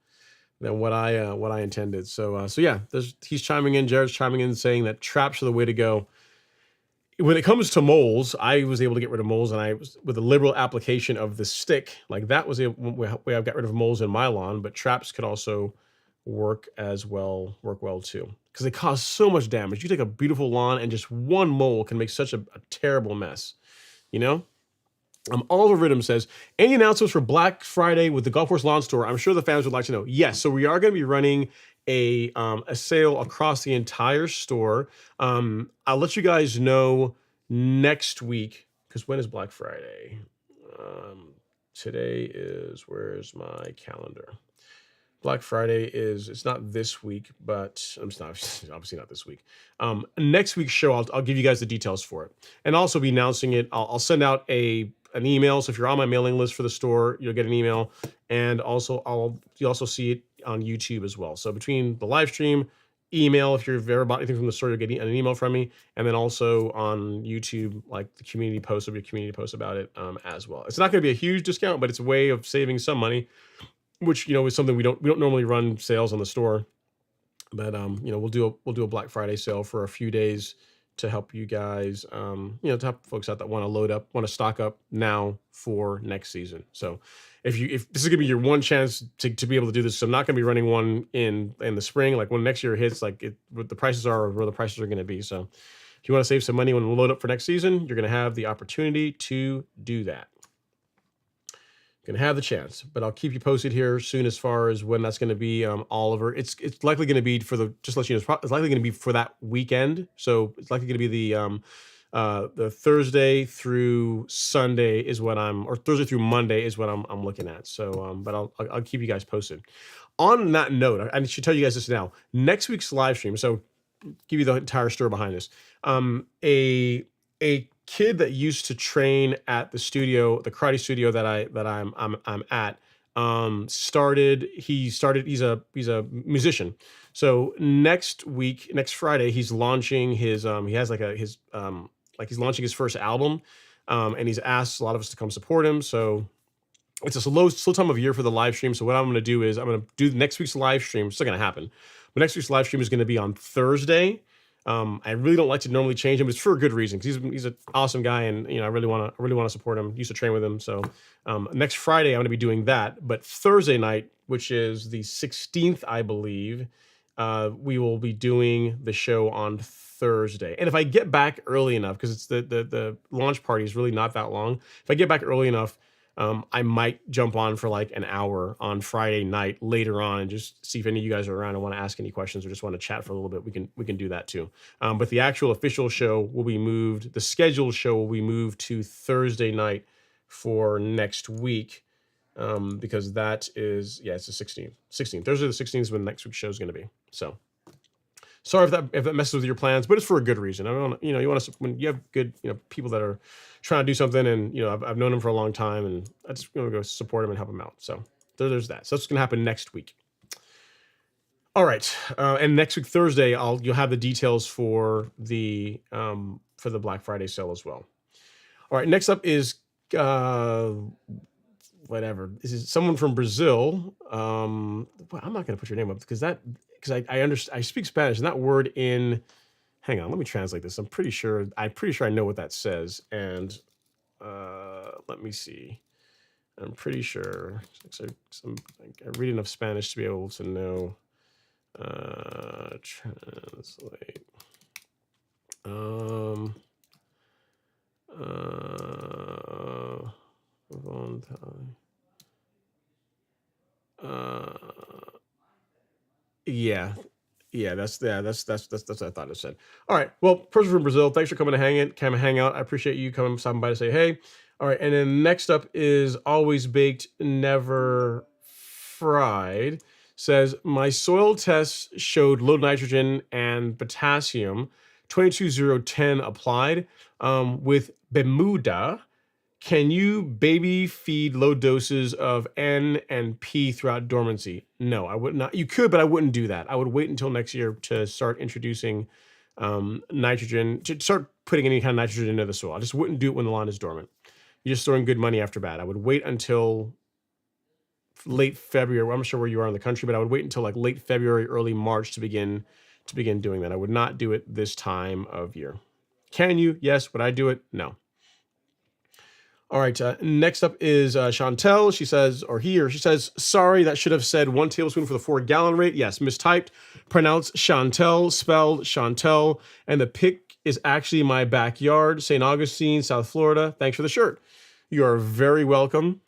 than what I intended. So yeah, he's chiming in. Jared's chiming in saying that traps are the way to go. When it comes to moles, I was able to get rid of moles, and I was with a liberal application of the stick. Like that was the way I got rid of moles in my lawn. But traps could also work well too, because they cause so much damage. You take a beautiful lawn, and just one mole can make such a terrible mess. You know. Oliver Ridham says, any announcements for Black Friday with the Golf Course Lawn Store? I'm sure the fans would like to know. Yes, so we are going to be running a sale across the entire store. I'll let you guys know next week, because when is Black Friday? Today is, where's my calendar? Black Friday is, it's not this week, but it's not obviously not this week. Next week's show, I'll give you guys the details for it, and also be announcing it. I'll send out an email. So if you're on my mailing list for the store, you'll get an email, and also you also see it on YouTube as well. So between the live stream, email, if you've ever bought anything from the store, you'll get an email from me, and then also on YouTube, like the community post, there'll be a community post about it as well. It's not going to be a huge discount, but it's a way of saving some money, which is something we don't normally run sales on the store, but we'll do a Black Friday sale for a few days to help you guys, to help folks out that want to stock up now for next season. So if this is gonna be your one chance to be able to do this, so I'm not gonna be running one in the spring, like when next year hits, what the prices are, or where the prices are gonna be. So if you want to save some money when we load up for next season, you're gonna have the opportunity to do that. Gonna have the chance, but I'll keep you posted here soon as far as when that's gonna be. Oliver, it's likely gonna be for just to let you know, it's likely gonna be for that weekend. So it's likely gonna be the Thursday through Sunday is what or Thursday through Monday is what I'm looking at. So, but I'll keep you guys posted. On that note, I should tell you guys this now. Next week's live stream. So, give you the entire story behind this. A kid that used to train at the studio, the karate studio that I'm at, he's a musician. So next Friday, he's launching his he's launching his first album, and he's asked a lot of us to come support him. So it's a slow time of year for the live stream. So what I'm going to do is I'm going to do next week's live stream. It's still going to happen, but next week's live stream is going to be on Thursday. I really don't like to normally change him. It's for a good reason, because he's an awesome guy, and I really want to support him. Used to train with him, so next Friday I'm going to be doing that. But Thursday night, which is the 16th, I believe, we will be doing the show on Thursday. And if I get back early enough, because it's the launch party is really not that long. If I get back early enough, I might jump on for like an hour on Friday night later on and just see if any of you guys are around and want to ask any questions or just want to chat for a little bit. We can do that too. But the actual official show will be moved. The scheduled show will be moved to Thursday night for next week, because that is, it's the 16th. Thursday the 16th is when next week's show is going to be. So sorry if that messes with your plans, but it's for a good reason. I don't, you want to, when you have good, people that are trying to do something, and I've known them for a long time, and I just want to go support them and help them out. So there's that. So that's going to happen next week. All right, and next week Thursday, you'll have the details for the Black Friday sale as well. All right, next up is whatever. This is someone from Brazil. I'm not going to put your name up because I understand. I speak Spanish, and that word in. Hang on, let me translate this. I'm pretty sure I know what that says. And let me see. I'm pretty sure. I read enough Spanish to be able to know. Translate. Yeah, that's what I thought it said. All right, well, person from Brazil, thanks for coming to hang out. I appreciate you stopping by to say hey. All right, and then next up is Always Baked, Never Fried. Says my soil tests showed low nitrogen and potassium, 22010 applied with Bermuda. Can you baby feed low doses of N and P throughout dormancy? No, I would not. You could, but I wouldn't do that. I would wait until next year to start introducing nitrogen, to start putting any kind of nitrogen into the soil. I just wouldn't do it when the lawn is dormant. You're just throwing good money after bad. I would wait until late February. I'm not sure where you are in the country, but I would wait until like late February, early March to begin doing that. I would not do it this time of year. Can you? Yes. Would I do it? No. All right, next up is Chantel. She says, sorry, that should have said 1 tablespoon for the 4-gallon rate. Yes, mistyped. Pronounced Chantel, spelled Chantel. And the pic is actually my backyard, St. Augustine, South Florida. Thanks for the shirt. You are very welcome.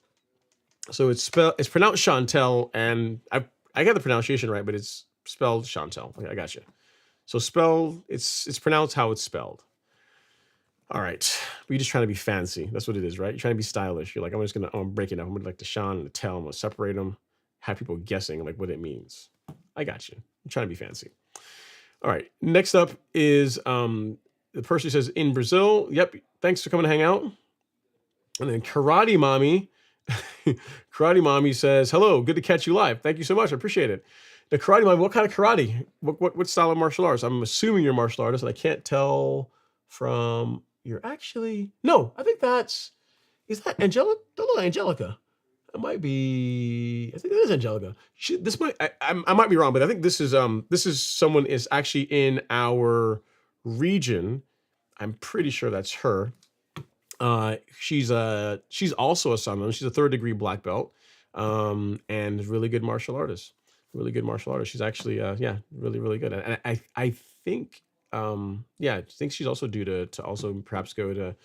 So it's pronounced Chantel, and I got the pronunciation right, but it's spelled Chantel. Okay, I got you. So it's pronounced how it's spelled. All right, you're just trying to be fancy. That's what it is, right? You're trying to be stylish. You're like, I'm break it up. I'm gonna like the Sean and the Tel. I'm gonna separate them. have people guessing like what it means. I got you. I'm trying to be fancy. All right. Next up is the person who says in Brazil. Yep. Thanks for coming to hang out. And then Karate Mommy. Karate Mommy says, hello, good to catch you live. Thank you so much. I appreciate it. The Karate Mommy, what kind of karate? What style of martial arts? I'm assuming you're a martial artist, and I can't tell from your actually. No, I think is that Angelica? Don't look like Angelica. It might be. I think it is Angelica. I might be wrong, but I think this is someone is actually in our region. I'm pretty sure that's her. She's also a Sunman. She's a 3rd degree black belt, and really good martial artist. Really good martial artist. She's actually, really, really good. And I think, I think she's also due to also perhaps go to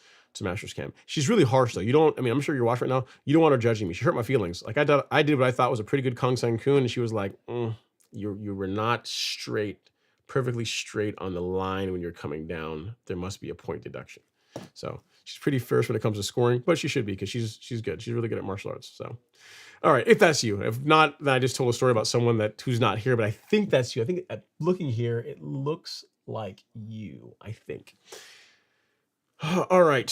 Master's Camp. She's really harsh though. I'm sure you're watching right now. You don't want her judging me. She hurt my feelings. Like I did what I thought was a pretty good Kung San Kun, and she was like, you were not perfectly straight on the line when you're coming down. There must be a point deduction. So she's pretty fierce when it comes to scoring, but she should be because she's good. She's really good at martial arts. So, all right, if that's you. If not, then I just told a story about someone who's not here, but I think that's you. I think looking here, it looks like you, I think. All right.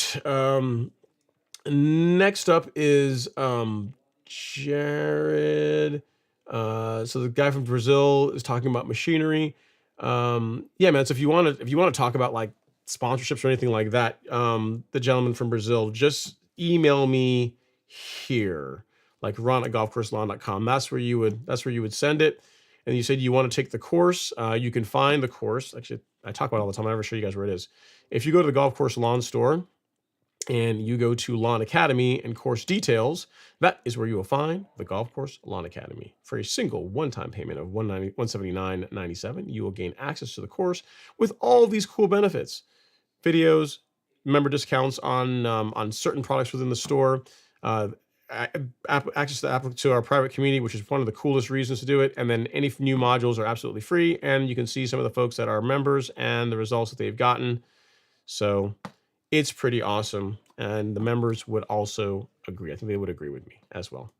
Next up is Jared. So the guy from Brazil is talking about machinery. Man. So if you want to talk about like sponsorships or anything like that, the gentleman from Brazil, just email me here, like ron@golfcourselawn.com. That's where you would send it. And you said you want to take the course. You can find the course. Actually, I talk about it all the time. I never show you guys where it is. If you go to the Golf Course Lawn store and you go to Lawn Academy and course details, that is where you will find the Golf Course Lawn Academy. For a single one-time payment of $179.97, you will gain access to the course with all these cool benefits: videos, member discounts on certain products within the store, access to our private community, which is one of the coolest reasons to do it. And then any new modules are absolutely free, and you can see some of the folks that are members and the results that they've gotten. So it's pretty awesome, and the members would also agree. I think they would agree with me as well.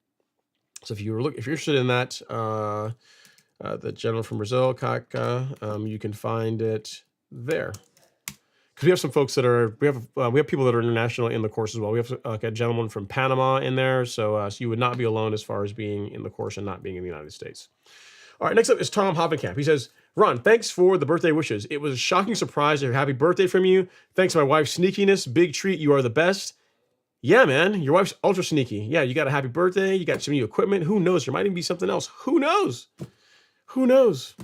So if you're interested in that, the gentleman from Brazil, Kaka, you can find it there. Because we have some folks we have people that are international in the course as well. We have like a gentleman from Panama in there, so you would not be alone as far as being in the course and not being in the United States. All right, next up is Tom Hovenkamp. He says, Ron, thanks for the birthday wishes. It was a shocking surprise to hear happy birthday from you. Thanks to my wife's sneakiness. Big treat. You are the best. Yeah, man. Your wife's ultra sneaky. Yeah, you got a happy birthday. You got some new equipment. Who knows? There might even be something else. Who knows? Who knows?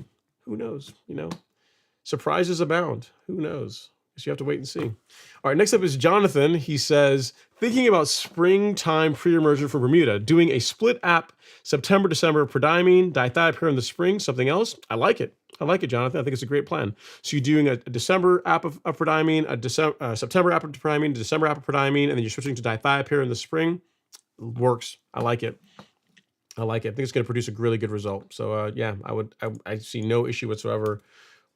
Who knows? Surprises abound. Who knows? Guess you have to wait and see. All right, next up is Jonathan. He says, thinking about springtime pre-emergent for Bermuda, doing a split app September, December, prodiamine, dithiopyr in the spring, something else. I like it. Jonathan. I think it's a great plan. So you're doing a December app of prodiamine, a September app of prodiamine, a December app of prodiamine, and then you're switching to dithiopyr in the spring. Works. I like it. I think it's going to produce a really good result. So I see no issue whatsoever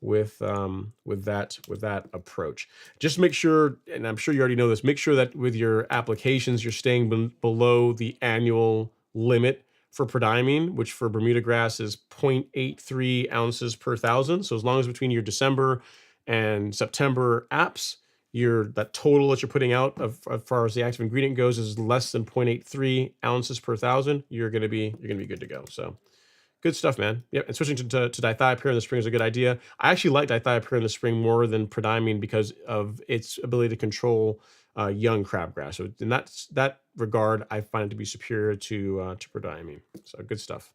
with that approach. Just make sure, and I'm sure you already know this, make sure that with your applications you're staying below the annual limit for prodiamine, which for Bermuda grass is 0.83 ounces per thousand. So as long as between your December and September apps, that total that you're putting out as far as the active ingredient goes is less than 0.83 ounces per thousand, you're gonna be good to go. So good stuff, man. Yep, and switching to dithiopyr in the spring is a good idea. I actually like dithiopyr in the spring more than prodiamine because of its ability to control young crabgrass. So in that regard, I find it to be superior to prodiamine. So good stuff.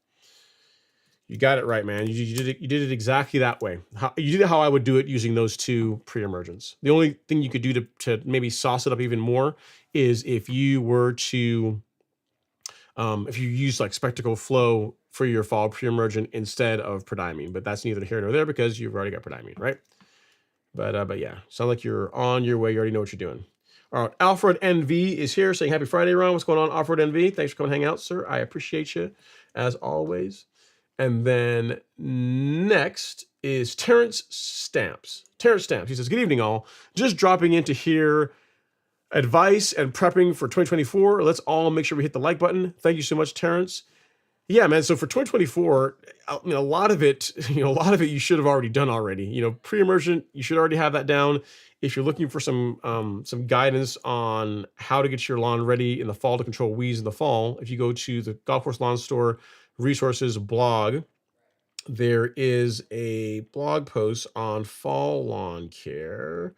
You got it right, man. You did it exactly that way. You did it how I would do it using those two pre-emergents. The only thing you could do to maybe sauce it up even more is if you were to if you use like Spectacle Flow for your fall pre-emergent instead of prodiamine, but that's neither here nor there because you've already got prodiamine, right? But yeah, sound like you're on your way. You already know what you're doing. All right, Alfred NV is here saying happy Friday, Ron. What's going on, Alfred NV? Thanks for coming hang out, sir. I appreciate you as always. And then next is Terrence Stamps. Terrence Stamps. He says, good evening, all. Just dropping in to hear advice and prepping for 2024. Let's all make sure we hit the like button. Thank you so much, Terrence. Yeah, man. So for 2024, I mean, a lot of it, a lot of it you should have already done already. Pre-emergent, you should already have that down. If you're looking for some guidance on how to get your lawn ready in the fall to control weeds in the fall, if you go to the Golf Course Lawn Store resources blog, there is a blog post on fall lawn care.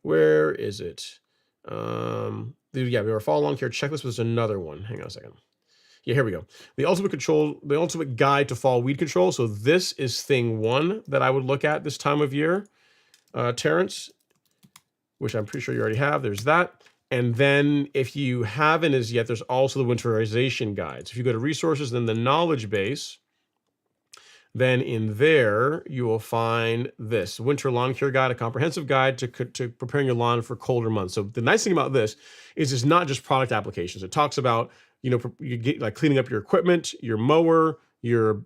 Where is it? We have our fall lawn care checklist. Was another one. Hang on a second. Yeah, here we go. The ultimate guide to fall weed control. So this is thing one that I would look at this time of year, Terrence, which I'm pretty sure you already have. There's that. And then if you haven't as yet, there's also the winterization guide. So if you go to resources, then the knowledge base, then in there you will find this winter lawn care guide, a comprehensive guide to preparing your lawn for colder months. So the nice thing about this is it's not just product applications. It talks about you get like cleaning up your equipment, your mower, your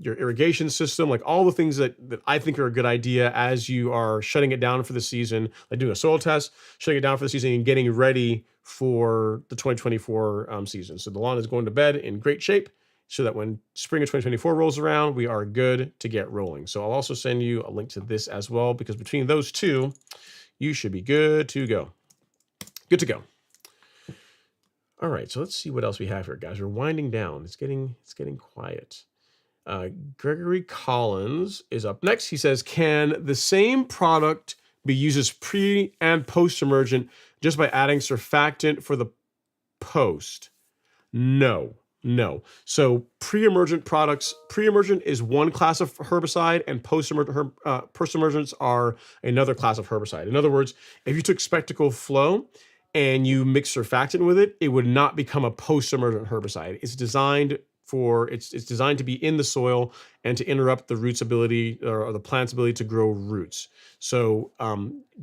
irrigation system, like all the things that I think are a good idea as you are shutting it down for the season, like doing a soil test, shutting it down for the season, and getting ready for the 2024 season. So the lawn is going to bed in great shape, so that when spring of 2024 rolls around, we are good to get rolling. So I'll also send you a link to this as well, because between those two, you should be good to go. Good to go. All right, so let's see what else we have here, guys. We're winding down. It's getting quiet. Gregory Collins is up next. He says, can the same product be used as pre and post-emergent just by adding surfactant for the post? No. So pre-emergent products, pre-emergent is one class of herbicide, and post-emergents are another class of herbicide. In other words, if you took Spectacle Flow and you mix surfactant with it, it would not become a post-emergent herbicide. It's designed to be in the soil and to interrupt the root's ability or the plant's ability to grow roots. So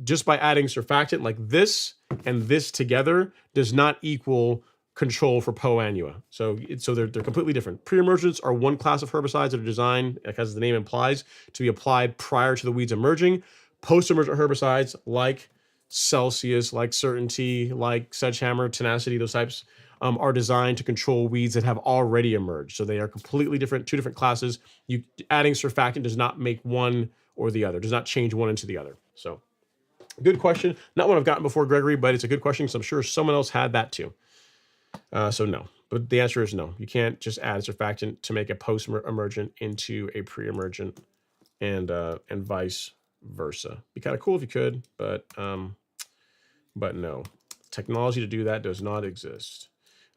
just by adding surfactant like this and this together does not equal control for annua. So they're completely different. Pre-emergents are one class of herbicides that are designed, like as the name implies, to be applied prior to the weeds emerging. Post-emergent herbicides like Celsius, like Certainty, like Sedgehammer, Tenacity, those types are designed to control weeds that have already emerged. So they are completely different, two different classes. Adding surfactant does not make one or the other, does not change one into the other. So good question. Not one I've gotten before, Gregory, but it's a good question because I'm sure someone else had that too. So no, but the answer is no. You can't just add surfactant to make a post-emergent into a pre-emergent, and vice versa. Be kind of cool if you could, but no. Technology to do that does not exist.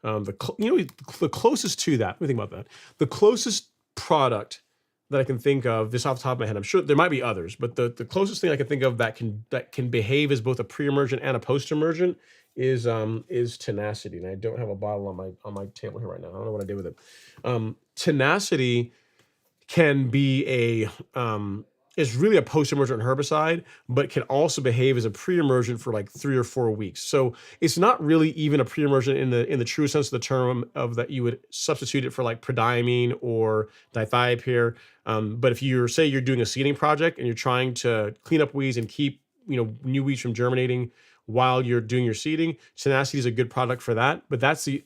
The closest to that, let me think about that. The closest product that I can think of, this off the top of my head, I'm sure there might be others, but the closest thing I can think of that can behave as both a pre-emergent and a post-emergent is Tenacity. And I don't have a bottle on my table here right now. I don't know what I did with it. Tenacity can be is really a post-emergent herbicide, but can also behave as a pre-emergent for like 3 or 4 weeks. So it's not really even a pre-emergent in the true sense of the term, of that you would substitute it for like prodiamine or dithiopyr. But if you're doing a seeding project and you're trying to clean up weeds and keep new weeds from germinating while you're doing your seeding, Tenacity is a good product for that. But that's the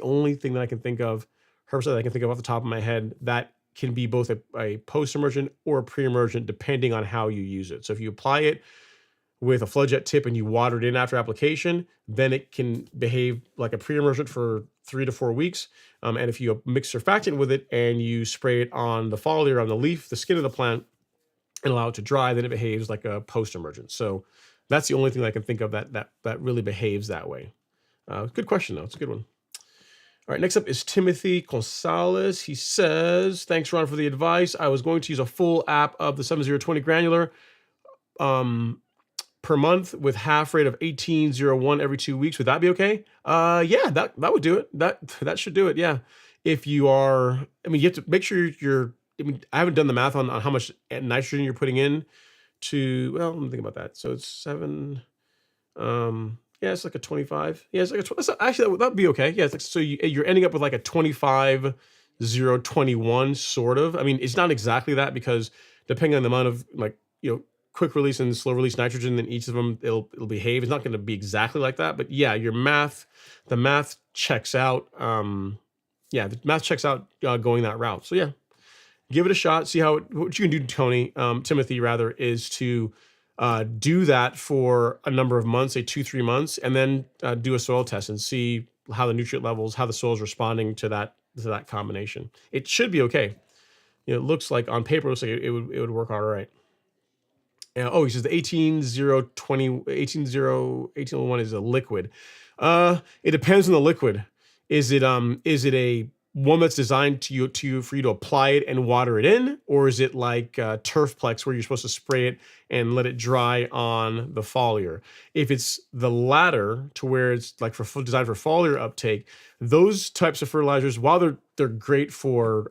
only thing that I can think of, herbicide that I can think of off the top of my head, that can be both a post-emergent or a pre-emergent depending on how you use it. So if you apply it with a flood jet tip and you water it in after application, then it can behave like a pre-emergent for 3 to 4 weeks. And if you mix surfactant with it and you spray it on the foliar, on the leaf, the skin of the plant, and allow it to dry, then it behaves like a post-emergent. So that's the only thing that I can think of that really behaves that way. Good question, though. It's a good one. All right, next up is Timothy Gonzalez. He says, thanks, Ron, for the advice. I was going to use a full app of the 7020 granular per month with half rate of 1801 every 2 weeks. Would that be okay? Yeah, that would do it. That should do it, yeah. If you are, you have to make sure I haven't done the math on how much nitrogen you're putting in to, well, let me think about that. So it's 7, yeah, it's like a 25. Yeah, it's like actually that'd be okay. Yeah, it's like, so you're ending up with like a 25, 0, 21 sort of. It's not exactly that, because depending on the amount of quick release and slow release nitrogen in each of them, it'll behave. It's not going to be exactly like that, but yeah, the math checks out. yeah, the math checks out going that route. So yeah, give it a shot. See how what you can do, Timothy, rather, is to do that for a number of months, say 2-3 months, and then do a soil test and see how the nutrient levels, how the soil is responding to that combination. It should be okay. You know, it looks like on paper, it looks like it would work all right. Oh, he says the 18020 1801 is a liquid. It depends on the liquid. Is it a one that's designed for you to apply it and water it in, or is it like Turfplex where you're supposed to spray it and let it dry on the foliar? If it's the latter, to where it's like designed for foliar uptake, those types of fertilizers, while they're great for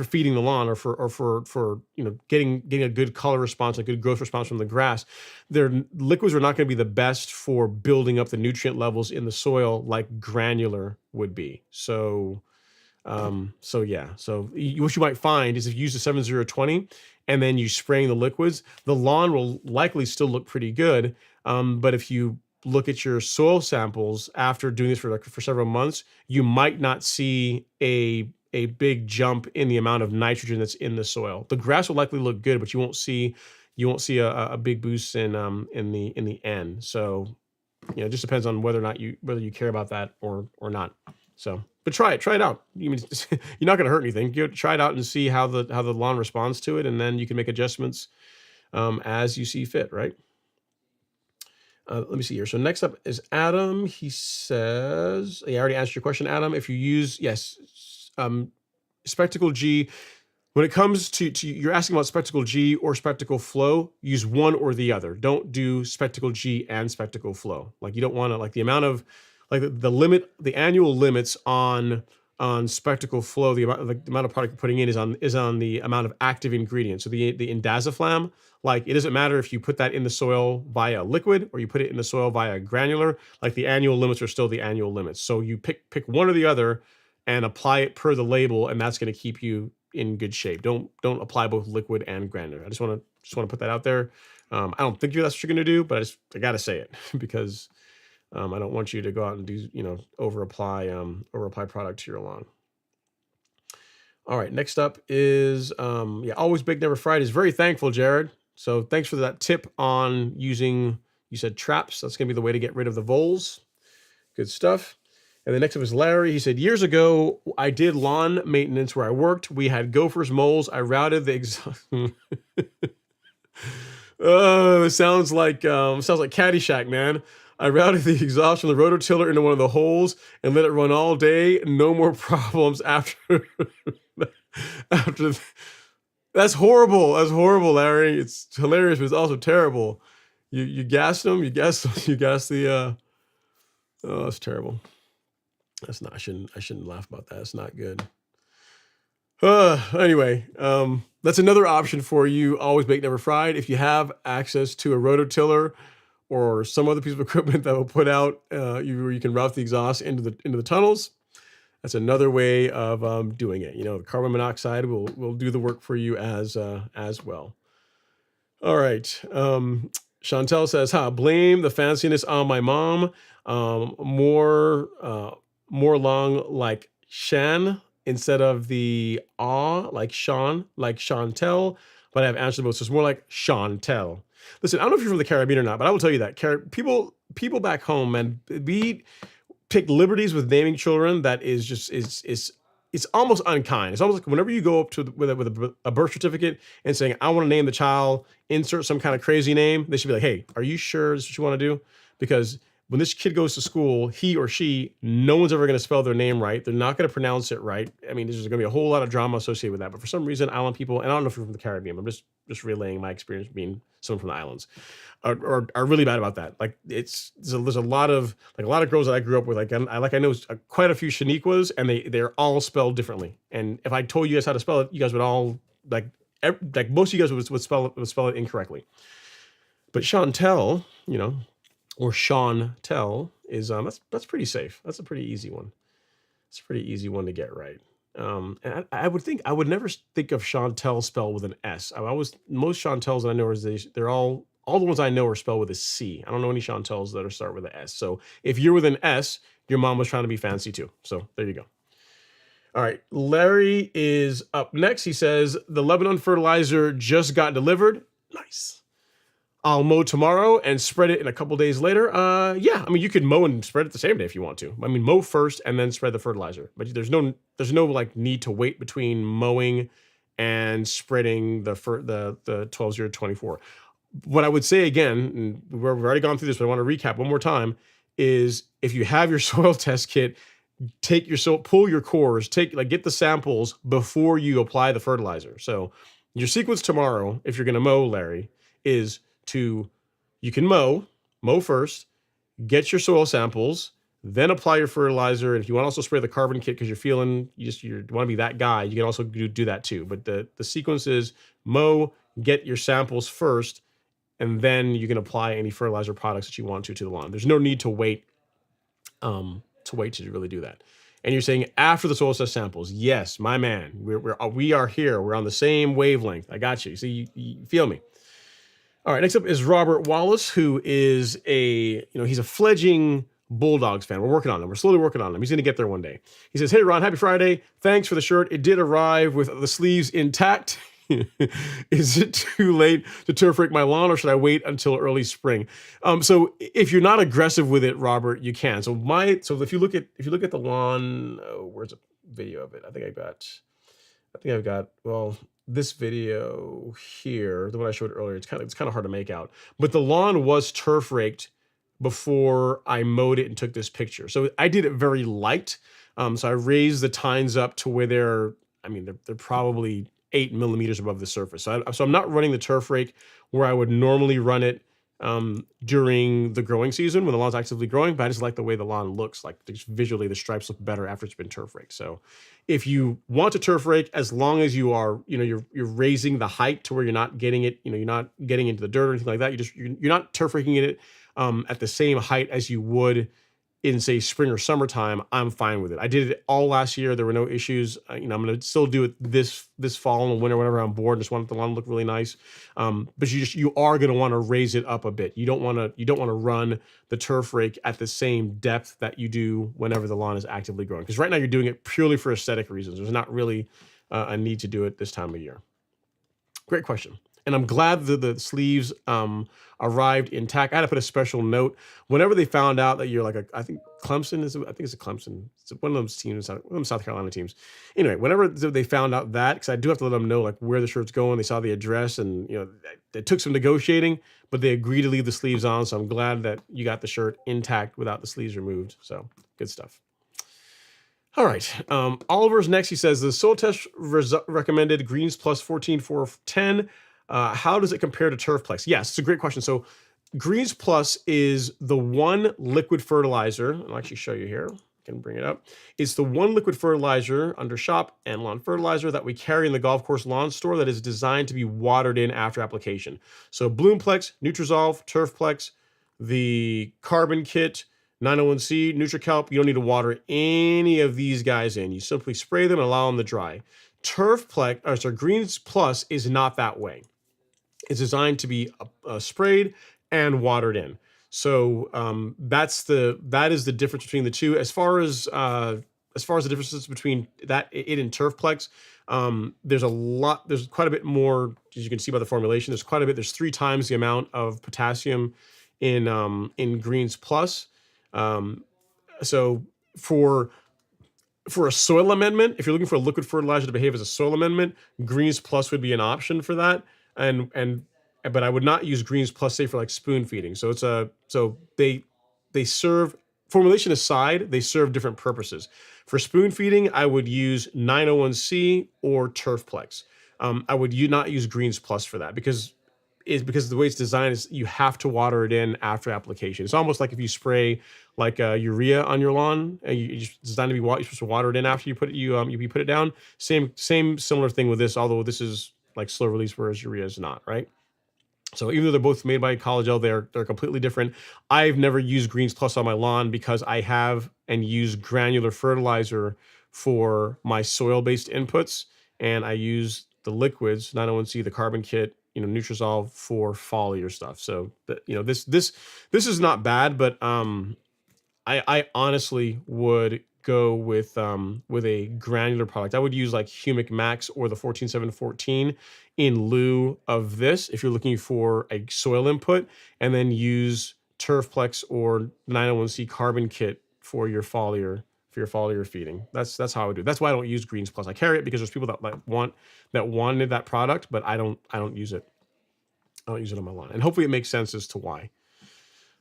feeding the lawn or for getting a good color response, a good growth response from the grass. Their liquids are not going to be the best for building up the nutrient levels in the soil like granular would be. So yeah. So what you might find is if you use the 7020 and then you spraying the liquids, the lawn will likely still look pretty good. But if you look at your soil samples after doing this for several months, you might not see a big jump in the amount of nitrogen that's in the soil. The grass will likely look good, but you won't see a big boost in the end. So, it just depends on whether you care about that or not. So, but try it out. You're not going to hurt anything. Try it out and see how the lawn responds to it, and then you can make adjustments as you see fit. Right. Let me see here. So next up is Adam. He says, I already answered your question, Adam. If you use, Spectacle G, when it comes to you're asking about Spectacle G or Spectacle Flow, use one or the other. Don't do Spectacle G and Spectacle Flow. Like, you don't want to, like, the amount of, like, the annual limits on Spectacle Flow, the amount of product you're putting in is on the amount of active ingredients. So the indaziflam, like, it doesn't matter if you put that in the soil via liquid or you put it in the soil via granular. Like, the annual limits are still the annual limits. So you pick one or the other and apply it per the label, and that's going to keep you in good shape. Don't apply both liquid and granular. I just want to put that out there. I don't think that's what you're going to do, but I got to say it because I don't want you to go out and do over apply product to your lawn. All right, next up is always bake, never fried. Is very thankful, Jared. So thanks for that tip on using, you said, traps. That's going to be the way to get rid of the voles. Good stuff. And the next up is Larry. He said, years ago, I did lawn maintenance where I worked. We had gophers, moles. I routed the exhaust. It sounds like Caddyshack, man. I routed the exhaust from the rototiller into one of the holes and let it run all day. No more problems after. That's horrible. That's horrible, Larry. It's hilarious, but it's also terrible. You gassed them. You gassed the. Oh, that's terrible. That's not. I shouldn't laugh about that. It's not good. Anyway, that's another option for you. Always bake, never fried. If you have access to a rototiller or some other piece of equipment that will put out, you can route the exhaust into the tunnels. That's another way of doing it. The carbon monoxide will do the work for you as well. All right. Chantel says, blame the fanciness on my mom. More long like Shan instead of the like Sean, like Chantel, but I have answered both. So it's more like Chantel. Listen, I don't know if you're from the Caribbean or not, but I will tell you that people back home, man, we take liberties with naming children that is just it's almost unkind. It's almost like whenever you go up to with a birth certificate and saying, I want to name the child, insert some kind of crazy name, they should be like, hey, are you sure this is what you want to do? Because when this kid goes to school, he or she, no one's ever going to spell their name right. They're not going to pronounce it right. I mean, there's going to be a whole lot of drama associated with that. But for some reason, island people, and I don't know if you're from the Caribbean, I'm just relaying my experience being someone from the islands, are really bad about that. Like, there's a lot of girls that I grew up with. I know quite a few Shaniquas, and they're all spelled differently. And if I told you guys how to spell it, you guys would all like most of you guys would spell it incorrectly. But Chantel, or Sean Tell is that's pretty safe. That's a pretty easy one. It's a pretty easy one to get right. And I would never think of Chantel spelled with an S. Most Chantels that I know they're all the ones I know are spelled with a C. I don't know any Chantels that are start with an S. So if you're with an S, your mom was trying to be fancy too. So there you go. All right, Larry is up next. He says, the Lebanon fertilizer just got delivered. Nice. I'll mow tomorrow and spread it in a couple days later. Yeah, I mean, you could mow and spread it the same day if you want to. I memean, mow first and then spread the fertilizer. But there's no like need to wait between mowing and spreading the 12-0-24. What I would say again, and we've already gone through this, but I want to recap one more time, is if you have your soil test kit, pull your cores, get the samples before you apply the fertilizer. So your sequence tomorrow, if you're going to mow, Larry, is you can mow first, get your soil samples, then apply your fertilizer. And if you want to also spray the carbon kit because you want to be that guy, you can also do that too. But the sequence is mow, get your samples first, and then you can apply any fertilizer products that you want to the lawn. There's no need to wait to really do that. And you're saying after the soil test samples. Yes, my man, we are here. We're on the same wavelength. I got you. See, you feel me. All right, next up is Robert Wallace, who is he's a fledgling Bulldogs fan. We're working on him. We're slowly working on him. He's going to get there one day. He says, hey, Ron, happy Friday. Thanks for the shirt. It did arrive with the sleeves intact. Is it too late to turf rake my lawn, or should I wait until early spring? So if you're not aggressive with it, Robert, you can. So if you look at the lawn, where's a video of it? I think I've got this video here, the one I showed earlier. It's kind of hard to make out, but the lawn was turf raked before I mowed it and took this picture. So I did it very light. So I raised the tines up to where they're probably 8 millimeters above the surface. So I'm not running the turf rake where I would normally run it during the growing season when the lawn's actively growing, but I just like the way the lawn looks. Like visually, the stripes look better after it's been turf raked. So if you want to turf rake, as long as you are, you're raising the height to where you're not getting it, you're not getting into the dirt or anything like that. You're not turf raking it at the same height as you would in, say, spring or summertime. I'm fine with it. I did it all last year. There were no issues. I'm going to still do it this fall and winter whenever I'm bored. Just want the lawn to look really nice. But you are going to want to raise it up a bit. You don't want to run the turf rake at the same depth that you do whenever the lawn is actively growing. Because right now you're doing it purely for aesthetic reasons. There's not really a need to do it this time of year. Great question. And I'm glad that the sleeves arrived intact. I had to put a special note. Whenever they found out that you're I think Clemson is, I think it's a Clemson. It's one of those teams, one of them South Carolina teams. Anyway, whenever they found out that, because I do have to let them know where the shirt's going, they saw the address, and it took some negotiating, but they agreed to leave the sleeves on. So I'm glad that you got the shirt intact without the sleeves removed. So good stuff. All right. Oliver's next. He says the soil test recommended Greens Plus 14,410. How does it compare to Turfplex? Yes, it's a great question. So Greens Plus is the one liquid fertilizer. I'll actually show you here. I can bring it up. It's the one liquid fertilizer under shop and lawn fertilizer that we carry in the golf course lawn store that is designed to be watered in after application. So Bloomplex, Nutrizolve, Turfplex, the carbon kit, 901C, NutriCalp, you don't need to water any of these guys in. You simply spray them and allow them to dry. Greens Plus is not that way. It's designed to be sprayed and watered in. So that is the difference between the two. As far as the differences between it and Turfplex, there's quite a bit more, as you can see by the formulation. There's 3 times the amount of potassium in Greens Plus. So for a soil amendment, if you're looking for a liquid fertilizer to behave as a soil amendment, Greens Plus would be an option for that. But I would not use Greens Plus, say, for spoon feeding. So they serve, formulation aside, they serve different purposes. For spoon feeding, I would use 901C or Turfplex. I would not use Greens Plus for that because the way it's designed is you have to water it in after application. It's almost like if you spray urea on your lawn, and it's designed to be you're supposed to water it in after you put it down. Same similar thing with this, although this is slow release, whereas urea is not, right? So even though they're both made by College-L, they're completely different. I've never used Greens Plus on my lawn because I have and use granular fertilizer for my soil-based inputs, and I use the liquids, 901C, the carbon kit, Nutrizolve for foliar stuff. So this is not bad, but I honestly would go with a granular product. I would use like Humic Max or the 14714 in lieu of this if you're looking for a soil input, and then use Turfplex or 901C carbon kit for your foliar feeding. That's how I would do it. That's why I don't use Greens Plus. I carry it because there's people that wanted that product, but I don't use it. I don't use it on my lawn. And hopefully it makes sense as to why.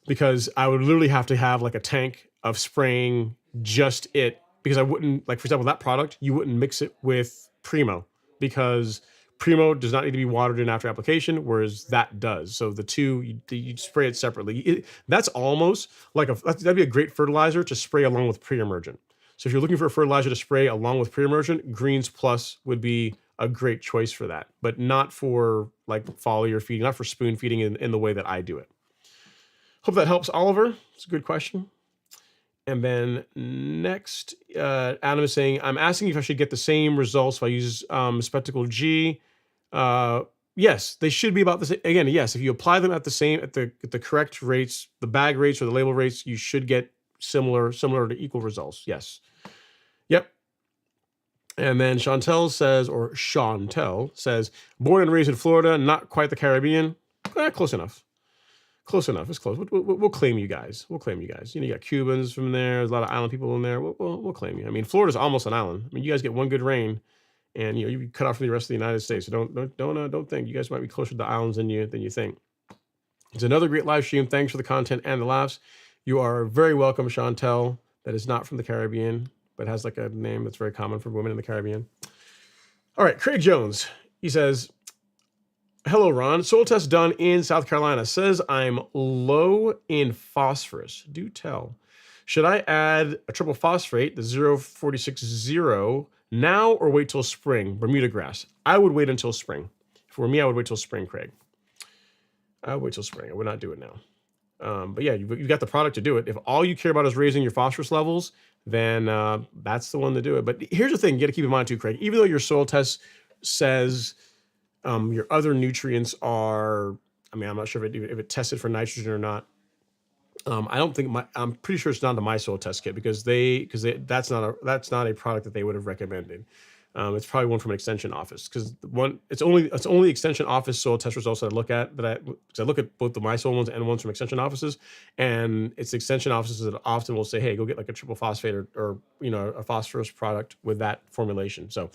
Because I would literally have to have like a tank of spraying just it, because I wouldn't, like for example, that product, you wouldn't mix it with Primo, because Primo does not need to be watered in after application, whereas that does. So the two, you spray it separately. That's almost like that'd be a great fertilizer to spray along with Pre-emergent. So if you're looking for a fertilizer to spray along with Pre-emergent, Greens Plus would be a great choice for that, but not for like foliar feeding, not for spoon feeding in the way that I do it. Hope that helps, Oliver. It's a good question. And then next, Adam is saying, I'm asking if I should get the same results if I use Spectacle G. Yes, they should be about the same. Again, yes, if you apply them at the correct rates, the bag rates or the label rates, you should get similar to equal results. Yes. Yep. And then Chantel says, born and raised in Florida, not quite the Caribbean. Close enough. Close enough. It's close. We'll claim you guys. You know, you got Cubans from there. There's a lot of island people in there. We'll claim you. I mean, Florida's almost an island. I mean, you guys get one good rain, and you know you cut off from the rest of the United States. So don't think you guys might be closer to the islands than you think. It's another great live stream. Thanks for the content and the laughs. You are very welcome, Chantel. That is not from the Caribbean, but has like a name that's very common for women in the Caribbean. All right, Craig Jones. He says, hello, Ron. Soil test done in South Carolina. Says I'm low in phosphorus. Do tell. Should I add a triple phosphate, the 0.460, now or wait till spring? Bermuda grass. I would wait until spring. For me, I would wait till spring, Craig. I would wait till spring. I would not do it now. But yeah, you've got the product to do it. If all you care about is raising your phosphorus levels, then that's the one to do it. But here's the thing you got to keep in mind too, Craig. Even though your soil test says your other nutrients are, I mean, I'm not sure if it tested for nitrogen or not. I don't think I'm pretty sure it's not the My Soil Test Kit because that's not a product that they would have recommended. It's probably one from an extension office because it's only extension office soil test results that I look at because I look at both the My Soil ones and ones from extension offices, and it's extension offices that often will say, hey, go get like a triple phosphate or you know a phosphorus product with that formulation. So,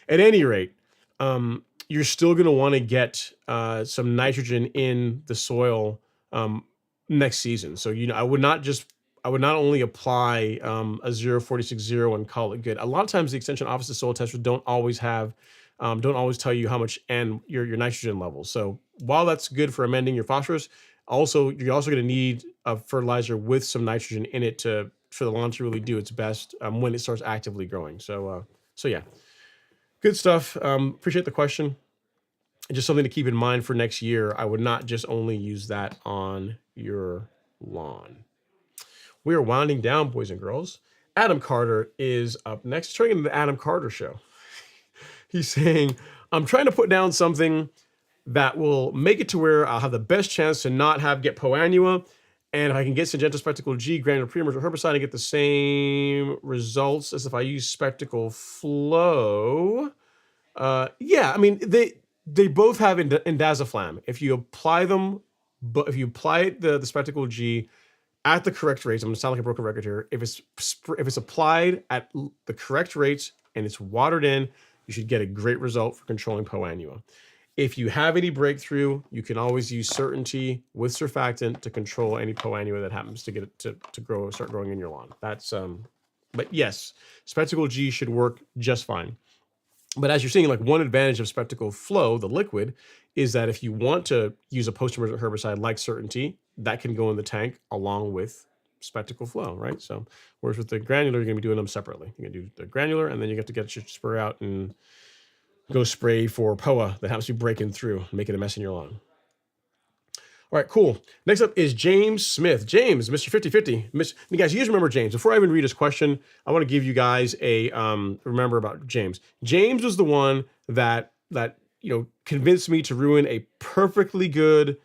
at any rate, you're still going to want to get some nitrogen in the soil next season. So, you know, I would not only apply a 0.460 and call it good. A lot of times the extension offices soil testers don't always tell you how much and your nitrogen levels. So while that's good for amending your phosphorus, you're also going to need a fertilizer with some nitrogen in it for the lawn to really do its best when it starts actively growing. So yeah, good stuff. Appreciate the question. Just something to keep in mind for next year. I would not just only use that on your lawn. We are winding down, boys and girls. Adam Carter is up next. Turning into the Adam Carter Show. He's saying, I'm trying to put down something that will make it to where I'll have the best chance to not get Poa annua. And if I can get Syngenta Spectacle G, granular pre-emergent herbicide, and get the same results as if I use Spectacle Flow. Yeah, I mean, they both have indaziflam. If you apply them, but if you apply the Spectacle G at the correct rates, I'm gonna sound like a broken record here. If it's applied at the correct rates and it's watered in, you should get a great result for controlling Poa annua. If you have any breakthrough, you can always use Certainty with surfactant to control any Poa annua that happens to get it to start growing in your lawn. That's but yes, Spectacle G should work just fine. But as you're seeing, like one advantage of Spectacle Flow, the liquid, is that if you want to use a post-emergent herbicide like Certainty, that can go in the tank along with Spectacle Flow, right? So, whereas with the granular, you're going to be doing them separately. You're going to do the granular, and then you have to get your sprayer out and go spray for Poa that happens to be breaking through, making a mess in your lawn. All right, cool. Next up is James Smith. James, Mr. 50/50. Guys, you guys remember James. Before I even read his question, I want to give you guys a remember about James. James was the one that convinced me to ruin a perfectly good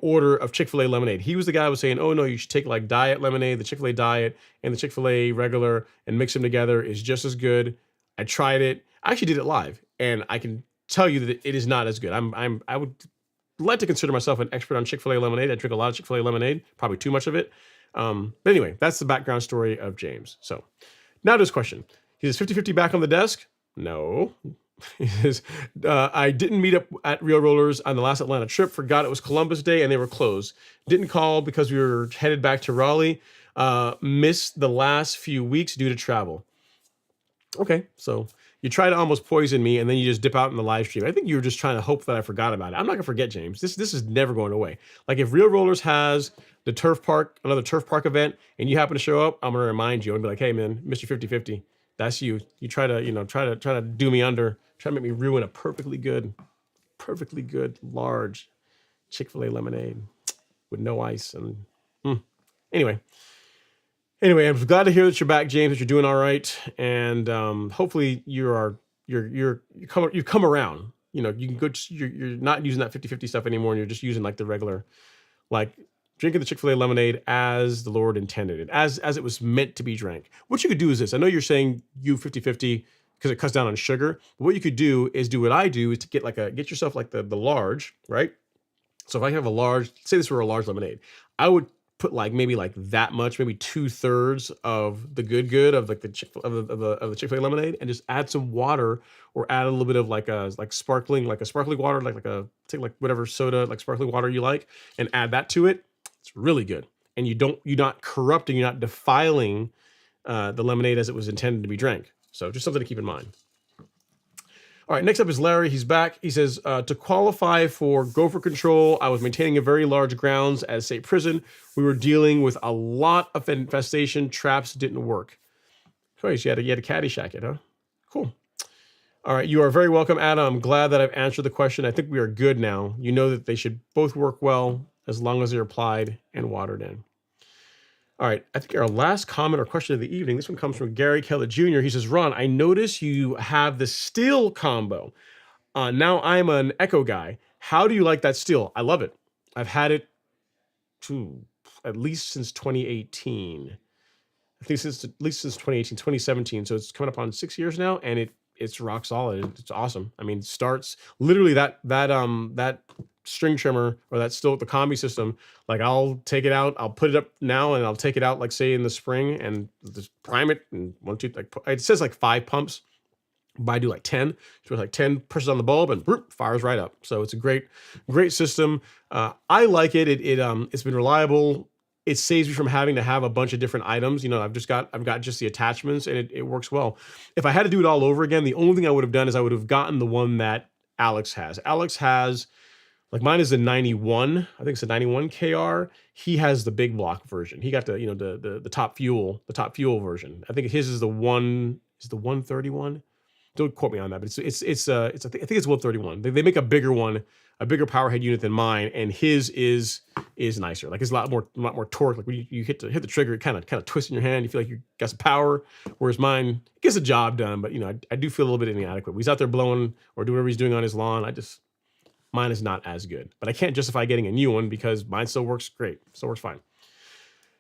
order of Chick-fil-A lemonade. He was the guy who was saying, oh no, you should take like diet lemonade, the Chick-fil-A diet and the Chick-fil-A regular, and mix them together is just as good. I tried it. I actually did it live, and I can tell you that it is not as good. I would like to consider myself an expert on Chick-fil-A lemonade. I drink a lot of Chick-fil-A lemonade, probably too much of it. But anyway, that's the background story of James. So now to his question. He says, 50-50 back on the desk? No. He says, I didn't meet up at Real Rollers on the last Atlanta trip. Forgot it was Columbus Day and they were closed. Didn't call because we were headed back to Raleigh. Missed the last few weeks due to travel. Okay, so you try to almost poison me and then you just dip out in the live stream. I think you were just trying to hope that I forgot about it. I'm not gonna forget, James. This is never going away. Like if Real Rollers has the turf park, another turf park event, and you happen to show up, I'm gonna remind you and be like, hey man, Mr. 50-50, that's you. You try to do me under, try to make me ruin a perfectly good, large Chick-fil-A lemonade with no ice. And Anyway, I'm glad to hear that you're back, James, that you're doing all right. And hopefully you've come around. You can go, you're not using that 50-50 stuff anymore, and you're just using like the regular, like drinking the Chick-fil-A lemonade as the Lord intended it, as it was meant to be drank. What you could do is this. I know you're saying you 50-50 because it cuts down on sugar. But what you could do is do what I do, is to get yourself like the large, right? So if I have a large, say this were a large lemonade, I would put maybe that much, maybe 2/3 of the good of like the Chick-fil-A lemonade, and just add some water, or add a little bit of sparkling water, take whatever soda, like sparkling water you like, and add that to it. It's really good. And you're not corrupting, you're not defiling the lemonade as it was intended to be drank. So just something to keep in mind. All right, next up is Larry. He's back. He says, to qualify for gopher control, I was maintaining a very large grounds at state prison. We were dealing with a lot of infestation. Traps didn't work. Oh, you had a Caddyshack it, huh? Cool. All right, you are very welcome, Adam. I'm glad that I've answered the question. I think we are good now. You know that they should both work well as long as they're applied and watered in. All right, I think our last comment or question of the evening, this one comes from Gary Keller Jr. He says, Ron, I notice you have the still combo. Now I'm an Echo guy. How do you like that still? I love it. I've had it at least since 2018. I think at least since 2018, 2017. So it's coming up on 6 years now, and it's rock solid. It's awesome. I mean, starts literally that string trimmer, or that's still the combi system. Like I'll take it out, I'll put it up now, and I'll take it out, like say in the spring, and just prime it, and it says 5 pumps, but I do 10. So 10 pushes on the bulb and whoop, fires right up. So it's a great system. I like it. It's been reliable. It saves me from having to have a bunch of different items. I've got just the attachments, and it works well. If I had to do it all over again, the only thing I would have done is I would have gotten the one that Alex has. Alex has, mine is the 91. I think it's the 91 KR. He has the big block version. He got the top fuel version. I think his is the 131. Don't quote me on that, but I think it's 131. They make a bigger one, a bigger power head unit than mine, and his is nicer. It's a lot more torque. Like when you hit the trigger, it kind of twists in your hand. You feel like you got some power, whereas mine gets the job done. But I do feel a little bit inadequate. When he's out there blowing or doing whatever he's doing on his lawn, mine is not as good. But I can't justify getting a new one because mine still works great. Still works fine.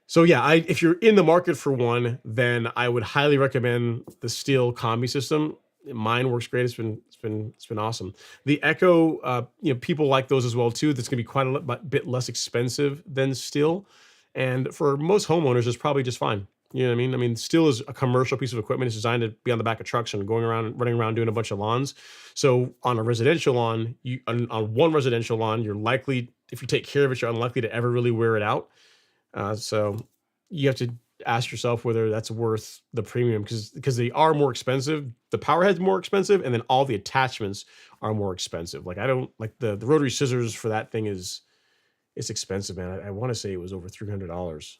So yeah, if you're in the market for one, then I would highly recommend the Stihl combi system. Mine works great. It's been awesome. The Echo, people like those as well too. That's gonna be quite a bit less expensive than Stihl, and for most homeowners, it's probably just fine. You know what I mean? I mean, Stihl is a commercial piece of equipment. It's designed to be on the back of trucks and running around doing a bunch of lawns. So on a residential lawn, on one residential lawn, you're likely, if you take care of it, you're unlikely to ever really wear it out. So you have to ask yourself whether that's worth the premium, because they are more expensive. The power head's more expensive, and then all the attachments are more expensive. I don't like the rotary scissors for that thing it's expensive, man. I want to say it was over $300.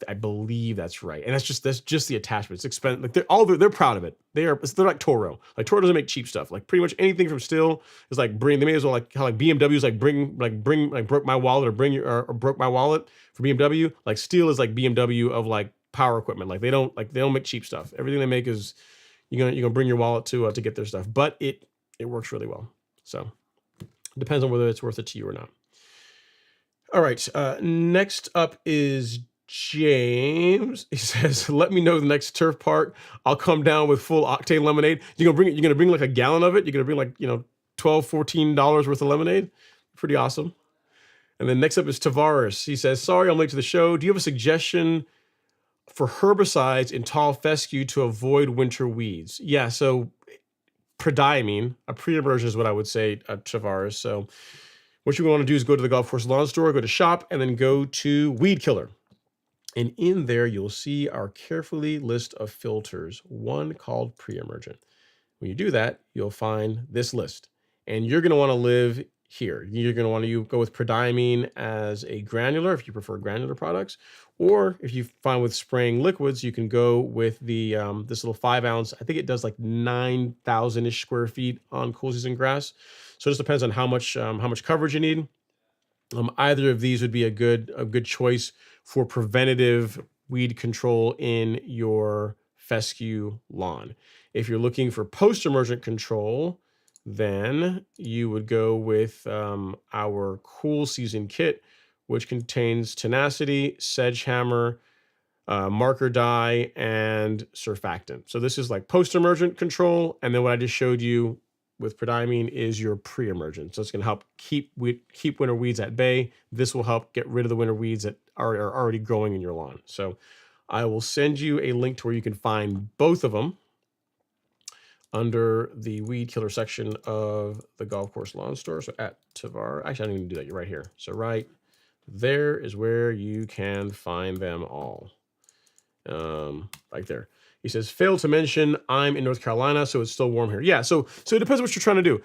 I believe that's right, and that's just the attachments. It's expensive. They're proud of it. They're like Toro. Toro doesn't make cheap stuff. Pretty much anything from Stihl is they may as well how BMW's broke my wallet or broke my wallet for BMW. Stihl is like BMW of power equipment. They don't make cheap stuff. Everything they make is you're gonna bring your wallet to get their stuff. But it works really well. So it depends on whether it's worth it to you or not. All right. Next up is James. He says, "Let me know the next turf part. I'll come down with full octane lemonade." You're gonna bring like a gallon of it. You're gonna bring like $12, $14 worth of lemonade. Pretty awesome. And then next up is Tavares. He says, "Sorry, I'm late to the show. Do you have a suggestion for herbicides in tall fescue to avoid winter weeds?" Yeah. So prodiamine, a pre-emergent is what I would say, Tavares. So what you want to do is go to the golf course lawn store, go to shop, and then go to weed killer. And in there, you'll see our carefully list of filters, one called pre-emergent. When you do that, you'll find this list. And you're going to want to live here. You're going to want to go with prodiamine as a granular if you prefer granular products. Or if you find with spraying liquids, you can go with the this little 5 ounce. I think it does like 9,000-ish square feet on cool season grass. So it just depends on how much coverage you need. Either of these would be a good choice for preventative weed control in your fescue lawn. If you're looking for post-emergent control, then you would go with our cool season kit, which contains tenacity, sedgehammer, marker dye, and surfactant. So this is like post-emergent control, and then what I just showed you with prodiamine is your pre-emergent. So it's going to help keep winter weeds at bay. This will help get rid of the winter weeds that are already growing in your lawn. So I will send you a link to where you can find both of them under the weed killer section of the golf course lawn store. So at Tavar, actually I didn't even do that. You're right here. So right there is where you can find them all. Right there. He says, "Failed to mention I'm in North Carolina, so it's still warm here." Yeah, so it depends what you're trying to do.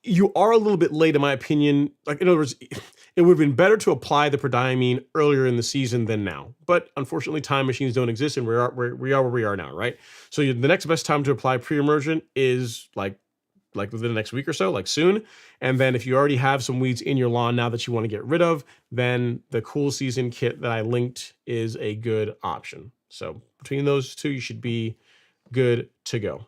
You are a little bit late, in my opinion. Like, in other words, it would have been better to apply the prodiamine earlier in the season than now. But unfortunately, time machines don't exist, and we are where we are now, right? So the next best time to apply pre-emergent is like within the next week or so, like soon. And then if you already have some weeds in your lawn now that you want to get rid of, then the cool season kit that I linked is a good option. So between those two, you should be good to go.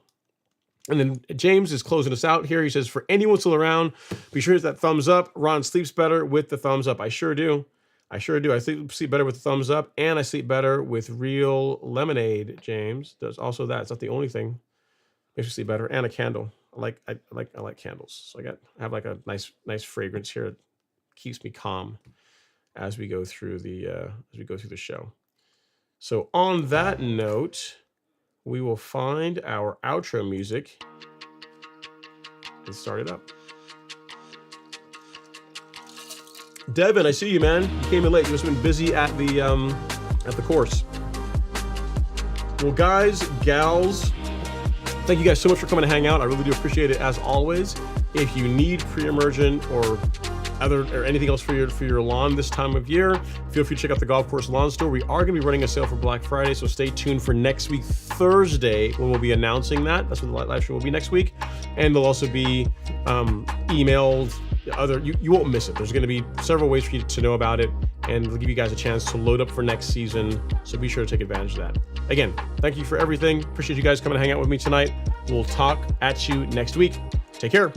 And then James is closing us out here. He says, "For anyone still around, be sure to hit that thumbs up. Ron sleeps better with the thumbs up." I sure do. I sure do. I sleep better with the thumbs up, and I sleep better with real lemonade. James does also that. It's not the only thing. Makes me sleep better. And a candle. I like candles. So I have like a nice fragrance here. It keeps me calm as we go through the show. So on that note, we will find our outro music and start it up. Devin, I see you, man. You came in late. You must have been busy at the course. Well, guys, gals, thank you guys so much for coming to hang out. I really do appreciate it, as always. If you need pre-emergent or anything else for your lawn this time of year, feel free to check out the golf course lawn store. We are going to be running a sale for Black Friday, so stay tuned for next week Thursday when we'll be announcing that. That's when the live stream will be next week, and there'll also be emailed. You won't miss it. There's going to be several ways for you to know about it, and we'll give you guys a chance to load up for next season. So be sure to take advantage of that. Again, thank you for everything. Appreciate you guys coming to hang out with me tonight. We'll talk at you next week. Take care.